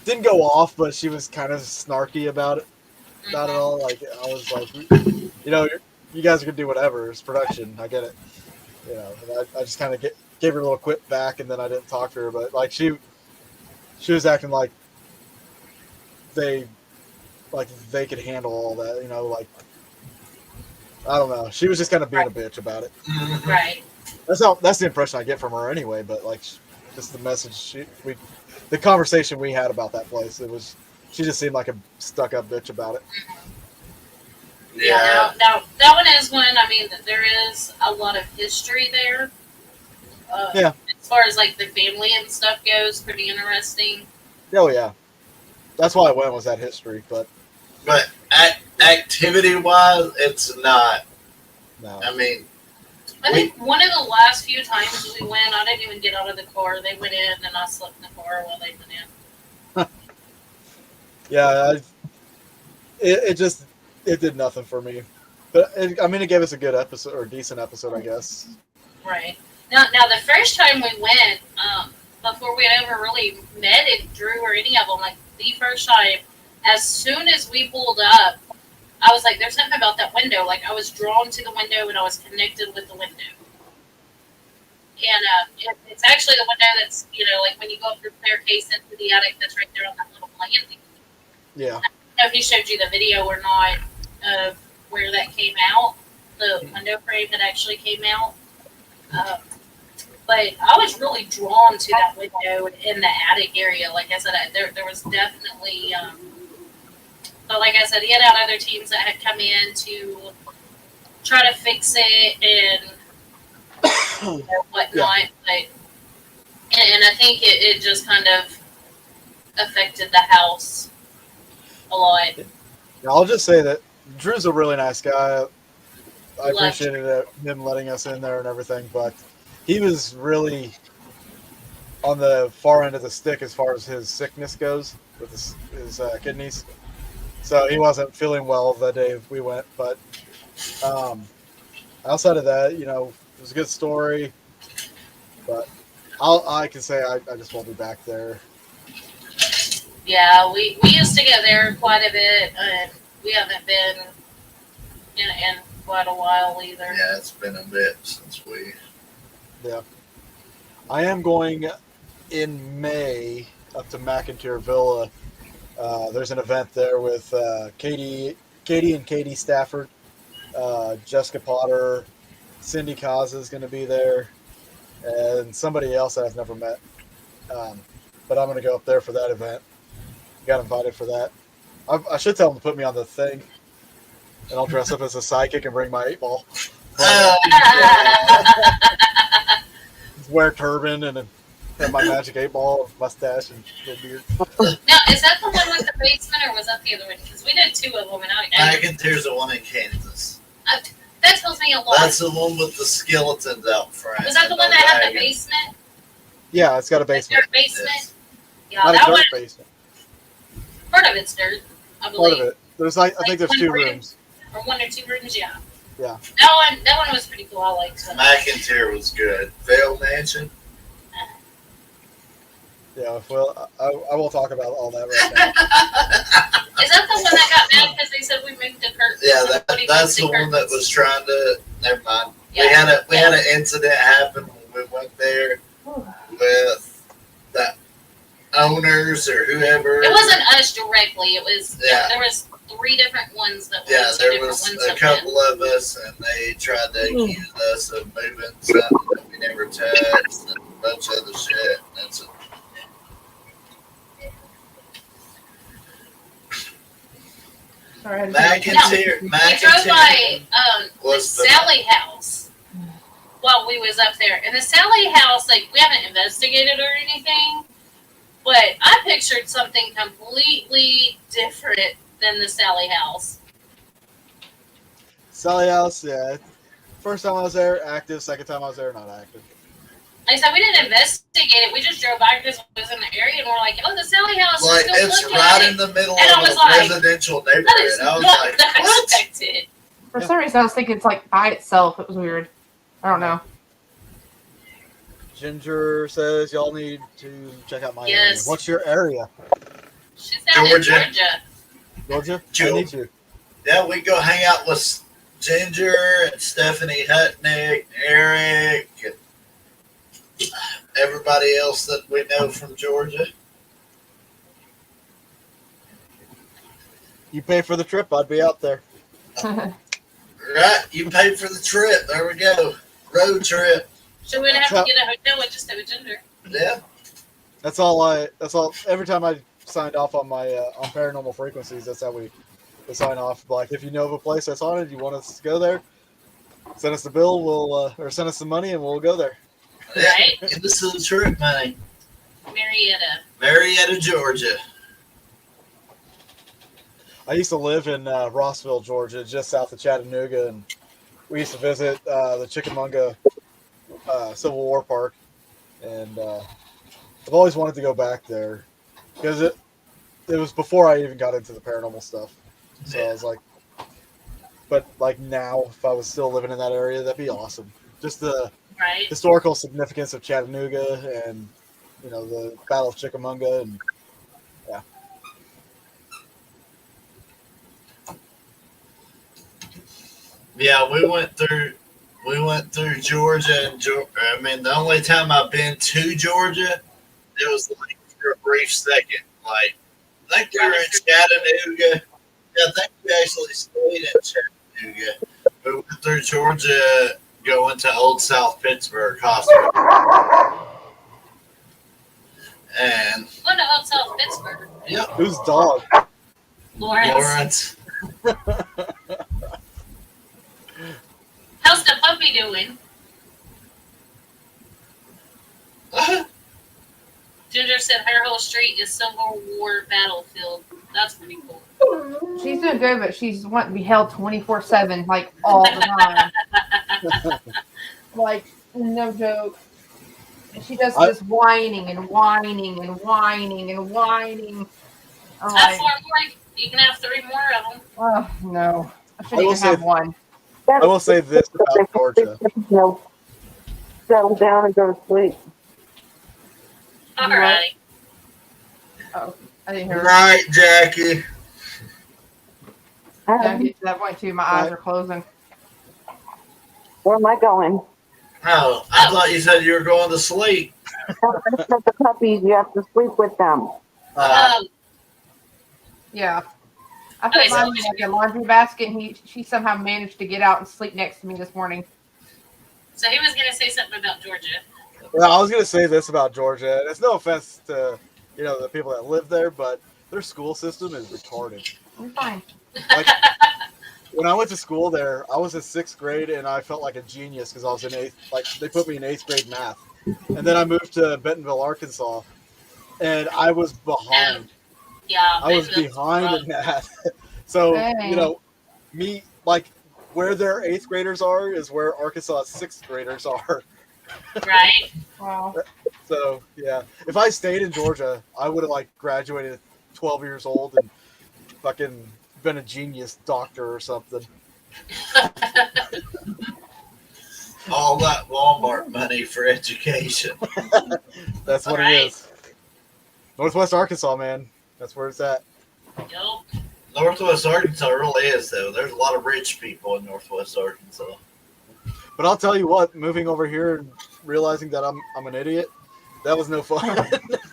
didn't go off, but she was kind of snarky about it all. Like, I was like, you know, you guys are gonna do whatever. It's production. I get it. You know, and I just kind of gave her a little quip back, and then I didn't talk to her. But like she was acting like they could handle all that. You know, like, I don't know. She was just kind of being a bitch about it. Right. That's the impression I get from her anyway. But like, just the message the conversation we had about that place, she just seemed like a stuck-up bitch about it. Yeah. Now that one is one. I mean, there is a lot of history there. Yeah. As far as like the family and stuff goes, pretty interesting. Oh yeah, that's why I went, was that history. But activity-wise, it's not. no, I mean, I think one of the last few times we went, I didn't even get out of the car. They went in, and I slept in the car while they went in. Yeah, it just did nothing for me. But it gave us a good episode or decent episode, I guess. Right. Now the first time we went, before we had ever really met Drew or any of them, like the first time, as soon as we pulled up, I was like, there's something about that window. Like, I was drawn to the window and I was connected with the window. And it's actually the window that's, like when you go up the staircase into the attic that's right there on that little landing. Yeah. I don't know if he showed you the video or not of where that came out. The window frame that actually came out. But I was really drawn to that window in the attic area. Like I said, there was definitely... but like I said, he had other teams that had come in to try to fix it and whatnot. Yeah. But, and I think it just kind of affected the house a lot. I'll just say that Drew's a really nice guy. I Love appreciated him letting us in there and everything, but he was really on the far end of the stick as far as his sickness goes with his kidneys. So he wasn't feeling well the day we went, but outside of that, it was a good story. But I can say I just won't be back there. Yeah, we used to go there quite a bit, and we haven't been in quite a while either. Yeah, it's been a bit since we. Yeah, I am going in May up to McIntyre Villa. There's an event there with Katie and Katie Stafford, Jessica Potter, Cindy Kaza is going to be there, and somebody else that I've never met. But I'm going to go up there for that event. Got invited for that. I should tell them to put me on the thing, and I'll dress up as a psychic and bring my 8-ball. Wear a turban and have my magic 8-ball, mustache, and beard. Now, is that the one with the basement, or was that the other one? Because we did 2 of them, and McIntyre's the one in Kansas. that tells me a lot. That's the one with the skeletons out front. Was that the one that had the basement? Yeah, it's got a basement. Dirt basement? Yes. Yeah, Not that a one, dirt basement. part of it's dirt, I Part believe. of it. There's I think there's 2 rooms. Or 1 or 2 rooms, yeah. Yeah. That one was pretty cool. I liked it. McIntyre was good. Vale Mansion. Yeah, well, I will talk about all that right now. Is that the one that got mad because they said we moved the curtain? Yeah, that's the one that was trying to. Never mind. Yeah. We had an incident happen when we went there with the owners or whoever. It wasn't us directly. It was Yeah. There was 3 different ones that were Yeah, 2 there different was ones a that couple of us, and they tried to accuse us of moving something that we never touched and a bunch of other shit. That's Sorry, I had to McIntyre. We drove by the was the- Sally house while we was up there. And the Sally house, like, we haven't investigated or anything, but I pictured something completely different than the Sally house. Sally House, yeah. First time I was there, active. Second time I was there, not active. Like I said, we didn't investigate it. We just drove by because it was in the area, and we're like, "Oh, the Sally house Like, is still it's looking right at in it." the middle And I of was a like, residential That neighborhood. is I was not like, what I what? expected. For some reason, I was thinking it's like by itself. It was weird. I don't know. Ginger says y'all need to check out my area. Yes. What's your area? She's down Georgia. in Georgia. Georgia? I Joe. need you. Yeah, we go hang out with Ginger and Stephanie Hutnick, Eric, and everybody else that we know from Georgia. You pay for the trip, I'd be out there. Right, you paid for the trip. There we go. Road trip. So we would have to get a hotel with just a Ginger. Yeah. That's all. Every time I signed off on my on Paranormal Frequencies, that's how we sign off. Like, if you know of a place that's on it, you want us to go there, send us the bill. We'll or send us the money, and we'll go there. Right. And this is the trip, man. Marietta. Georgia. I used to live in Rossville, Georgia, just south of Chattanooga, and we used to visit the Chickamauga Civil War Park, and I've always wanted to go back there because it was before I even got into the paranormal stuff. So Yeah. I was like, but like now, if I was still living in that area, that'd be awesome. Just the Right. historical significance of Chattanooga and, you know, the Battle of Chickamauga and yeah. Yeah, we went through Georgia, and I mean, the only time I've been to Georgia, it was like for a brief second. Like, I think we were in Chattanooga. Yeah, I think we actually stayed in Chattanooga. We went through Georgia, going to Old South Pittsburgh Hospital, and Going to Old South Pittsburgh. yep, Whose dog? Lawrence. Lawrence. How's the puppy doing? Ginger said her whole street is Civil War battlefield. That's pretty cool. She's doing good, but she's wanting to be held 24/7, like all the time. Like, no joke. And she does this whining and whining and whining and whining. I'm Have like, 4 more. You can have 3 more of them. oh no, I I shouldn't will even have say- one. I will say this about Georgia. No, settle down and go to sleep. Alrighty. Oh, I didn't hear. Right, Jackie. I'm getting to that point too. My eyes are closing. Where am I going? Oh, I thought you said you were going to sleep. That's not the puppies. You have to sleep with them. Um, Yeah. I put Okay, so- mine in like a laundry basket, and she somehow managed to get out and sleep next to me this morning. so he was going to say something about Georgia. Well, I was going to say this about Georgia, and it's no offense to, you know, the people that live there, but their school system is retarded. I'm fine. Like, when I went to school there, I was in 6th grade, and I felt like a genius because I was in 8th. Like, they put me in 8th grade math, and then I moved to Bentonville, Arkansas, and I was behind. Yeah. I was Bentonville's behind rough. in math. So, Dang. you know, me, like, where their 8th graders are is where Arkansas 6th graders are. Right? Wow. So, yeah. If I stayed in Georgia, I would have, like, graduated at 12 years old and fucking been a genius doctor or something. All that Walmart money for education. That's what Right. it is. Northwest Arkansas, man. That's where it's at. Yup. Northwest Arkansas really is, though. There's a lot of rich people in Northwest Arkansas. But I'll tell you what, moving over here and realizing that I'm an idiot, that was no fun. I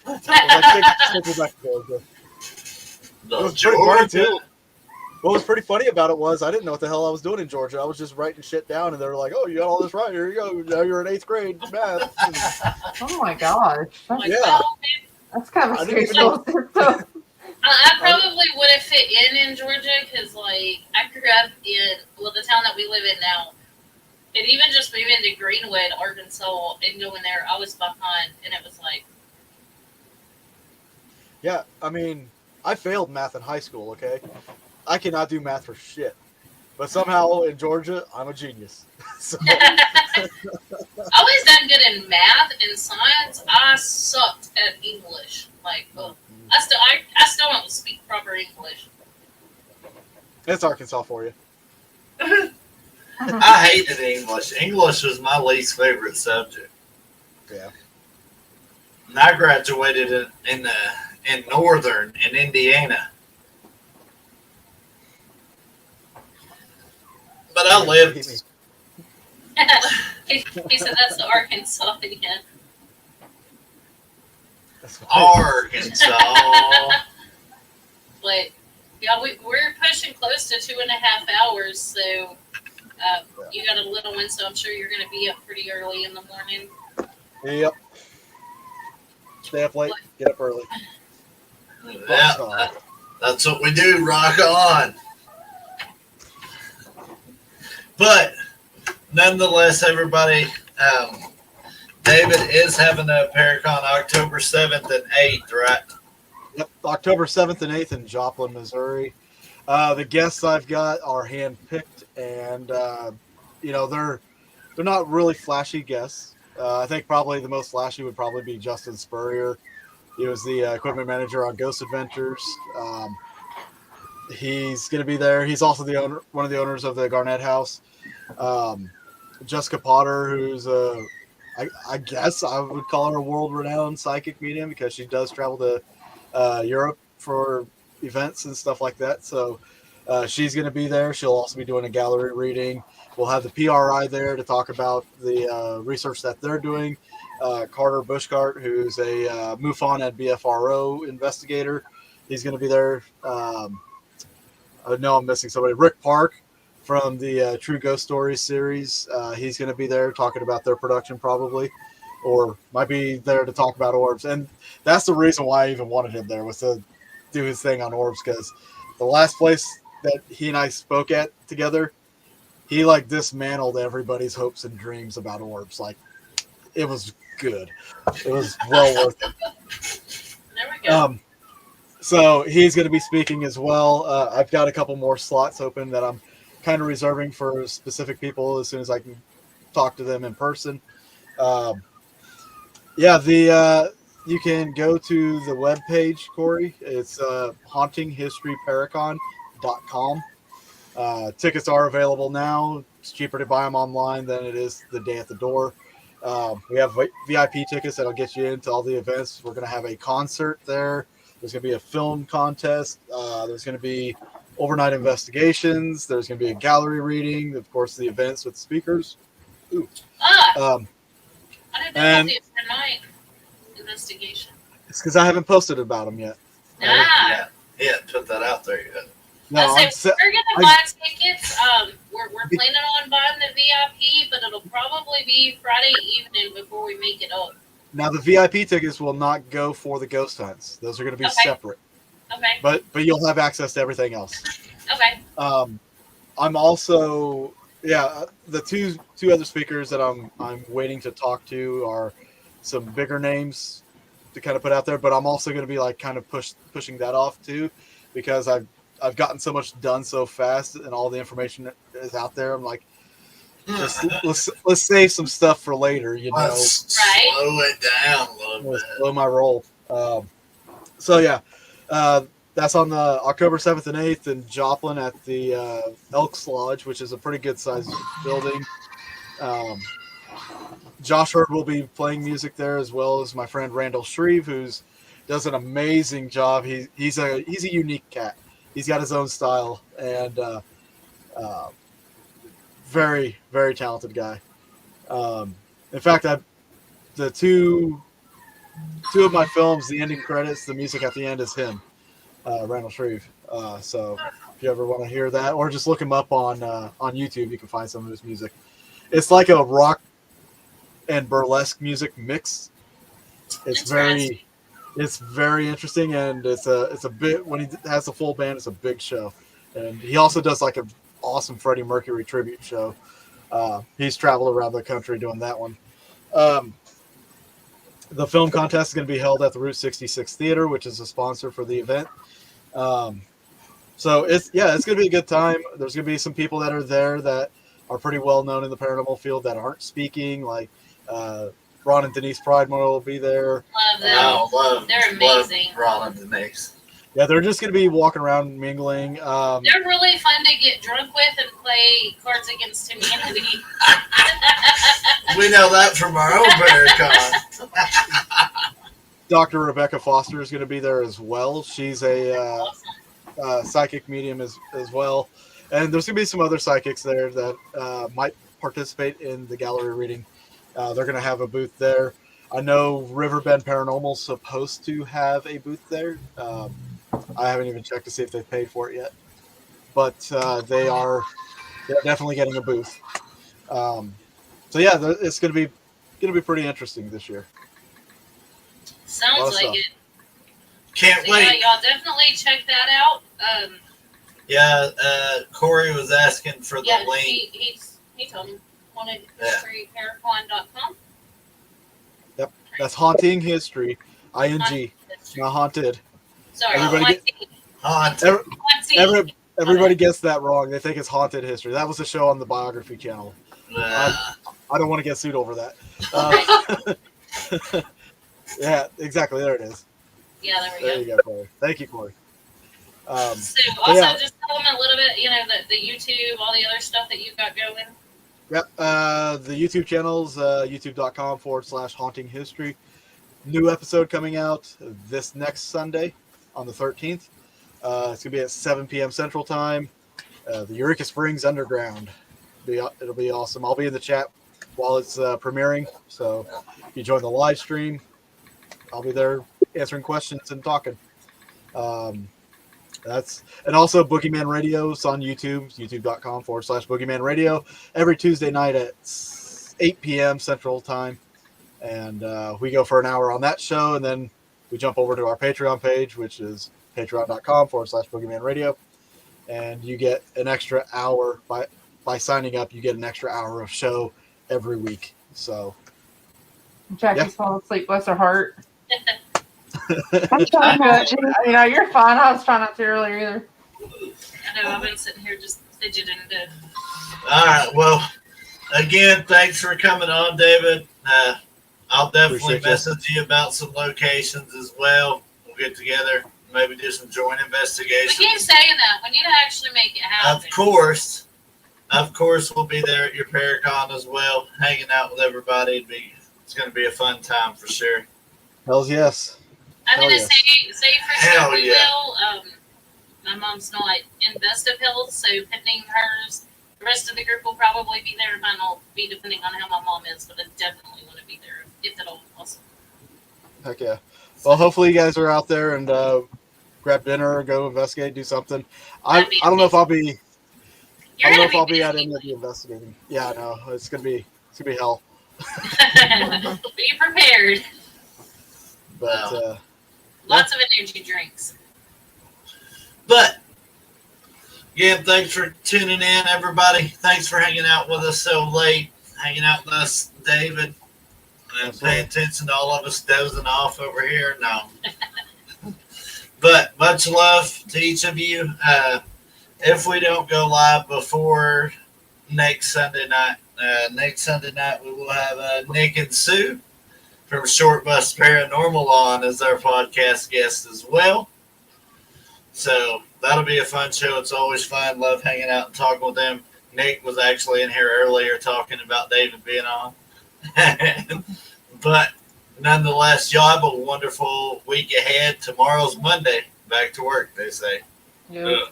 was like, take me back to Georgia. No, It was pretty funny, Georgia. too. What was pretty funny about it was I didn't know what the hell I was doing in Georgia. I was just writing shit down, and they were like, "Oh, you got all this right. Here you go. Now you're in 8th grade math." Oh my gosh. I'm like, Yeah. well, That's kind of I a didn't scary even know. little system. I probably would have fit in Georgia because, like, I grew up in, well, the town that we live in now. And even just moving to Greenwood, Arkansas, and going there, I was behind, and it was like, Yeah, I mean, I failed math in high school. Okay, I cannot do math for shit, but somehow in Georgia, I'm a genius. So, I always done good in math and science. I sucked at English. Like, ugh. I still don't speak proper English. it's Arkansas for you. I hated English. English was my least favorite subject. Yeah. And I graduated in Northern, in Indiana. But I lived. He said that's the Arkansas again. That's fine. Arkansas. But yeah, we're pushing close to 2.5 hours, so you got a little one, so I'm sure you're going to be up pretty early in the morning. Yep. Stay up late, get up early. Yeah, that's what we do. Rock on. But nonetheless, everybody, David is having a Paracon October 7th and 8th, right? Yep, October 7th and 8th in Joplin, Missouri. The guests I've got are hand-picked, and you know they're not really flashy guests. I think probably the most flashy would probably be Justin Spurrier. He was the equipment manager on Ghost Adventures. He's going to be there. He's also one of the owners of the Garnett House. Jessica Potter, who's I guess I would call her a world-renowned psychic medium because she does travel to Europe for events and stuff like that. So she's going to be there. She'll also be doing a gallery reading. We'll have the PRI there to talk about the research that they're doing. Carter Bushcart, who's a MUFON and BFRO investigator. He's going to be there. I know I'm missing somebody. Rick Park from the True Ghost Stories series. He's going to be there talking about their production probably, or might be there to talk about orbs. And that's the reason why I even wanted him there, was to do his thing on orbs, because the last place that he and I spoke at together, he like dismantled everybody's hopes and dreams about orbs. Like, it was good. It was well worth it. There we go. So he's going to be speaking as well. I've got a couple more slots open that I'm kind of reserving for specific people as soon as I can talk to them in person. You can go to the webpage, Corey. It's hauntinghistoryparacon.com. Tickets are available now. It's cheaper to buy them online than it is the day at the door. We have VIP tickets that'll get you into all the events. We're going to have a concert there. There's going to be a film contest. There's going to be overnight investigations. There's going to be a gallery reading. Of course, the events with speakers. Ooh. I didn't know about the overnight investigation. It's because I haven't posted about them yet. Yeah, put that out there yet. No, we're going to buy tickets. We're planning on buying the VIP, but it'll probably be Friday evening before we make it up. Now, the VIP tickets will not go for the ghost hunts. Those are going to be separate. Okay. But you'll have access to everything else. Okay. I'm also the two other speakers that I'm waiting to talk to are some bigger names to kind of put out there, but I'm also going to be like kind of pushing that off too, because I've gotten so much done so fast and all the information that is out there. I'm like, let's save some stuff for later, you know. Let's slow it down a little bit. Slow my roll. That's on the October 7th and 8th in Joplin at the Elks Lodge, which is a pretty good sized building. Josh Hurd will be playing music there, as well as my friend Randall Shreve, who does an amazing job. He's a unique cat. He's got his own style, and very, very talented guy. In fact, the two of my films, the ending credits, the music at the end is him, Randall Shreve. So if you ever want to hear that, or just look him up on YouTube, you can find some of his music. It's like a rock and burlesque music mix. It's very interesting, and it's a bit, when he has a full band, it's a big show. And he also does like an awesome Freddie Mercury tribute show. He's traveled around the country doing that one. The film contest is going to be held at the Route 66 Theater, which is a sponsor for the event. So it's going to be a good time. There's going to be some people that are there that are pretty well known in the paranormal field that aren't speaking, like Ron and Denise Pridemore will be there. Love them. They're amazing. Love Ron and Denise. Yeah, they're just going to be walking around mingling. They're really fun to get drunk with and play Cards Against Humanity. We know that from our own Paracon. Dr. Rebecca Foster is going to be there as well. She's a psychic medium as well. And there's going to be some other psychics there that might participate in the gallery reading. They're going to have a booth there. I know Riverbend Paranormal's supposed to have a booth there. I haven't even checked to see if they've paid for it yet. But they're definitely getting a booth. It's going to be pretty interesting this year. Sounds like it. Can't wait. Yeah, y'all definitely check that out. Corey was asking for the link. He told me. HauntedHistoryParacon.com. Yep, that's Haunting History, ING, not haunted. Sorry, everybody gets that wrong. They think it's Haunted History. That was a show on the Biography Channel. I don't want to get sued over that. Yeah, exactly. There it is. Yeah, there we There go. you go, Corey. Thank you, Corey. So but also yeah. just tell them a little bit, the YouTube, all the other stuff that you've got going. Yep. The YouTube channel's youtube.com/haunting history. New episode coming out this next Sunday on the 13th. It's gonna be at 7 p.m. Central Time. The Eureka Springs Underground. It'll be awesome. I'll be in the chat while it's premiering. So if you join the live stream, I'll be there answering questions and talking. And also Boogieman Radio is on YouTube, youtube.com/Boogieman Radio, every Tuesday night at 8 p.m. Central Time. And we go for an hour on that show, and then we jump over to our Patreon page, which is patreon.com/Boogieman Radio. And you get an extra hour by signing up. You get an extra hour of show every week. So Jackie's falling asleep. Bless her heart. I'm trying not to. You're fine. I was trying not to earlier either. I know, I've been sitting here just fidgeting. All right. Well, again, thanks for coming on, David. I'll definitely message you about some locations as well. We'll get together, maybe do some joint investigations. We keep saying that. We need to actually make it happen. Of course, we'll be there at your Paracon as well, hanging out with everybody. It's going to be a fun time for sure. Hells yes. I'm going to say for sure Hell we yeah. will. My mom's not in best of health, so pending hers, the rest of the group will probably be there. Mine will be depending on how my mom is, but I definitely want to be there if at all possible. Heck yeah. Well, hopefully you guys are out there and grab dinner, go investigate, do something. I don't know if I'll be. I don't know if I'll be at any of the investigating. Yeah, I know it's gonna be hell. Be prepared. But Lots of energy drinks. But again, thanks for tuning in, everybody. Thanks for hanging out with us so late, hanging out with us, David, and paying attention to all of us dozing off over here. No. But much love to each of you. If we don't go live before next Sunday night we will have Nick and Sue from Short Bus Paranormal on as our podcast guest as well. So that'll be a fun show. It's always fun. Love hanging out and talking with them. Nick was actually in here earlier talking about David being on. But nonetheless, y'all have a wonderful week ahead. Tomorrow's Monday. Back to work, they say. Yeah.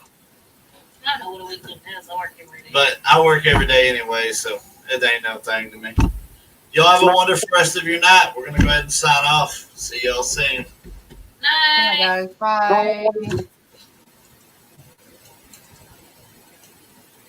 I don't know what a weekend is. I work every day. But I work every day anyway, so it ain't no thing to me. Y'all have a wonderful rest of your night. We're going to go ahead and sign off. See y'all soon. Night. Bye, guys. Bye.